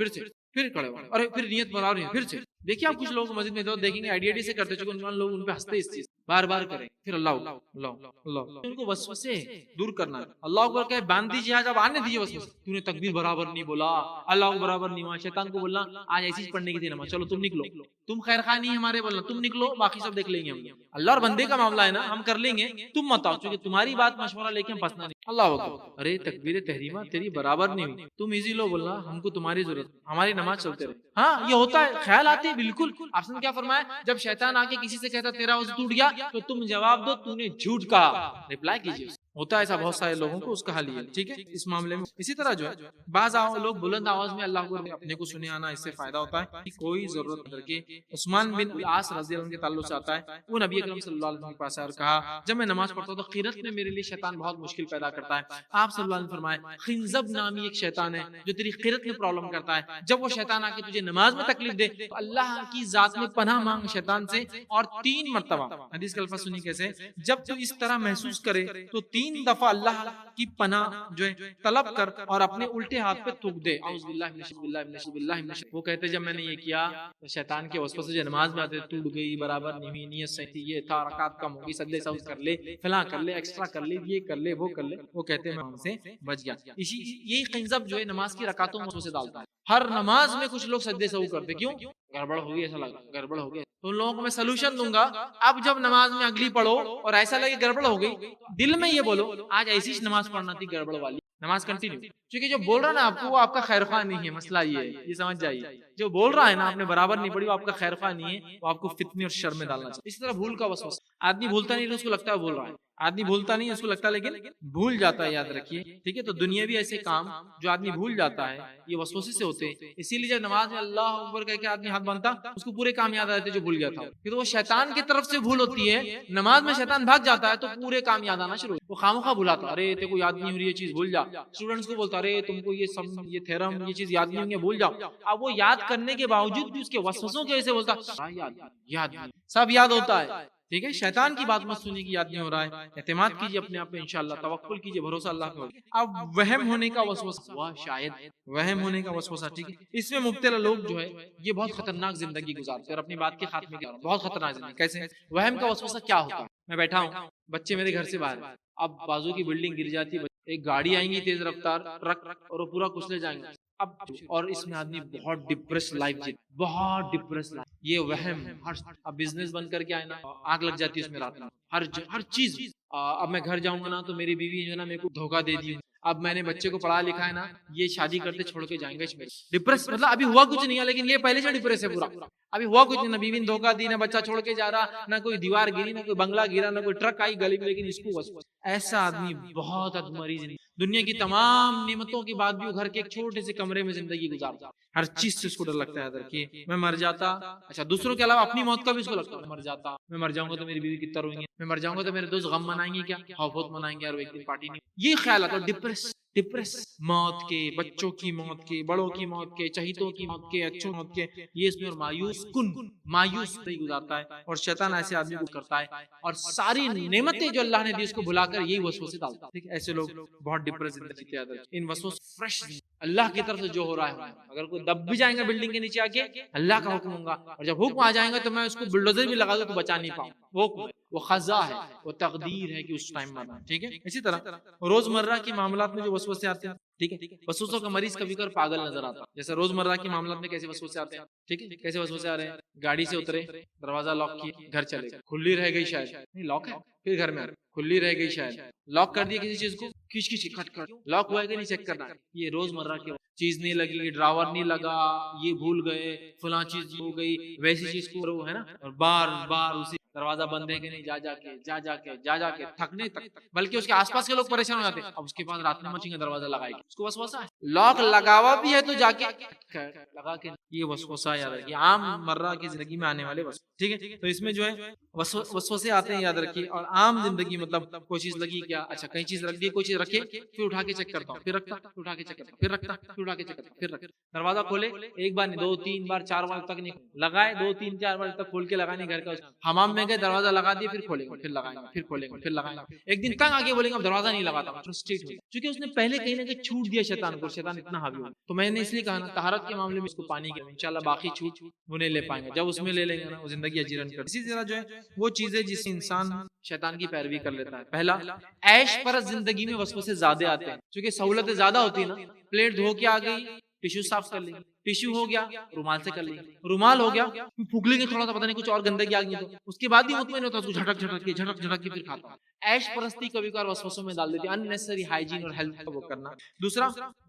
پھر کھڑے ہو، ارے پھر نیت بنا رہے ہیں، پھر سے دیکھیے آپ کچھ لوگ مسجد میں تو دیکھیں گے آئیڈیاٹی سے کرتے، چونکہ لوگ ان پہ ہنستے اس چیز بار بار کریں، پھر اللہ اللہ اللہ، ان کو وسوسے دور کرنا ہے، اللہ اکبر کہے باندھ دیجیے، آج اب آنے دیجیے وسوسے، تو نے تکبیر برابر نہیں بولا، اللہ برابر نہیں ہوا، شیطان کو بولنا آج ایسی پڑھنے کی تھی نماز، چلو تم نکلو، تم خیر خواہ نہیں ہمارے، بولنا تم نکلو، باقی سب دیکھ لیں گے ہم، اللہ اور بندے کا معاملہ ہے نا، ہم کر لیں گے، تم مت آؤ، کیونکہ تمہاری بات مشورہ لے کے ہم پھنسنا نہیں، اللہ اکبر، ارے تکبیر تحریمہ تیری برابر نہیں ہوئی، تم ایزی لو، بولنا ہم کو تمہاری ضرورت، ہماری نماز چلتے رہے، ہاں یہ ہوتا ہے، خیال آتے ہیں، بالکل، آپ نے کیا فرمایا، جب شیطان آ کے کسی سے کہتا تیرا وضو ٹوٹ گیا تو تم جواب دو تو نے جھوٹ کہا، ریپلائی کیجیے، ہوتا ہے ایسا بہت سارے لوگوں کو، اس کا حل ہے، ٹھیک ہے، اس معاملے میں۔ اسی طرح جو ہے بعض لوگ بلند آواز میں اللہ کو اپنے کو سنے آنا، اس سے فائدہ ہوتا ہے، کوئی ضرورت نہیں کہ عثمان بن العاص رضی اللہ عنہ کے تعلق سے آتا ہے، وہ نبی اکرم صلی اللہ علیہ وسلم کے پاس آیا اور کہا جب میں نماز پڑھتا ہوں تو قرات میں میرے لیے شیطان بہت مشکل پیدا کرتا ہے، آپ صلی اللہ علیہ وسلم فرمائے خنزب نامی ایک شیطان ہے جو تیری قرات میں پرابلم کرتا ہے، جب وہ شیطان آ کے تجھے نماز میں تکلیف دے تو اللہ کی ذات میں پناہ مانگ شیطان سے، اور 3 مرتبہ، حدیث کا الفاظ سنی کیسے، جب تو اس طرح محسوس کرے تو 3 دفعہ اللہ کی پناہ جو ہے طلب کر اور اپنے الٹے ہاتھ پہ تھوک دے، اعوذ باللہ من الشیطان، وہ کہتے جب میں نے یہ کیا تو شیطان کے وسوسے جو نماز میں آتے ٹوٹ گئی، برابر نہیں ہوئی، نیت صحیح تھی، یہ تھا، رکعت کم ہوگی، سجدے سہو کر لے، فلاں کر لے، ایکسٹرا کر لے، یہ کر لے، وہ کر لے، وہ کہتے میں ان سے بچ گیا۔ یہی قنزب جو ہے نماز کی رکعتوں میں وسوسے ڈالتا ہے، ہر نماز میں کچھ لوگ سجدے سہو کرتے، کیوں؟ گڑبڑ ہو گئی، ایسا لگا گڑبڑ ہو گئی، تو ان لوگوں کو میں سلوشن دوں گا، اب جب نماز میں اگلی پڑھو اور ایسا لگے گڑبڑ ہو گئی، دل میں یہ بولو آج ایسی نماز پڑھنا تھی گڑبڑ والی، نماز کنٹینیو، کیونکہ جو بول رہا نا آپ کو وہ آپ کا خیر خواہ نہیں ہے، مسئلہ یہ ہے، یہ سمجھ جائیے، جو بول رہا ہے نا آپ نے برابر نہیں پڑھی وہ آپ کا خیر خواہ نہیں ہے، وہ آپ کو فتنے اور شر میں ڈالنا چاہیے۔ اسی طرح بھول کا وسوسہ، آدمی بھولتا نہیں اس کو لگتا ہے بول رہا ہے، آدمی بھولتا نہیں اس کو لگتا ہے لیکن بھول جاتا ہے، یاد رکھیے، ٹھیک ہے، تو دنیاوی ایسے کام جو آدمی بھول جاتا ہے یہ وسوسے سے ہوتے ہیں، اسی لیے جب نماز میں اللہ اکبر کہہ کے آدمی ہاتھ باندھتا اس کو پورے کام یاد آ جاتے جو بھول گیا تھا، پھر وہ شیطان کی طرف سے بھول ہوتی ہے، نماز میں شیطان بھاگ جاتا ہے تو پورے کام یاد آنا شروع، وہ خامخواہ بھلاتا، ارے تیرے کو یاد نہیں ہو رہی یہ چیز بھول جا، اسٹوڈنٹس کو بولتا ارے تم کو یہ سم یہ تھیرم یہ چیز یاد نہیں ہوئی بھول جاؤ، اب وہ یاد کرنے کے باوجود بھی اس کے وسوسوں کی وجہ سے بولتا یاد سب یاد ہوتا ہے، ٹھیک ہے، شیطان کی بات مت سنیے کہ یاد نہیں ہو رہا ہے، اعتماد کیجیے اپنے آپ پہ، انشاءاللہ توکل کیجیے، بھروسہ اللہ پہ۔ اب وہم ہونے کا وسوسہ ہوا، شاید وہم ہونے کا وسوسہ، ٹھیک ہے، اس میں مبتلا لوگ جو ہے یہ بہت خطرناک زندگی گزارتے ہیں، اور اپنی بات کے خاتمے کی بہت خطرناک زندگی، کیسے وہم کا وسوسہ کیا ہوتا ہے، میں بیٹھا ہوں، بچے میرے گھر سے باہر، اب بازو کی بلڈنگ گر جاتی ہے، ایک گاڑی آئیں گی تیز رفتار ٹرک اور وہ پورا کچلے جائیں گے، اب اور اس میں آدمی بہت ڈپریس لائف جیت، بہت ڈپریس لائف، یہ وہم، اب بزنس بند کر کے آئے نا آگ لگ جاتی ہے اس میں رات میں، ہر چیز، اب میں گھر جاؤں گا نا تو میری بیوی جو ہے نا میرے کو دھوکہ دے دی، اب میں نے بچے کو پڑھا لکھا ہے نا یہ شادی کرتے چھوڑ کے جائیں گے، ڈپریس، مطلب ابھی ہوا کچھ نہیں ہے لیکن یہ پہلے سے ڈپریس ہے پورا، ابھی ہوا کچھ نہیں، نہ بیوی نے دھوکہ دی، نہ بچہ چھوڑ کے جا رہا، نہ کوئی دیوار گری، نہ کوئی بنگلہ گرا، نہ کوئی ٹرک آئی گلی میں، لیکن اس کو ایسا آدمی بہت مریض نہیں، دنیا کی تمام نعمتوں کے بعد بھی وہ گھر کے ایک چھوٹے سے کمرے میں زندگی گزارتا، ہر چیز سے اس کو ڈر لگتا ہے کہ میں مر جاتا، اچھا دوسروں کے علاوہ اپنی موت کا بھی اس کو لگتا ہے، مر جاتا، میں مر جاؤں گا تو میری بیوی کتنا روئیں گے، میں مر جاؤں گا تو میرے دوست غم منائیں گے کیا، بہت منائیں گے، اور ایک دن پارٹی نہیں، یہ خیال آتا ہے، ڈپریس موت کے، بچوں کی موت کے، بڑوں کی موت کے، چہیتوں کی موت کے، اچھوں موت کے، یہ اس میں، اور مایوس گزارتا ہے، اور شیطان ایسے آدمی کو کرتا ہے، اور ساری نعمتیں جو اللہ نے دی اس کو بھلا کر یہی وسوسے ڈالتا ہے، ایسے لوگ بہت ڈپریس زندگی جیتے ہیں، ان وسوسے فریش اللہ کی طرف سے جو ہو رہا ہے، اگر کوئی دب بھی جائیں گا بلڈنگ کے نیچے آ کے اللہ کا حکم ہوگا، اور جب حکم آ جائیں گا تو میں اس کو بلڈوزر بھی لگا دوں تو بچا نہیں پاؤں، وہ حکم ہے، وہ قضا ہے، وہ تقدیر ہے کہ اس ٹائم مرنا، ٹھیک ہے۔ اسی طرح روزمرہ کے معاملات میں جو وسوسے آتے ہیں، ٹھیک ہے. وسوسوں کا مریض کبھی کبھار پاگل نظر آتا ہے. جیسے روزمرہ کے معاملات میں کیسے وسوسے آتے ہیں. ٹھیک ہے, کیسے وسوسے آ رہے ہیں. گاڑی سے اترے, دروازہ لاک کیے, گھر چلے, کھلی رہ گئی شاید, نہیں لاک ہے, پھر گھر میں کھلی رہ گئی شاید, لاک کر دیا کسی چیز کو, کھچ کھچ کھٹ کھٹ, لاک ہوا ہے کہ نہیں چیک کرنا. یہ روزمرہ کی چیز نہیں لگی, ڈراور نہیں لگا, یہ بھول گئے, فلاں چیز ہو گئی, ویسی چیز کو ہے نا, اور بار بار اسی دروازہ بند ہے کہ نہیں, جا کے تھکنے تک, بلکہ اس کے آس پاس کے لوگ پریشان ہو جاتے ہیں. اب اس کے پاس رات میں مچیں گے دروازہ لگائے گی, اس کو وسوسہ ہے. لاک لگاوا بھی ہے تو جا کے لگا کے, یہ وسوسہ یاد رکھیے, عام مرہ کی زندگی میں آنے والے وسوسے. ٹھیک ہے, تو اس میں جو ہے وسوسے آتے ہیں, یاد رکھیے. اور عام زندگی مطلب کوئی چیز لگی کیا, اچھا کہیں چیز رکھ دی, کوئی چیز رکھے, پھر اٹھا کے چیک کرتا ہوں, پھر رکھتا, پھر اٹھا کے چیک کرتا ہوں, پھر رکھتا, پھر اٹھا کے چیک کرتا ہوں, پھر رکھتا. دروازہ کھولے, ایک بار نہیں, 2 3 بار 4 بار تک نہیں لگائے, 2 3 4 بار تک کھول کے لگانے. گھر کا حمام میں گئے, دروازہ لگا دیا, پھر کھولیں گے, پھر لگائیں گے, پھر کھولیں گے, پھر لگائیں گے. ایک دن تنگ آگے بولیں گے اب دروازہ نہیں لگاتا, فرسٹریٹ ہو, کیونکہ اس نے پہلے کہیں نہ کہیں چھوٹ دیا شیطان کو. شیطان اتنا حاوی ہو, تو میں نے اس لیے کہا نا طہارت کے معاملے میں اس کو پانی کے, انشاءاللہ باقی چھوٹ وہ نہیں لے پائیں گے. جب اس میں لے لیں گے نا, وہ زندگی اجیرن کر. اسی طرح جو ہے وہ چیزیں جس سے انسان شیطان کی پیروی کر لیتا ہے. پہلا, عیش پرست زندگی میں وسوسے زیادہ آتے ہیں, کیونکہ سہولتیں زیادہ ہوتی ہیں نا. پلیٹ دھو کے آ گئی, ٹیشو صاف کر لیں, ٹیشو ہو گیا رومال سے کر لیں, رومال ہو گیا پھوک لیں گے تھوڑا سا, پتہ نہیں کچھ اور گندگی آ گئی تو اس کے بعد بھی مطمئن ہوتا ہے, اس کو جھٹک جھٹک کے پھر کھاتا ہے. عیش پرستی کبھی کبھار وسوسوں میں ڈال دیتی ہے, اننیسری ہائیجین اور ہیلتھ کا وہ کرنا. دوسرا,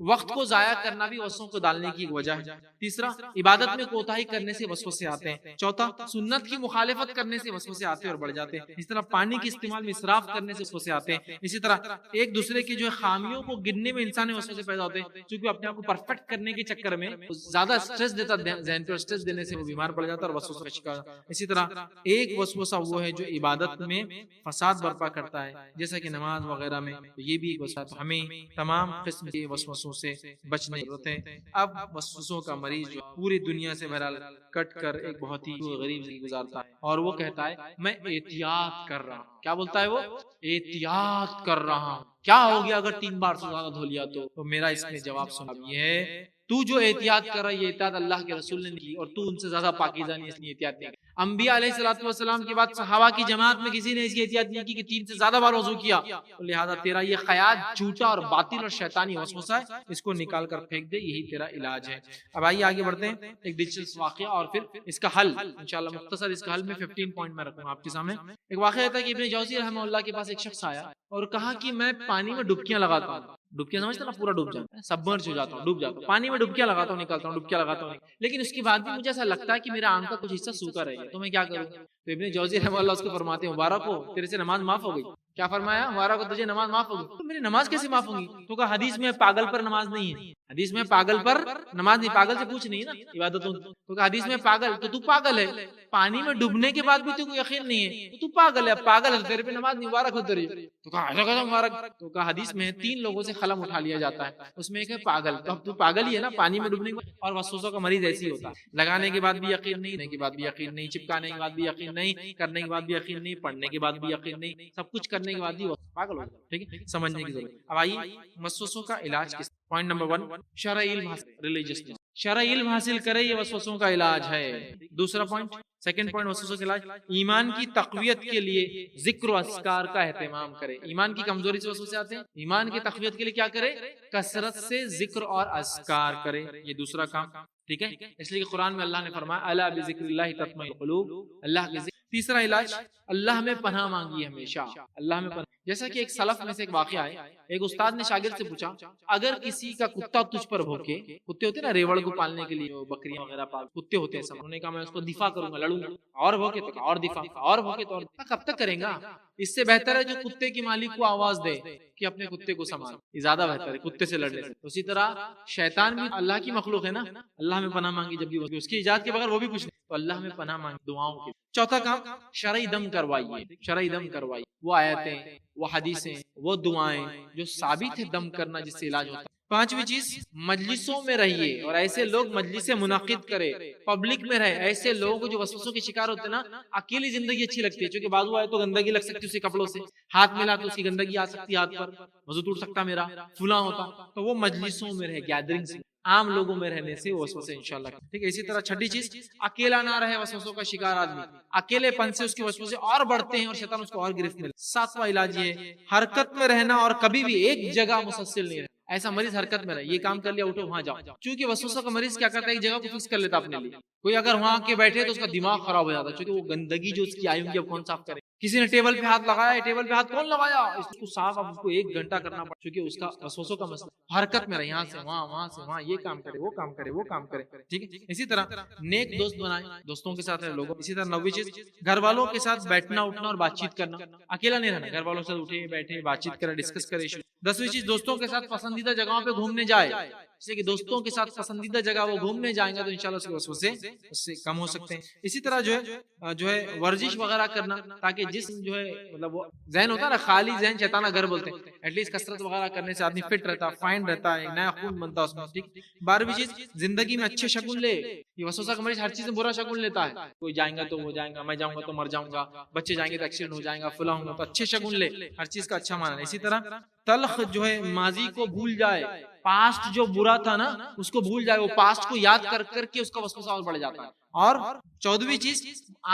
وقت کو ضائع کرنا بھی وسوسوں کو ڈالنے کی ایک وجہ ہے. تیسرا, عبادت میں کوتاہی کرنے سے وسوسے آتے ہیں. چوتھا, سنت کی مخالفت کرنے سے وسوسے آتے ہیں اور بڑھ جاتے ہیں. اس طرح پانی کے استعمال میں اسراف کرنے سے وسوسے آتے ہیں. اسی طرح ایک دوسرے کی جو ہے خامیوں کو گننے میں انسان وسوسے پیدا ہوتے ہیں, کیونکہ اپنے آپ کو پرفیکٹ کرنے کے چکر میں زیادہ اسٹریس دیتا ہے ذہن پہ, اسٹریس دینے سے وہ بیمار پڑ جاتا ہے اور وسوسہ کا شکار. اسی طرح ایک وسوسہ وہ ہے جو عبادت میں فساد برپا کرتا ہے, جیسا کہ نماز وغیرہ میں, یہ بھی ایک وسوسہ. تو ہمیں تمام قسم کے وسوسوں سے بچنے کی ضرورت ہے. اب وسوسوں کا مریض جو پوری دنیا سے بہرحال کٹ کر ایک بہت ہی غریب زندگی گزارتا ہے, اور وہ کہتا ہے میں احتیاط کر رہا ہوں. کیا بولتا ہے وہ؟ احتیاط کر رہا ہوں. کیا ہو گیا اگر 3 بار سے زیادہ دھو لیا تو میرا اس میں جواب سنا یہ ہے, تو جو احتیاط کر رہا ہے یہ احتیاط اللہ کے رسول نے کی, اور تو ان سے زیادہ پاکیزہ نہیں, اس لیے احتیاط نہیں. انبیاء علیہ الصلوۃ والسلام کے بعد صحابہ کی جماعت میں کسی نے اس کی احتیاط نہیں کی کہ 3 سے زیادہ بار وضو کیا, تو لہذا تیرا یہ خیال جھوٹا اور باطل اور شیطانی وسوسہ ہے, اس کو نکال کر پھینک دے, یہی تیرا علاج ہے. اب آئیے آگے بڑھتے ہیں, ایک دلچسپ واقعہ اور پھر اس کا حل انشاءاللہ مختصر. اس کا حل میں 15 پوائنٹ میں رکھوں گا آپ کے سامنے. ایک واقعہ تھا کہ ابن جوزی رحمہ اللہ کے پاس ایک شخص آیا اور کہا کہ میں پانی میں ڈبکیاں لگاتا ہوں. ڈبکیاں سمجھتے نا, پورا ڈوب جاتا ہے, سبمرج ہو جاتا ہوں, ڈوب جاتا ہوں, پانی میں ڈبکیاں لگاتا ہوں, نکالتا ہوں, ڈبکیاں لگاتا ہوں, لیکن اس کے بعد بھی مجھے ایسا لگتا ہے کہ میرا آنکھ کا کچھ حصہ سوکھا رہ گیا, تو میں کیا کروں؟ تو ابن جوزی رحمہ اللہ اس کو فرماتے ہیں مبارک ہو, تیرے سے نماز معاف ہو گئی. کیا فرمایا؟ مبارک ہو تجھے, نماز معاف ہو گئی. تو میری نماز کیسے معاف ہوگی؟ تو کہا حدیث میں پاگل پر نماز نہیں ہے, حدیث میں پاگل پر نماز نہیں. پاگل سے پوچھ نہیں نا عبادتوں, تو کہا حدیث میں پاگل, تو پاگل ہے, پانی میں ڈوبنے کے بعد بھی تو کوئی یقین نہیں ہے, تو پاگل ہے, پاگل ہے, تیرے پہ نماز نہیں, مبارک ہو تیری. تو کہا ایسا کیسا مبارک؟ تو کہا حدیث میں 3 لوگوں سے قلم اٹھا لیا جاتا ہے, اس میں ایک ہے پاگل, تو اب تو پاگل ہی ہے نا, پانی میں ڈوبنے کے بعد. اور وسوسوں کا مریض ایسی ہوتا ہے, لگانے کے بعد بھی یقین نہیں, کے بعد بھی یقین نہیں, چپکانے کے بعد بھی یقین نہیں, کرنے کے بعد بھی یقین نہیں, پڑھنے کے بعد بھی یقین نہیں, سب کچھ کرنے کے بعد بھی پاگل ہو جاتا ہے. ٹھیک ہے, سمجھنے کی ضرورت. اب آئیے وسوسوں کا علاج کس. پوائنٹ نمبر 1, شرعی علم حاصل, ریلیجیسنس, شرعی علم حاصل کرے, یہ وسوسوں کا علاج ہے. دوسرا پوائنٹ, سیکنڈ پوائنٹ وسوسوں کا علاج, ایمان کی تقویت کے لیے ذکر و اذکار کا اہتمام کرے. ایمان کی کمزوری سے وسوسے آتے ہیں, ایمان کی تقویت کے لیے کیا کرے؟ کثرت سے ذکر اور اذکار کرے, یہ دوسرا کام. ٹھیک ہے, اس لیے کہ قرآن میں اللہ نے فرمایا الا بذکر اللہ تطمئن القلوب, اللہ کے ذکر. تیسرا علاج, اللہ میں پناہ مانگی ہمیشہ, اللہ میں پناہ. جیسا کہ ایک سلف میں سے ایک واقعہ ہے, ایک استاد نے شاگرد سے پوچھا اگر کسی کا کتا تجھ پر بھوکے, کتے ہوتے نا ریوڑ کو پالنے کے لیے, بکریاں وغیرہ پال کتے ہوتے ہیں, انہوں نے کہا میں اس کو دفاع کروں گا, لڑوں گا, اور بھوکے تو اور دفاع, اور بھوکے تو اور, کب تک کریں گا؟ اس سے بہتر ہے جو کتے کی مالک کو آواز دے کہ اپنے کتے کو سنبھال, یہ زیادہ بہتر ہے کتے سے لڑنے سے. اسی طرح شیطان بھی اللہ کی مخلوق ہے نا, اللہ میں پناہ مانگی جب بھی اس کی ایجاد کے بغیر وہ بھی کچھ نہیں, تو اللہ میں پناہ مانگی دعاؤں کے. چوتھا کام, شرعی دم کروائیے, شرعی دم کروائیے, وہ آیتیں, وہ حدیثیں, وہ دعائیں جو ثابت ہے دم کرنا جس سے علاج ہوتا ہے. پانچویں چیز, مجلسوں میں رہیے اور ایسے لوگ مجلسیں منعقد کرے, پبلک میں رہے. ایسے لوگوں کو جو وسوسوں کے شکار ہوتے ہیں نا, اکیلی زندگی اچھی لگتی ہے, کیونکہ بازو آئے تو گندگی لگ سکتی ہے اس کے کپڑوں سے, ہاتھ ملا تو اس کی گندگی آ سکتی ہے ہاتھ پر, وضو ٹوٹ سکتا میرا, فلاں ہوتا. تو وہ مجلسوں میں رہے, گیدرنگز, عام لوگوں میں رہنے سے وسوسے انشاءاللہ. ٹھیک ہے, اسی طرح چھٹی چیز, اکیلا نہ رہے وسوسوں کا شکار آدمی, اکیلے پن سے اس کے وسوسے اور بڑھتے ہیں اور شیطان اس کو اور گرفت میں. ساتواں علاج یہ ہے, حرکت میں رہنا اور کبھی بھی ایک جگہ مسلسل نہیں رہنا. ایسا مریض حرکت میں رہے، یہ کام کر لیا اٹھو وہاں جاؤ. چونکہ وسوسہ کا مریض کیا کرتا ہے، ایک جگہ کو فکس کر لیتا اپنے لیے. کوئی اگر وہاں کے بیٹھے تو اس کا دماغ خراب ہو جاتا ہے، چونکہ وہ گندگی جو اس کی آئی ہوگی اب کون صاف کرے. کسی نے ٹیبل پہ ہاتھ لگایا، ٹیبل پہ ہاتھ کون لگایا، اس کو صاف اب اس کو 1 گھنٹہ کرنا پڑا، چونکہ اس کا وسوسوں کا مسئلہ. حرکت میں رہے، یہاں سے وہاں، وہاں سے وہاں، یہ کام کرے، وہ کام کرے، وہ کام کرے. ٹھیک ہے. اسی طرح نیک دوست بنائیں، دوستوں کے ساتھ رہے لوگوں. اسی طرح 9ویں چیز، گھر والوں کے ساتھ بیٹھنا اٹھنا اور بات چیت کرنا. اکیلا نہیں رہنا، گھر والوں سے اٹھے بیٹھے بات چیت کرے، ڈسکس کرے ایشو. 10ویں چیز، دوستوں کے ساتھ پسندیدہ جگہوں پہ گھومنے جائے. جیسے کہ دوستوں کے ساتھ پسندیدہ جگہ وہ گھومنے جائیں گے تو انشاءاللہ اس کے وسوسے اس سے کم ہو سکتے ہیں. اسی طرح جو ہے ورزش وغیرہ کرنا، تاکہ جسم جو ہے مطلب وہ ذہن ہوتا ہے نا، خالی ذہن شیطانہ گھر بولتے ہیں، ایٹ لیسٹ کثرت وغیرہ کرنے سے آدمی فٹ رہتا ہے، فائن رہتا ہے، نیا خون بنتا ہے اس میں. ٹھیک. 12ویں چیز، زندگی میں اچھے شگون لے. یہ وسوسہ کا مریض ہر چیز میں برا شگون لیتا ہے. کوئی جائیں گا تو وہ جائیں گا، میں جاؤں گا تو مر جاؤں گا، بچے جائیں گے تو ایکسیڈنٹ ہو جائیں گا، فلاں ہوں گا. تو اچھے شگون لے، ہر چیز کا اچھا مانا. اسی طرح تلخ جو ہے ماضی کو بھول جائے، پاسٹ جو برا تھا نا اس کو بھول جائے، وہ پاسٹ کو یاد کر کر کے اس کا وسوسہ اور بڑھ جاتا ہے. اور 14ویں چیز،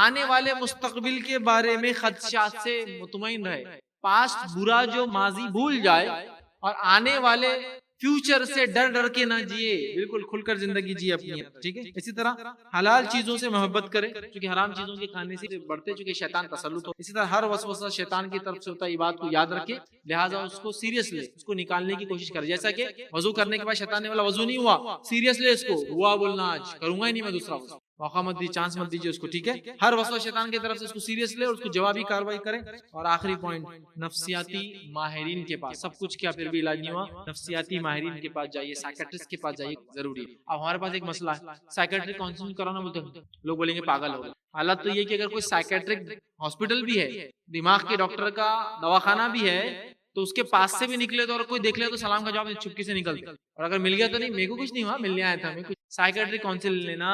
آنے والے مستقبل کے بارے میں خدشات سے مطمئن رہے. پاسٹ برا جو ماضی بھول جائے اور آنے والے فیوچر سے ڈر ڈر کے نہ جیے، بالکل کھل کر زندگی جیے اپنی. ٹھیک ہے. اسی طرح حلال چیزوں سے محبت کرے، کیونکہ حرام چیزوں کے کھانے سے بڑھتے چونکہ شیطان تسلط ہو. اسی طرح ہر وسوسہ شیطان کی طرف سے ہوتا ہے، یہ بات کو یاد رکھے، لہٰذا اس کو سیریس لے، اس کو نکالنے کی کوشش کرے. جیسا کہ وضو کرنے کے بعد شیطان نے بولا وضو نہیں ہوا، سیریس لے اس کو، ہوا بولنا آج کروں گا ہی نہیں میں دوسرا وضو. موقع مت دیجیے، چانس مت دیجیے اس کو. ٹھیک ہے. ہر وسوسہ شیطان کی طرف سے اس کو سیریس لے اور اس کو جوابی کاروائی کرے. اور آخری پوائنٹ، نفسیاتی ماہرین کے پاس. سب کچھ کیا پھر بھی علاج نہیں ہوا، نفسیاتی ماہرین کے پاس جائیے، سائیکیٹرسٹ کے پاس جائیے، ضروری ہے. اب ہمارے پاس ایک مسئلہ ہے، سائیکیٹرک کاؤنسلنگ کرانا بولتے ہیں لوگ، بولیں گے پاگل ہو. حالت تو یہ کہ اگر کوئی سائیکیٹرک ہاسپٹل بھی ہے، دماغ کے ڈاکٹر کا دواخانہ بھی ہے، تو اس کے پاس سے بھی نکلے تو اور کوئی دیکھ لے تو سلام کا جواب چپکی سے نکلتے. اور اگر مل گیا تو نہیں، میرے کو کچھ نہیں ہوا، ملنے آیا تھا. سائیکیٹرک کاؤنسل لینا،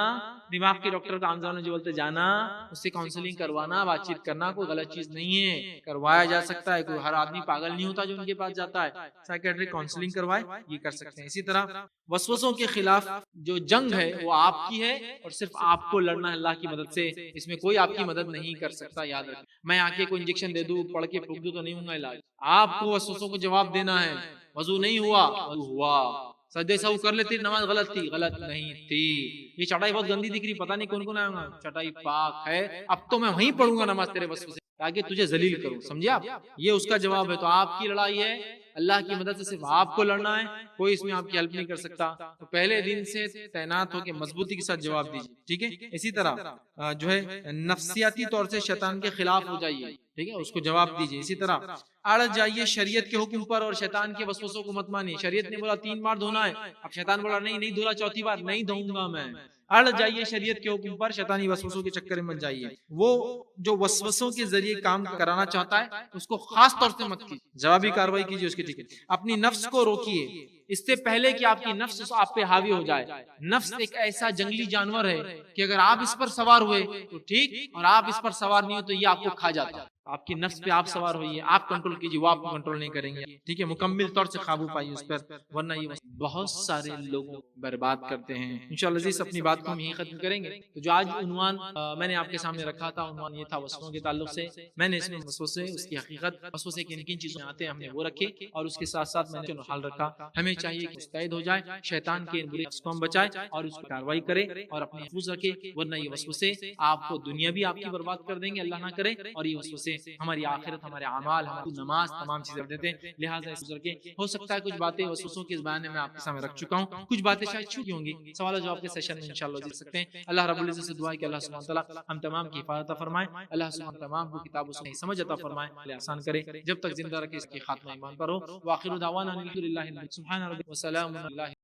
دماغ کے ڈاکٹر کا آمزانا جو بولتے جانا، اس سے کاؤنسلنگ کروانا، بات چیت کرنا کوئی غلط چیز نہیں ہے، کروایا جا سکتا ہے. کوئی ہر آدمی پاگل نہیں ہوتا جو ان کے پاس جاتا ہے. سائیکیٹرک کاؤنسلنگ کروائے، یہ کر سکتے ہیں. اسی طرح وسوسوں کے خلاف جو جنگ ہے وہ آپ کی ہے اور صرف آپ کو لڑنا ہے اللہ کی مدد سے. اس میں کوئی آپ کی مدد نہیں کر سکتا، یاد رکھیں. میں آ کے کوئی انجیکشن دے دوں، پڑھ کے پھونک دوں تو نہیں ہوں گا علاج. آپ کو وسوسوں کو جواب دینا ہے. وضو نہیں ہوا، وضو ہوا. سجدے سہو کر لیتی، نماز غلط تھی، غلط نہیں تھی. یہ چٹائی بہت گندی دکھ رہی، پتہ نہیں کون کون آیا ہوگا، چٹائی پاک ہے، اب تو میں وہیں پڑھوں گا نماز تیرے وسوسے تاکہ تجھے ذلیل کروں. سمجھے آپ؟ یہ اس کا جواب ہے. تو آپ کی لڑائی ہے، اللہ کی مدد سے صرف آپ کو لڑنا ہے، کوئی اس میں آپ کی ہیلپ نہیں کر سکتا. تو پہلے دن سے تعینات ہو کے مضبوطی کے ساتھ جواب دیجیے. ٹھیک ہے. اسی طرح جو ہے نفسیاتی طور سے شیطان کے خلاف ہو جائیے. ٹھیک ہے، اس کو جواب دیجیے. اسی طرح اڑ جائیے شریعت کے حکم پر اور شیطان کے وسوسوں کو مت مانیے. شریعت نے بولا 3 بار دھونا ہے، اب شیطان بولا نہیں نہیں دھونا، چوتھی بار نہیں دھوؤں گا میں. اڑ جائیے شریعت کے حکم پر، شیطانی وسوسوں کے چکر میں مت جائیے. وہ جو وسوسوں کے ذریعے کام کرانا چاہتا ہے اس کو خاص طور سے مت کیجیے، جوابی کاروائی کیجیے اس کی. ٹھیک ہے. اپنی نفس کو روکیے اس سے پہلے کہ آپ کی نفس آپ پہ حاوی ہو جائے. نفس ایک ایسا جنگلی جانور ہے کہ اگر آپ اس پر سوار ہوئے تو ٹھیک، اور آپ اس پر سوار نہیں ہو تو یہ آپ کو کھا جاتا ہے. آپ کی نفس پہ آپ سوار ہوئیے، آپ کنٹرول کیجیے، وہ آپ کو کنٹرول نہیں کریں گے. ٹھیک ہے. مکمل طور سے قابو پائیے اس پر، ورنہ یہ بہت سارے لوگوں برباد کرتے ہیں. انشاءاللہ عزیز اپنی بات کو ہم یہیں ختم کریں گے. تو جو آج عنوان میں نے آپ کے سامنے رکھا تھا، عنوان یہ تھا وسوسوں کے تعلق سے. میں نے اس میں وسوسے، اس کی حقیقت، وسوسے کن کن چیزوں میں آتے ہیں، ہم نے وہ رکھے، اور اس کے ساتھ ساتھ میں نے حال رکھا. ہمیں چاہیے کہ مستعد ہو جائے، شیطان کے برے نفس کو ہم بچائے اور اس کی کاروائی کرے اور اپنے محفوظ رکھے، ورنہ یہ وسوسے آپ کو دنیا بھی آپ کی برباد کر دیں گے، اللہ نہ کرے. اور یہ وسوسے ہماری آخرت، ہمارے اعمال، ہماری نماز، تمام چیزیں دیتے ہیں. لہٰذا اس گزر کے ہو سکتا ہے کچھ باتیں وسوسوں کے زبان میں آپ کے سامنے رکھ چکا ہوں، کچھ باتیں شاید چھوٹی ہوں گی. سوال و جواب کے سیشن میں انشاءاللہ جیت سکتے ہیں. اللہ رب العزت سے دعا ہے کہ اللہ سبحانہ وتعالی ہم تمام کی حفاظت فرمائے. اللہ سبحانہ تمام کو کتاب و سنت سمجھ عطا فرمائے، آسان کرے، جب تک زندہ رکھے اس کی خاتمہ ایمان پر ہو. واخر دعوانا الحمدللہ سبحان ربک وسلام علی